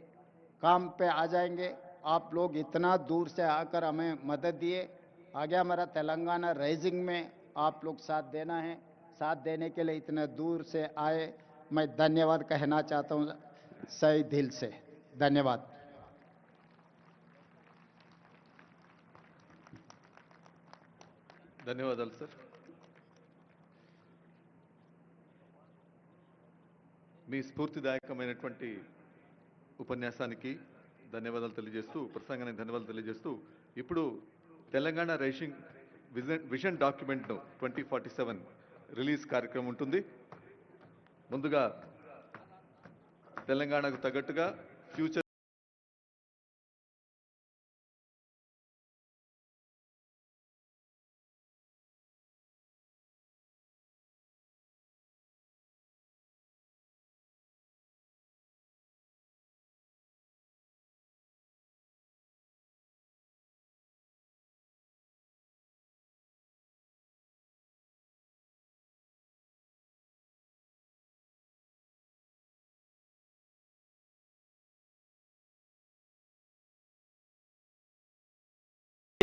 काम पे आ जाएंगे। आप लोग इतना दूर से आकर हमें मदद दिए, आगे हमारा तेलंगाना राइजिंग में आप लोग साथ देना है, साथ देने के लिए इतने दूर से आए, मैं धन्यवाद कहना चाहता हूँ सही दिल से। धन्यवाद। ధన్యవాదాలు సార్। మీ స్ఫూర్తిదాయకమైనటువంటి ఉపన్యాసానికి ధన్యవాదాలు తెలియజేస్తూ, ప్రసంగానికి ధన్యవాదాలు తెలియజేస్తూ, ఇప్పుడు తెలంగాణ రైజింగ్ విజన్ డాక్యుమెంట్ను 2047 రిలీజ్ కార్యక్రమం ఉంటుంది। ముందుగా తెలంగాణకు తగ్గట్టుగా ఫ్యూచర్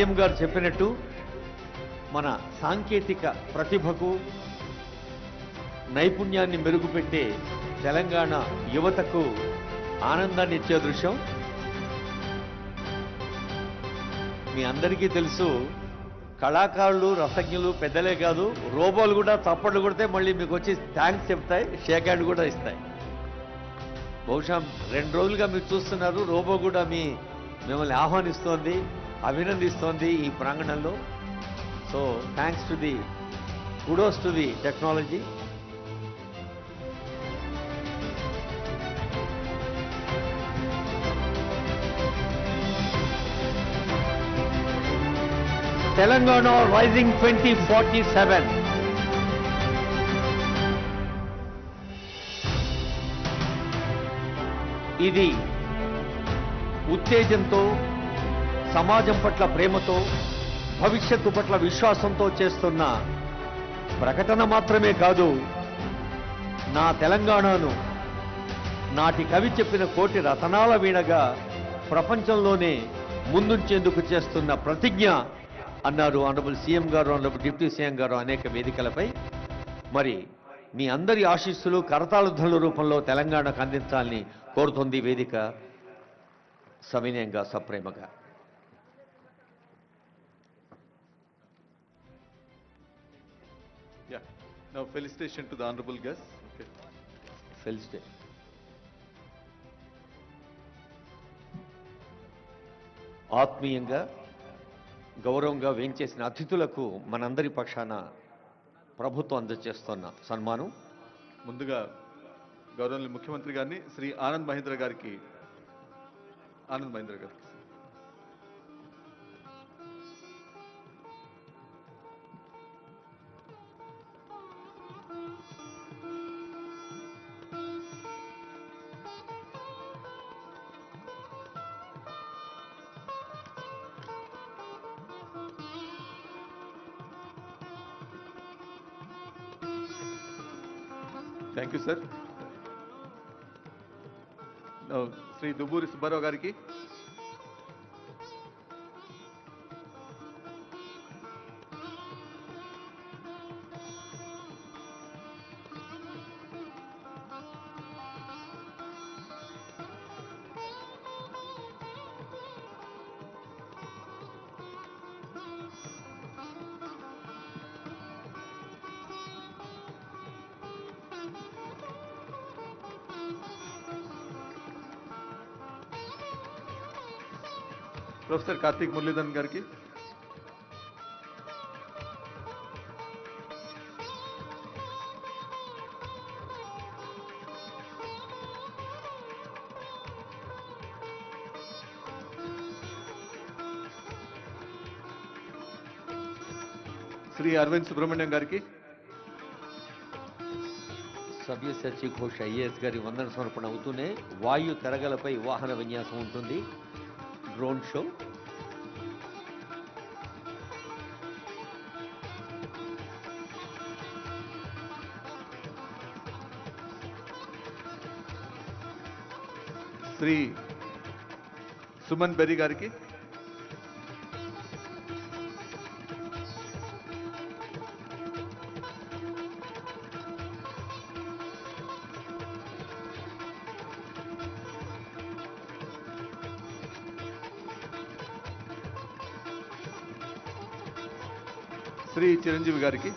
సీఎం గారు చెప్పినట్టు మన సాంకేతిక ప్రతిభకు నైపుణ్యాన్ని మెరుగుపెట్టే తెలంగాణ యువతకు ఆనందాన్ని ఇచ్చే దృశ్యం మీ అందరికీ తెలుసు। కళాకారులు, రసజ్ఞులు పెద్దలే కాదు, రోబోలు కూడా చప్పట్లు కొడితే మళ్ళీ మీకు వచ్చి థ్యాంక్స్ చెప్తాయి, షేక్ హ్యాండ్ కూడా ఇస్తాయి। బహుశా 2 రోజులుగా మీరు చూస్తున్నారు, రోబో కూడా మిమ్మల్ని ఆహ్వానిస్తోంది, అభినందిస్తోంది ఈ ప్రాంగణంలో। So thanks to the kudos to the technology. Telangana Rising 2047. ఇది ఉత్తేజంతో, సమాజం పట్ల ప్రేమతో, భవిష్యత్తు పట్ల విశ్వాసంతో చేస్తున్న ప్రకటన మాత్రమే కాదు, నా తెలంగాణను నాటి కవి చెప్పిన కోటి రతనాల వీణగా ప్రపంచంలోనే ముందుంచేందుకు చేస్తున్న ప్రతిజ్ఞ అన్నారు ఆనరబుల్ సీఎం గారు, ఆనరబుల్ డిప్యూటీ సీఎం గారు అనేక వేదికలపై. మరి మీ అందరి ఆశీస్సులు కరతాళ రూపంలో తెలంగాణకు అందించాలని కోరుతుంది వేదిక సవినయంగా, సప్రేమగా. Yeah. Now felicitation to the honorable guest. Okay. Felicitation. ఆత్మీయంగా, గౌరవంగా వేంచేసిన అతిథులకు మనందరి పక్షాన ప్రభుత్వం అందజేస్తున్న సన్మానం. ముందుగా గౌరవనీయ ముఖ్యమంత్రి గారిని శ్రీ ఆనంద్ మహీంద్ర గారికి thank you sir. Shri Duvvuri Subbarao గారికి, ప్రొఫెసర్ కార్తీక్ మురళీధరన్ గారికి, శ్రీ అరవింద్ సుబ్రహ్మణ్యం గారికి, సవ్యసాచి ఘోష్ ఐఏఎస్ గారి వందన సమర్పణ అవుతూనే వాయు తెరగలపై వాహన విన్యాసం ఉంటుంది, డ్రోన్ షో. శ్రీ సుమన్ బెర్రీ గారికి, శ్రీ చిరంజీవి గారికి,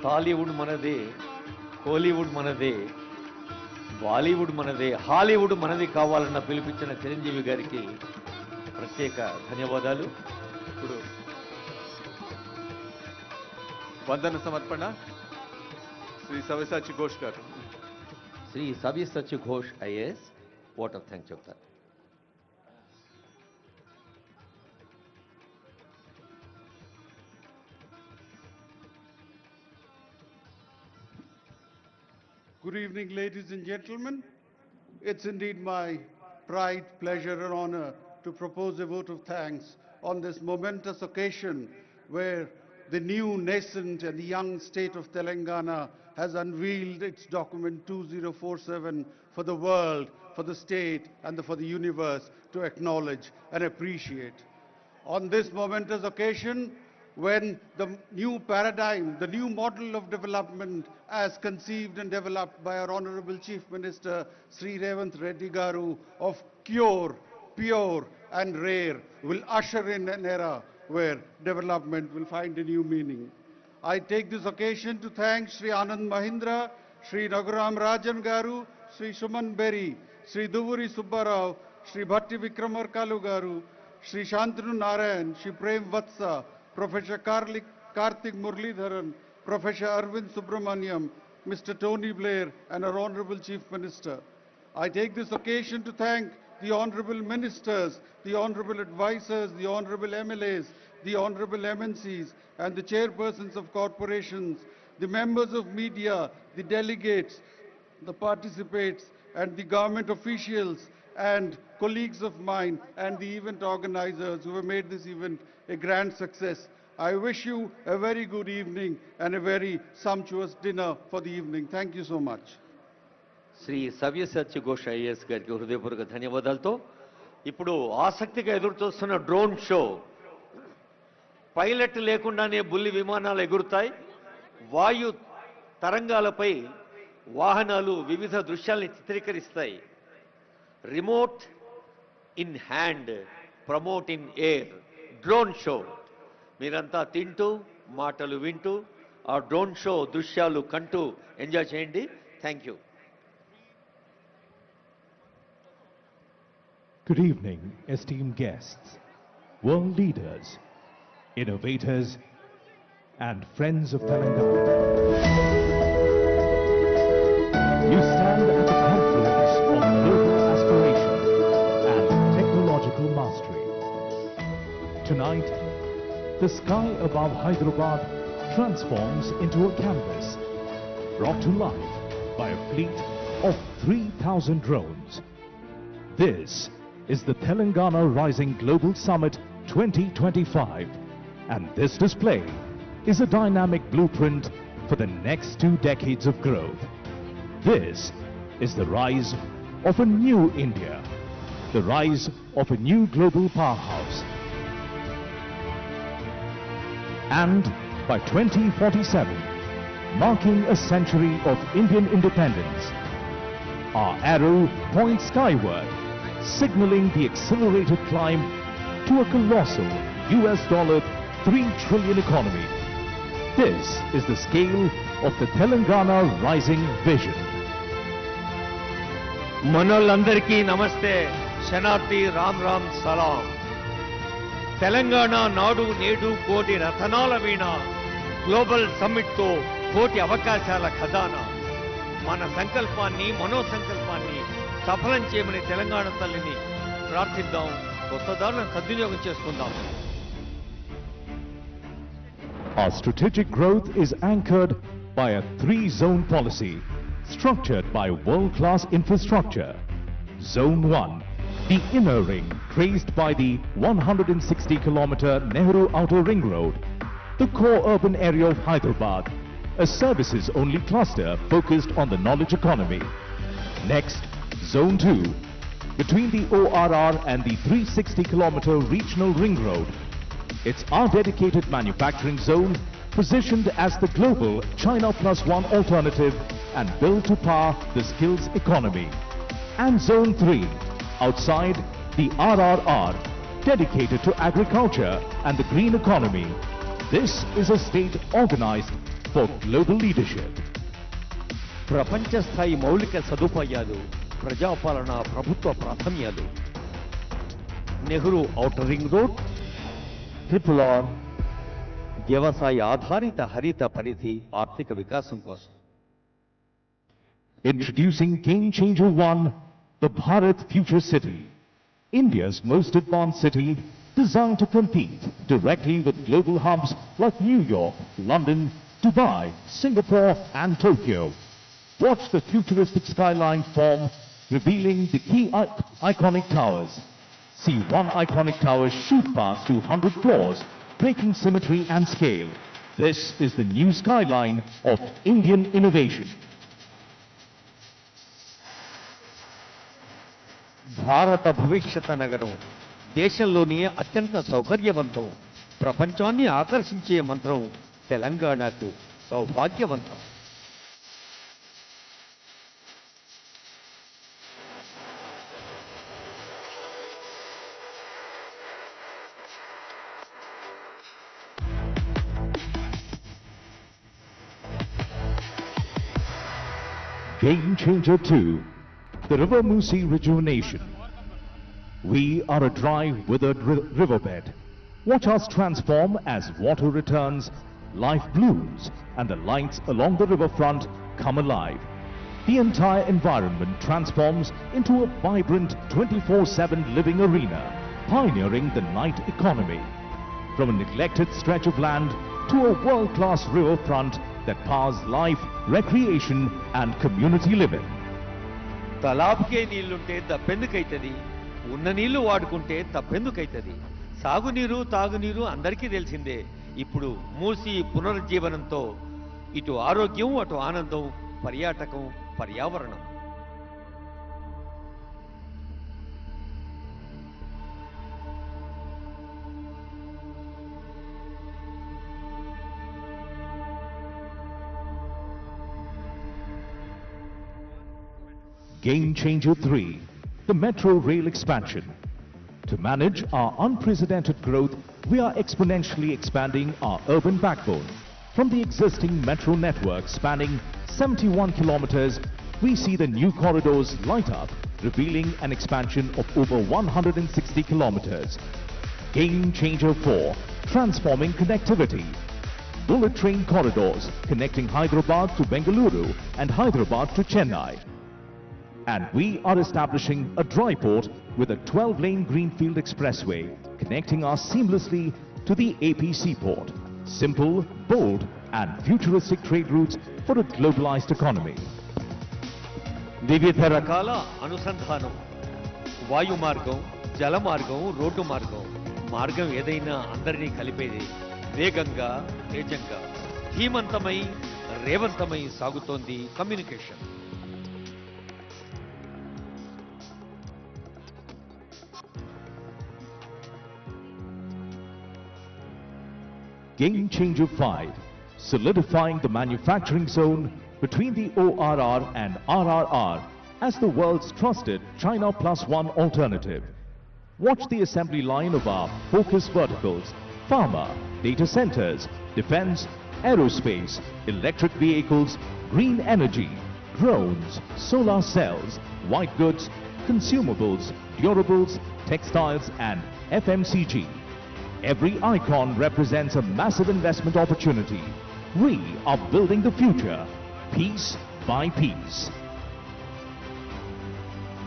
టాలీవుడ్ మనదే, కోలీవుడ్ మనదే, బాలీవుడ్ మనదే, హాలీవుడ్ మనది కావాలన్న పిలిపించిన చిరంజీవి గారికి ప్రత్యేక ధన్యవాదాలు. ఇప్పుడు వందన సమర్పణ శ్రీ సవ్యసాచి ఘోష్ గారు. Shri Savyasachi Ghosh IAS vote of thanks చెప్తారు. Good evening, ladies and gentlemen. It's indeed my pride, pleasure, and honor to propose a vote of thanks on this momentous occasion where the new, nascent, and young state of Telangana has unveiled its document 2047 for the world, for the state, and for the universe to acknowledge and appreciate. On this momentous occasion, when the new paradigm, the new model of development as conceived and developed by our Honorable Chief Minister Sri Revanth Reddy Garu of cure, pure and rare will usher in an era where development will find a new meaning. I take this occasion to thank Sri Anand Mahindra, Sri Raghuram Rajan Garu, Sri Suman Berry, Sri Duvuri Subbarao, Sri Bhatti Vikramarkalu Garu, Sri Shantanu Narayan, Sri Prem Vatsa, Professor Karthik Muralidharan, Professor Arvind Subramaniam, Mr. Tony Blair, and our Honorable Chief Minister. I take this occasion to thank the Honorable Ministers, the Honorable Advisors, the Honorable MLAs, the Honorable MNCs, and the chairpersons of corporations, the members of media, the delegates, the participants, and the government officials, and colleagues of mine, and the event organizers who have made this event a grand success. I wish you a very good evening and a very sumptuous dinner for the evening. Thank you so much. Shri Savyasachi Ghosh IAS గారికి హృదయపూర్వక ధన్యవాదాలతో ఇప్పుడు ఆసక్తిగా ఎదురు చూస్తున్న drone show. Pilot లేకుండానే బుల్లి విమానాలు ఎగురుతాయి. వాయు తరంగాలపై వాహనాలు వివిధ దృశ్యాల్ని చిత్రీకరిస్తాయి. Remote in hand, promote in air, drone show. మీరంతా తింటూ మాటలు వింటూ ఆ డ్రోన్ షో దృశ్యాలు కంటూ ఎంజాయ్ చేయండి. Thank you. Good evening, esteemed guests, world leaders, innovators, and friends of Telangana. You stand at the confluence of global aspiration and technological mastery. Tonight, the sky above Hyderabad transforms into a canvas, brought to life by a fleet of 3,000 drones. This is the Telangana Rising Global Summit 2025, and this display is a dynamic blueprint for the next 2 decades of growth. This is the rise of a new India, the rise of a new global powerhouse. And by 2047, marking a century of Indian independence, our arrow points skyward, signaling the accelerated climb to a colossal $3 trillion economy. This is the scale of the Telangana Rising Vision. మనోళ్ళందరికీ నమస్తే, శనార్థి రామ్ రామ్ సలాం. తెలంగాణ నాడు నేడు కోటి రతనాల వీణ, global సమ్మిట్తో కోటి అవకాశాల ఖజానా. మన సంకల్పాన్ని, మనోసంకల్పాన్ని సఫలం చేయమని తెలంగాణ తల్లిని ప్రార్థిద్దాం. కొత్త దారులను సద్వినియోగం చేసుకుందాం. Our strategic growth is anchored by a 3-zone policy structured by world-class infrastructure. Zone 1, the inner ring traced by the 160-kilometer Nehru Outer Ring Road, the core urban area of Hyderabad, a services-only cluster focused on the knowledge economy. Next, Zone 2, between the ORR and the 360-kilometer regional ring road. It's our dedicated manufacturing zone positioned as the global China Plus One alternative and built to power the skills economy. And Zone 3, outside the RRR, dedicated to agriculture and the green economy. This is a state organized for global leadership. ప్రపంచ స్థాయి మౌలిక సదుపాయాలు, ప్రజాపాలన, ప్రభుత్వ ప్రాధాన్యాలు. Nehru outer ring road, RRR, వ్యవసాయ ఆధారిత హరిత పరిధి, ఆర్థిక వికాసం కోసం. Introducing Game Changer 1, the Bharat Future City, India's most advanced city designed to compete directly with global hubs like New York, London, Dubai, Singapore and Tokyo. Watch the futuristic skyline form, revealing the key iconic towers. See one iconic tower shoot past 200 floors, breaking symmetry and scale. This is the new skyline of Indian innovation. భారత భవిష్యత్ నగరం, దేశంలోనే అత్యంత సౌకర్యవంతం, ప్రపంచాన్ని ఆకర్షించే మంత్రం తెలంగాణకు సౌభాగ్యవంతం. Game Changer 2, the River Musi rejuvenation. We are a dry, withered riverbed. Watch us transform as water returns, life blooms and the lights along the riverfront come alive. The entire environment transforms into a vibrant 24/7 living arena, pioneering the night economy. From a neglected stretch of land to a world-class riverfront that powers life, recreation and community living. తలాబ్కే నీళ్లుంటే దప్పెందుకైతది, ఉన్న నీళ్లు వాడుకుంటే తప్పెందుకైతది. సాగునీరు తాగునీరు అందరికీ తెలిసిందే. ఇప్పుడు మూసి పునరుజ్జీవనంతో ఇటు ఆరోగ్యం అటు ఆనందం, పర్యాటకం, పర్యావరణం. Game Changer 3, the metro rail expansion. To manage our unprecedented growth, we are exponentially expanding our urban backbone. From the existing metro network spanning 71 kilometers, we see the new corridors light up, revealing an expansion of over 160 kilometers. Game Changer 4, transforming connectivity. Bullet train corridors connecting Hyderabad to Bengaluru and Hyderabad to Chennai. And we are establishing a dry port with a 12-lane greenfield expressway connecting us seamlessly to the AP seaport. Simple, bold and futuristic trade routes for a globalized economy. వివిధ రకాల అనుసంధానం, వాయు మార్గం, జల మార్గం, road మార్గం. మార్గం ఏదైనా అందరినీ కలిపేది. వేగంగా, తేజంగా, ధీమంతమై, రేవంతమై సాగుతోంది communication. Game Changer 5, solidifying the manufacturing zone between the ORR and RRR as the world's trusted China Plus One alternative. Watch the assembly line of our focus verticals: pharma, data centers, defense, aerospace, electric vehicles, green energy, drones, solar cells, white goods, consumables, durables, textiles and FMCG. Every icon represents a massive investment opportunity. We are building the future, piece by piece.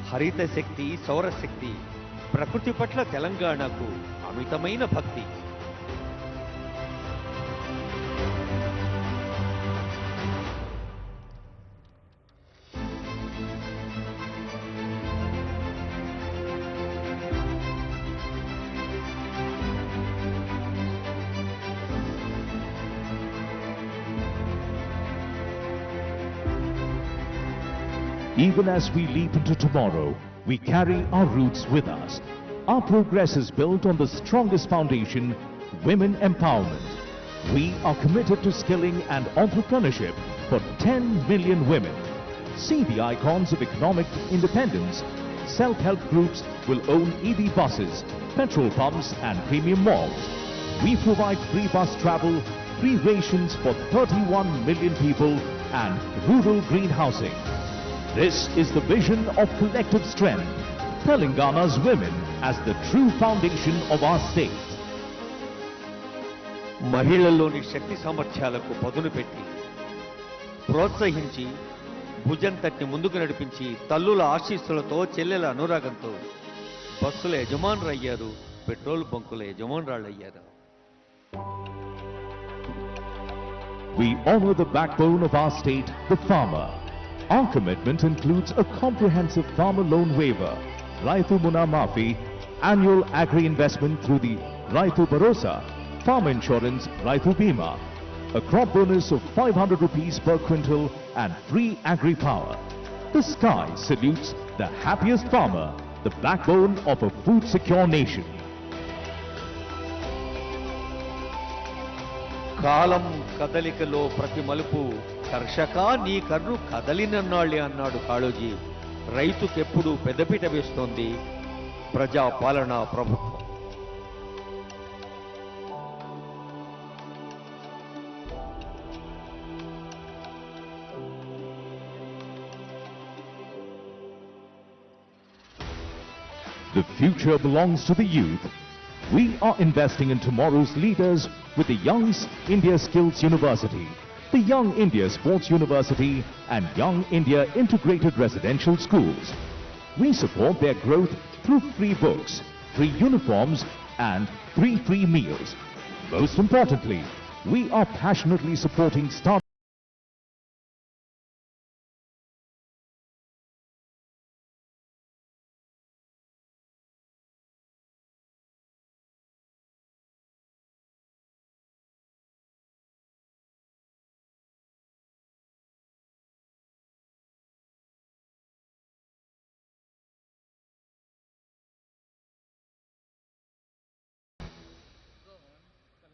హరిత శక్తి, సౌరశక్తి, ప్రకృతి పట్ల తెలంగాణకు అమితమైన భక్తి. Even as we leap into tomorrow, we carry our roots with us. Our progress is built on the strongest foundation, women empowerment. We are committed to skilling and entrepreneurship for 10 million women. See the icons of economic independence. Self-help groups will own EV buses, petrol pumps and premium malls. We provide free bus travel, free rations for 31 million people and rural green housing. This is the vision of collective strength, Telangana's women as the true foundation of our state. మహిళల్లోని శక్తి సామర్థ్యాలకు పదును పెట్టి, ప్రోత్సహించి, భుజం తట్టి ముందుకు నడిపించి, తల్లుల ఆశీస్సులతో, చెల్లెల అనురాగంతో బస్సుల యజమానులయ్యారు, petrol బంకుల యజమానురాళ్ళయ్యారు. We honor the backbone of our state, the farmer. Our commitment includes a comprehensive farmer loan waiver, Raitu Muna Mafi, annual agri-investment through the Raitu Bharosa, farm insurance Raitu Bima, a crop bonus of 500 rupees per quintal and free agri-power. The sky salutes the happiest farmer, the backbone of a food-secure nation. కాలం కదలికలో ప్రతి మలుపు, కర్షక నీ కర్రు కదలినన్నాళ్ళే అన్నాడు కాళోజీ. రైతుకెప్పుడు పెద్దపీట వేస్తోంది ప్రజాపాలనా ప్రభుత్వం. The future belongs to the youth. We are investing in tomorrow's leaders with the Young India Skills University, the Young India Sports University and Young India Integrated Residential Schools. We support their growth through free books, free uniforms and free meals. Most importantly, we are passionately supporting startups.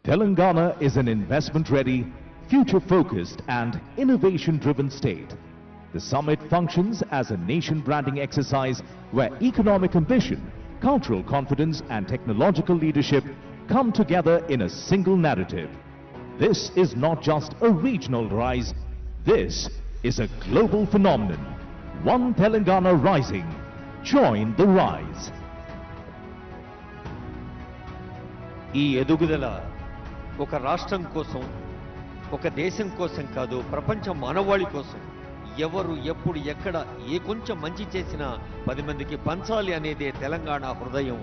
Telangana is an investment-ready, future-focused and innovation-driven state. The summit functions as a nation branding exercise where economic ambition, cultural confidence and technological leadership come together in a single narrative. This is not just a regional rise, this is a global phenomenon. One Telangana rising. Join the rise. ఈ ఎదుగుదల ఒక రాష్ట్రం కోసం, ఒక దేశం కోసం కాదు, ప్రపంచ మానవాళి కోసం. ఎవరు ఎప్పుడు ఎక్కడ ఏ కొంచెం మంచి చేసినా 10 మందికి పంచాలి అనేదే తెలంగాణ హృదయం.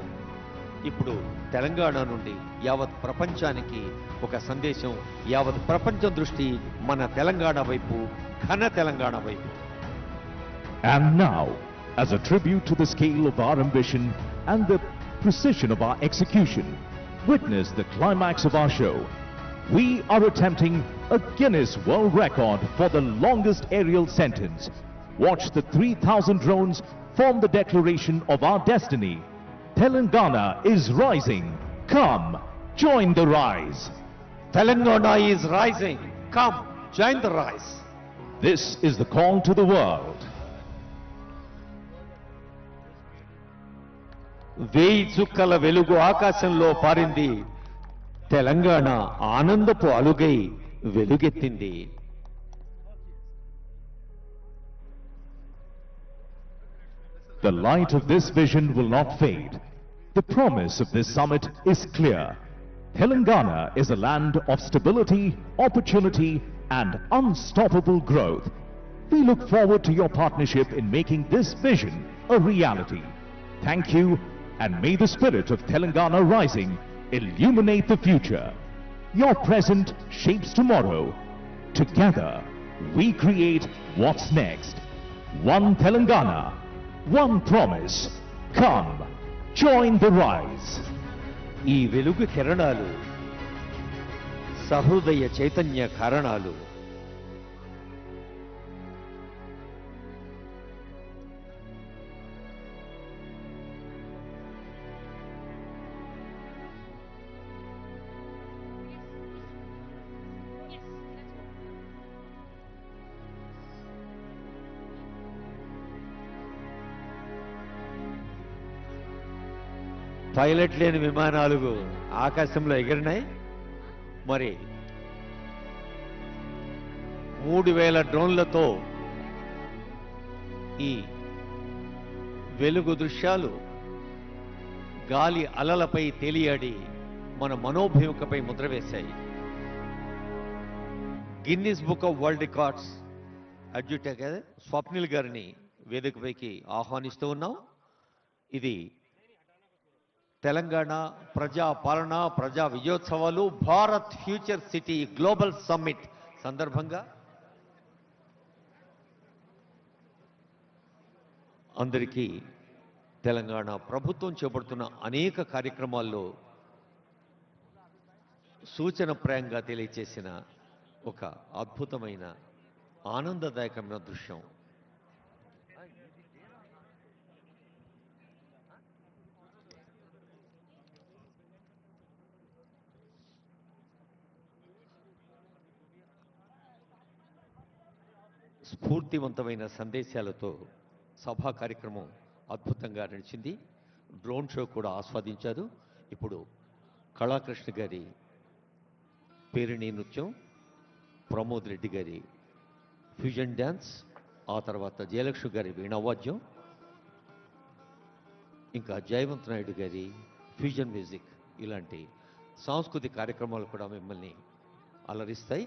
ఇప్పుడు తెలంగాణ నుండి యావత్ ప్రపంచానికి ఒక సందేశం, యావత్ ప్రపంచం దృష్టి మన తెలంగాణ వైపు, ఘన తెలంగాణ వైపు. And now, as a tribute to the scale of our ambition and the precision of our execution, witness the climax of our show. We are attempting a Guinness World Record for the longest aerial sentence. Watch the 3,000 drones form the declaration of our destiny. Telangana is rising. Come, join the rise. Telangana is rising. Come, join the rise. This is the call to the world. వేయి చుక్కల వెలుగు ఆకాశంలో పారింది, Telangana ఆనందపు అలుగై వెలుగెత్తింది. The light of this vision will not fade. The promise of this summit is clear. Telangana is a land of stability, opportunity and unstoppable growth. We look forward to your partnership in making this vision a reality. Thank you, and may the spirit of Telangana rising illuminate the future. Your present shapes tomorrow. Together, we create what's next. One Telangana, one promise. Come, join the rise. ఈ వెలుగు కిరణాలు సహృదయ చైతన్య కారణాలు. Pilot లేని విమానాలు ఆకాశంలో ఎగిరినాయి. మరి 3000 డ్రోన్లతో ఈ వెలుగు దృశ్యాలు గాలి అలలపై తేలియాడి మన మనోభూమికపై ముద్ర వేశాయి. Guinness book of world records adjudicator Swapnil గారిని వేదికపైకి ఆహ్వానిస్తూ ఉన్నాం. ఇది తెలంగాణ ప్రజా పాలన, ప్రజా విజయోత్సవాలు, Bharat future city global summit సందర్భంగా అందరికీ తెలంగాణ ప్రభుత్వం చేపడుతున్న అనేక కార్యక్రమాల్లో సూచనప్రాయంగా తెలియచేసిన ఒక అద్భుతమైన ఆనందదాయకమైన దృశ్యం. స్ఫూర్తివంతమైన సందేశాలతో సభా కార్యక్రమం అద్భుతంగా నడిచింది. డ్రోన్ షో కూడా ఆస్వాదించారు. ఇప్పుడు కళాకృష్ణ గారి పేరిణి నృత్యం, ప్రమోద్ రెడ్డి గారి ఫ్యూజన్ డ్యాన్స్, ఆ తర్వాత జయలక్ష్మి గారి వీణావాద్యం, ఇంకా జయవంత్ నాయుడు గారి ఫ్యూజన్ మ్యూజిక్ ఇలాంటి సాంస్కృతిక కార్యక్రమాలు కూడా మిమ్మల్ని అలరిస్తాయి.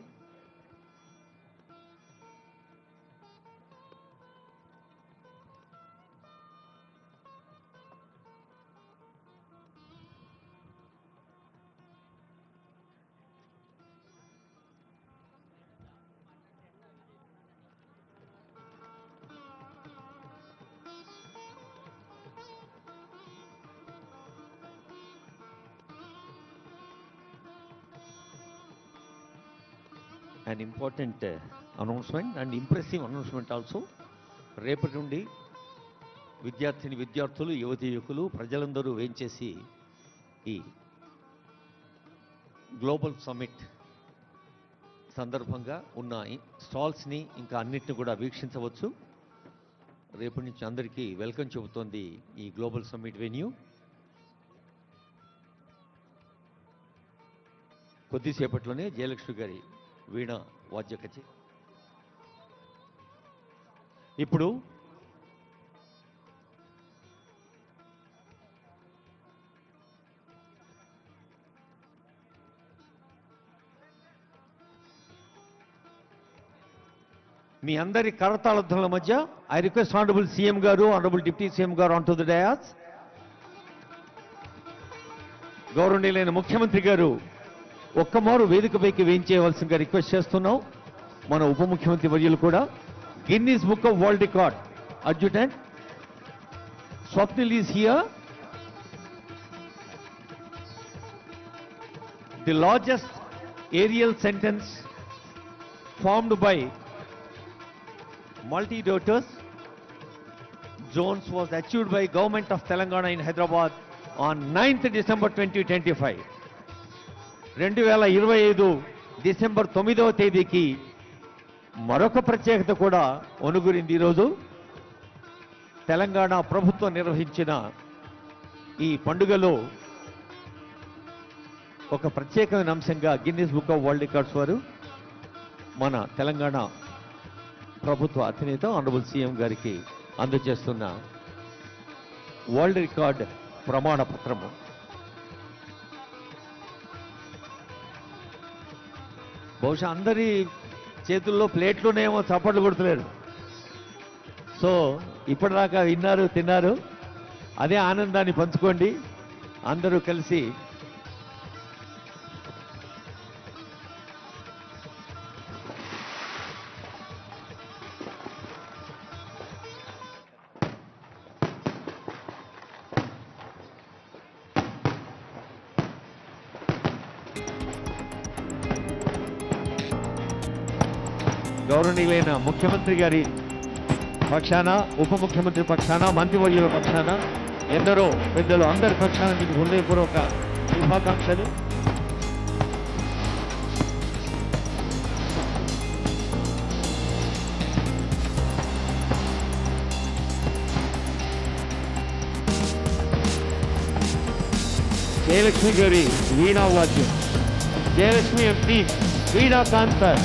An important announcement and impressive announcement also. రేపటి నుండి విద్యార్థులు యువతీ యువకులు ప్రజలందరూ వేంచేసి ఈ గ్లోబల్ సమ్మిట్ సందర్భంగా ఉన్న స్టాల్స్ని ఇంకా అన్నిటిని కూడా వీక్షించవచ్చు. రేపటి నుంచి అందరికీ వెల్కమ్ చెబుతోంది ఈ గ్లోబల్ సమ్మిట్ వెన్యూ. కొద్దిసేపట్లోనే జయలక్ష్మి గారి వీణ వాద్య కచేరీ. ఇప్పుడు మీ అందరి కరతాళధ్వనుల మధ్య ఐ రిక్వెస్ట్ ఆనరబుల్ సీఎం గారు, ఆనరబుల్ డిప్యూటీ సీఎం గారు ఆన్ టు ద డయాస్. గౌరవనీయులైన ముఖ్యమంత్రి గారు ఒక్కమారు వేదికపైకి వేయించేయవలసిందిగా రిక్వెస్ట్ చేస్తున్నాం. మన ఉప ముఖ్యమంత్రి వర్యులు కూడా. Guinness book of world record adjutant Swapnil is here. The largest aerial sentence formed by multi-daughters zones was achieved by Government of Telangana in Hyderabad on 9th December 2025. 2025 December 9వ తేదీకి మరొక ప్రత్యేకత కూడా ఒనుగురింది. ఈరోజు తెలంగాణ ప్రభుత్వం నిర్వహించిన ఈ పండుగలో ఒక ప్రత్యేకమైన అంశంగా Guinness book of world records వారు మన తెలంగాణ ప్రభుత్వ అధినేత ఆనరబుల్ సీఎం గారికి అందజేస్తున్న వరల్డ్ రికార్డ్ ప్రమాణ పత్రము. బహుశా అందరి చేతుల్లో ప్లేట్లోనేమో చప్పట్లు కొడుతులేరు. సో ఇప్పటిదాకా విన్నారు, తిన్నారు, అదే ఆనందాన్ని పంచుకోండి అందరూ కలిసి. గౌరవనీయులైన ముఖ్యమంత్రి గారి పక్షాన, ఉప ముఖ్యమంత్రి పక్షాన, మంత్రివర్యుల పక్షాన, ఎందరో పెద్దలు అందరి పక్షాన మీకు హృదయపూర్వక శుభాకాంక్షలు. జయలక్ష్మి గారి వీణా వాద్యం, జయలక్ష్మి ఎంపీ వీణా కాంతర్.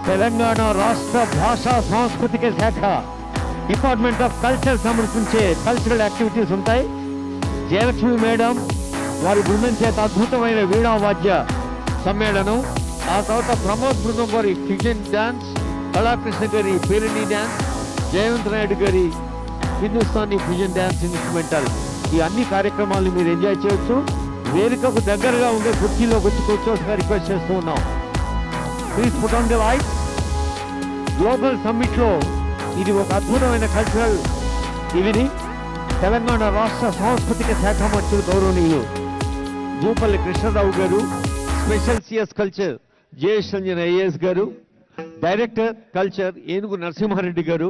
తెలంగాణ రాష్ట్ర భాషా సాంస్కృతిక శాఖ డిపార్ట్మెంట్ ఆఫ్ కల్చర్ సమర్పించే కల్చరల్ యాక్టివిటీస్ ఉంటాయి. జయలక్ష్మి మేడం వారి బృందం చేత అద్భుతమైన వీణా వాద్య సమ్మేళనం, ఆ తర్వాత ప్రమోద్ బృందం గారి ఫిజన్ డాన్స్, కళాకృష్ణ గారి పేరిణి డాన్స్, జయవంత్ నాయుడు గారి హిందుస్థానీ ఫిజన్ డాన్స్ ఇన్స్ట్రుమెంటల్, ఈ అన్ని కార్యక్రమాలను మీరు ఎంజాయ్ చేయొచ్చు. వేదికకు దగ్గరగా ఉండే కుర్చీలోకి వచ్చి కూర్చోగా రిక్వెస్ట్ చేస్తూ ఉన్నాం. Please put on the light. Global సమ్మిట్లో ఇది ఒక అద్భుతమైన కల్చరల్ ఇవిని తెలంగాణ రాష్ట్ర సాంస్కృతిక శాఖ మంత్రులు గౌరవనీయులు జూపల్లి కృష్ణరావు గారు, special CS culture Jayesh Ranjan IAS గారు, డైరెక్టర్ కల్చర్ ఏనుగు నరసింహారెడ్డి గారు,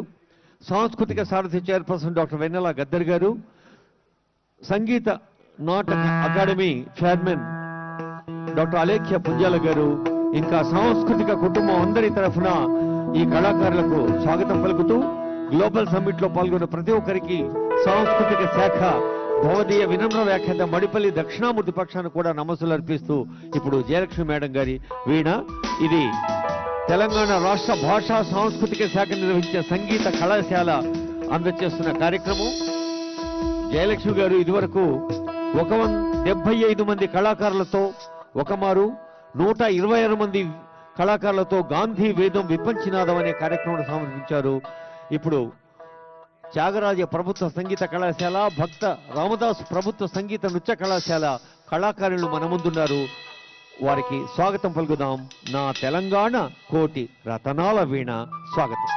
సాంస్కృతిక సారథి చైర్పర్సన్ డాక్టర్ వెన్నెల గద్దర్ గారు, Sangeet Natak academy chairman doctor Alekhya Punjala గారు, ఇంకా సాంస్కృతిక కుటుంబం అందరి తరఫున ఈ కళాకారులకు స్వాగతం పలుకుతూ గ్లోబల్ సమ్మిట్ లో పాల్గొన్న ప్రతి ఒక్కరికి సాంస్కృతిక శాఖ భవదీయ వినమ్ర వ్యాఖ్యాత మడిపల్లి దక్షిణామూర్తి పక్షాన్ని కూడా నమస్సులు అర్పిస్తూ ఇప్పుడు జయలక్ష్మి మేడం గారి వీణ. ఇది తెలంగాణ రాష్ట్ర భాషా సాంస్కృతిక శాఖ నిర్వహించే సంగీత కళాశాల అందజేస్తున్న కార్యక్రమం. జయలక్ష్మి గారు ఇదివరకు 175 మంది కళాకారులతో ఒకమారు 126 మంది కళాకారులతో గాంధీ వేదం విపంచినాదం అనే కార్యక్రమాన్ని సమర్పించారు. ఇప్పుడు త్యాగరాజ ప్రభుత్వ సంగీత కళాశాల, భక్త రామదాసు ప్రభుత్వ సంగీత నృత్య కళాశాల కళాకారులు మన ముందున్నారు. వారికి స్వాగతం పలుకుదాం. నా తెలంగాణ కోటి రతనాల వీణ స్వాగతం.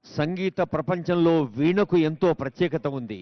సంగీత ప్రపంచంలో వీణకు ఎంతో ప్రత్యేకత ఉంది.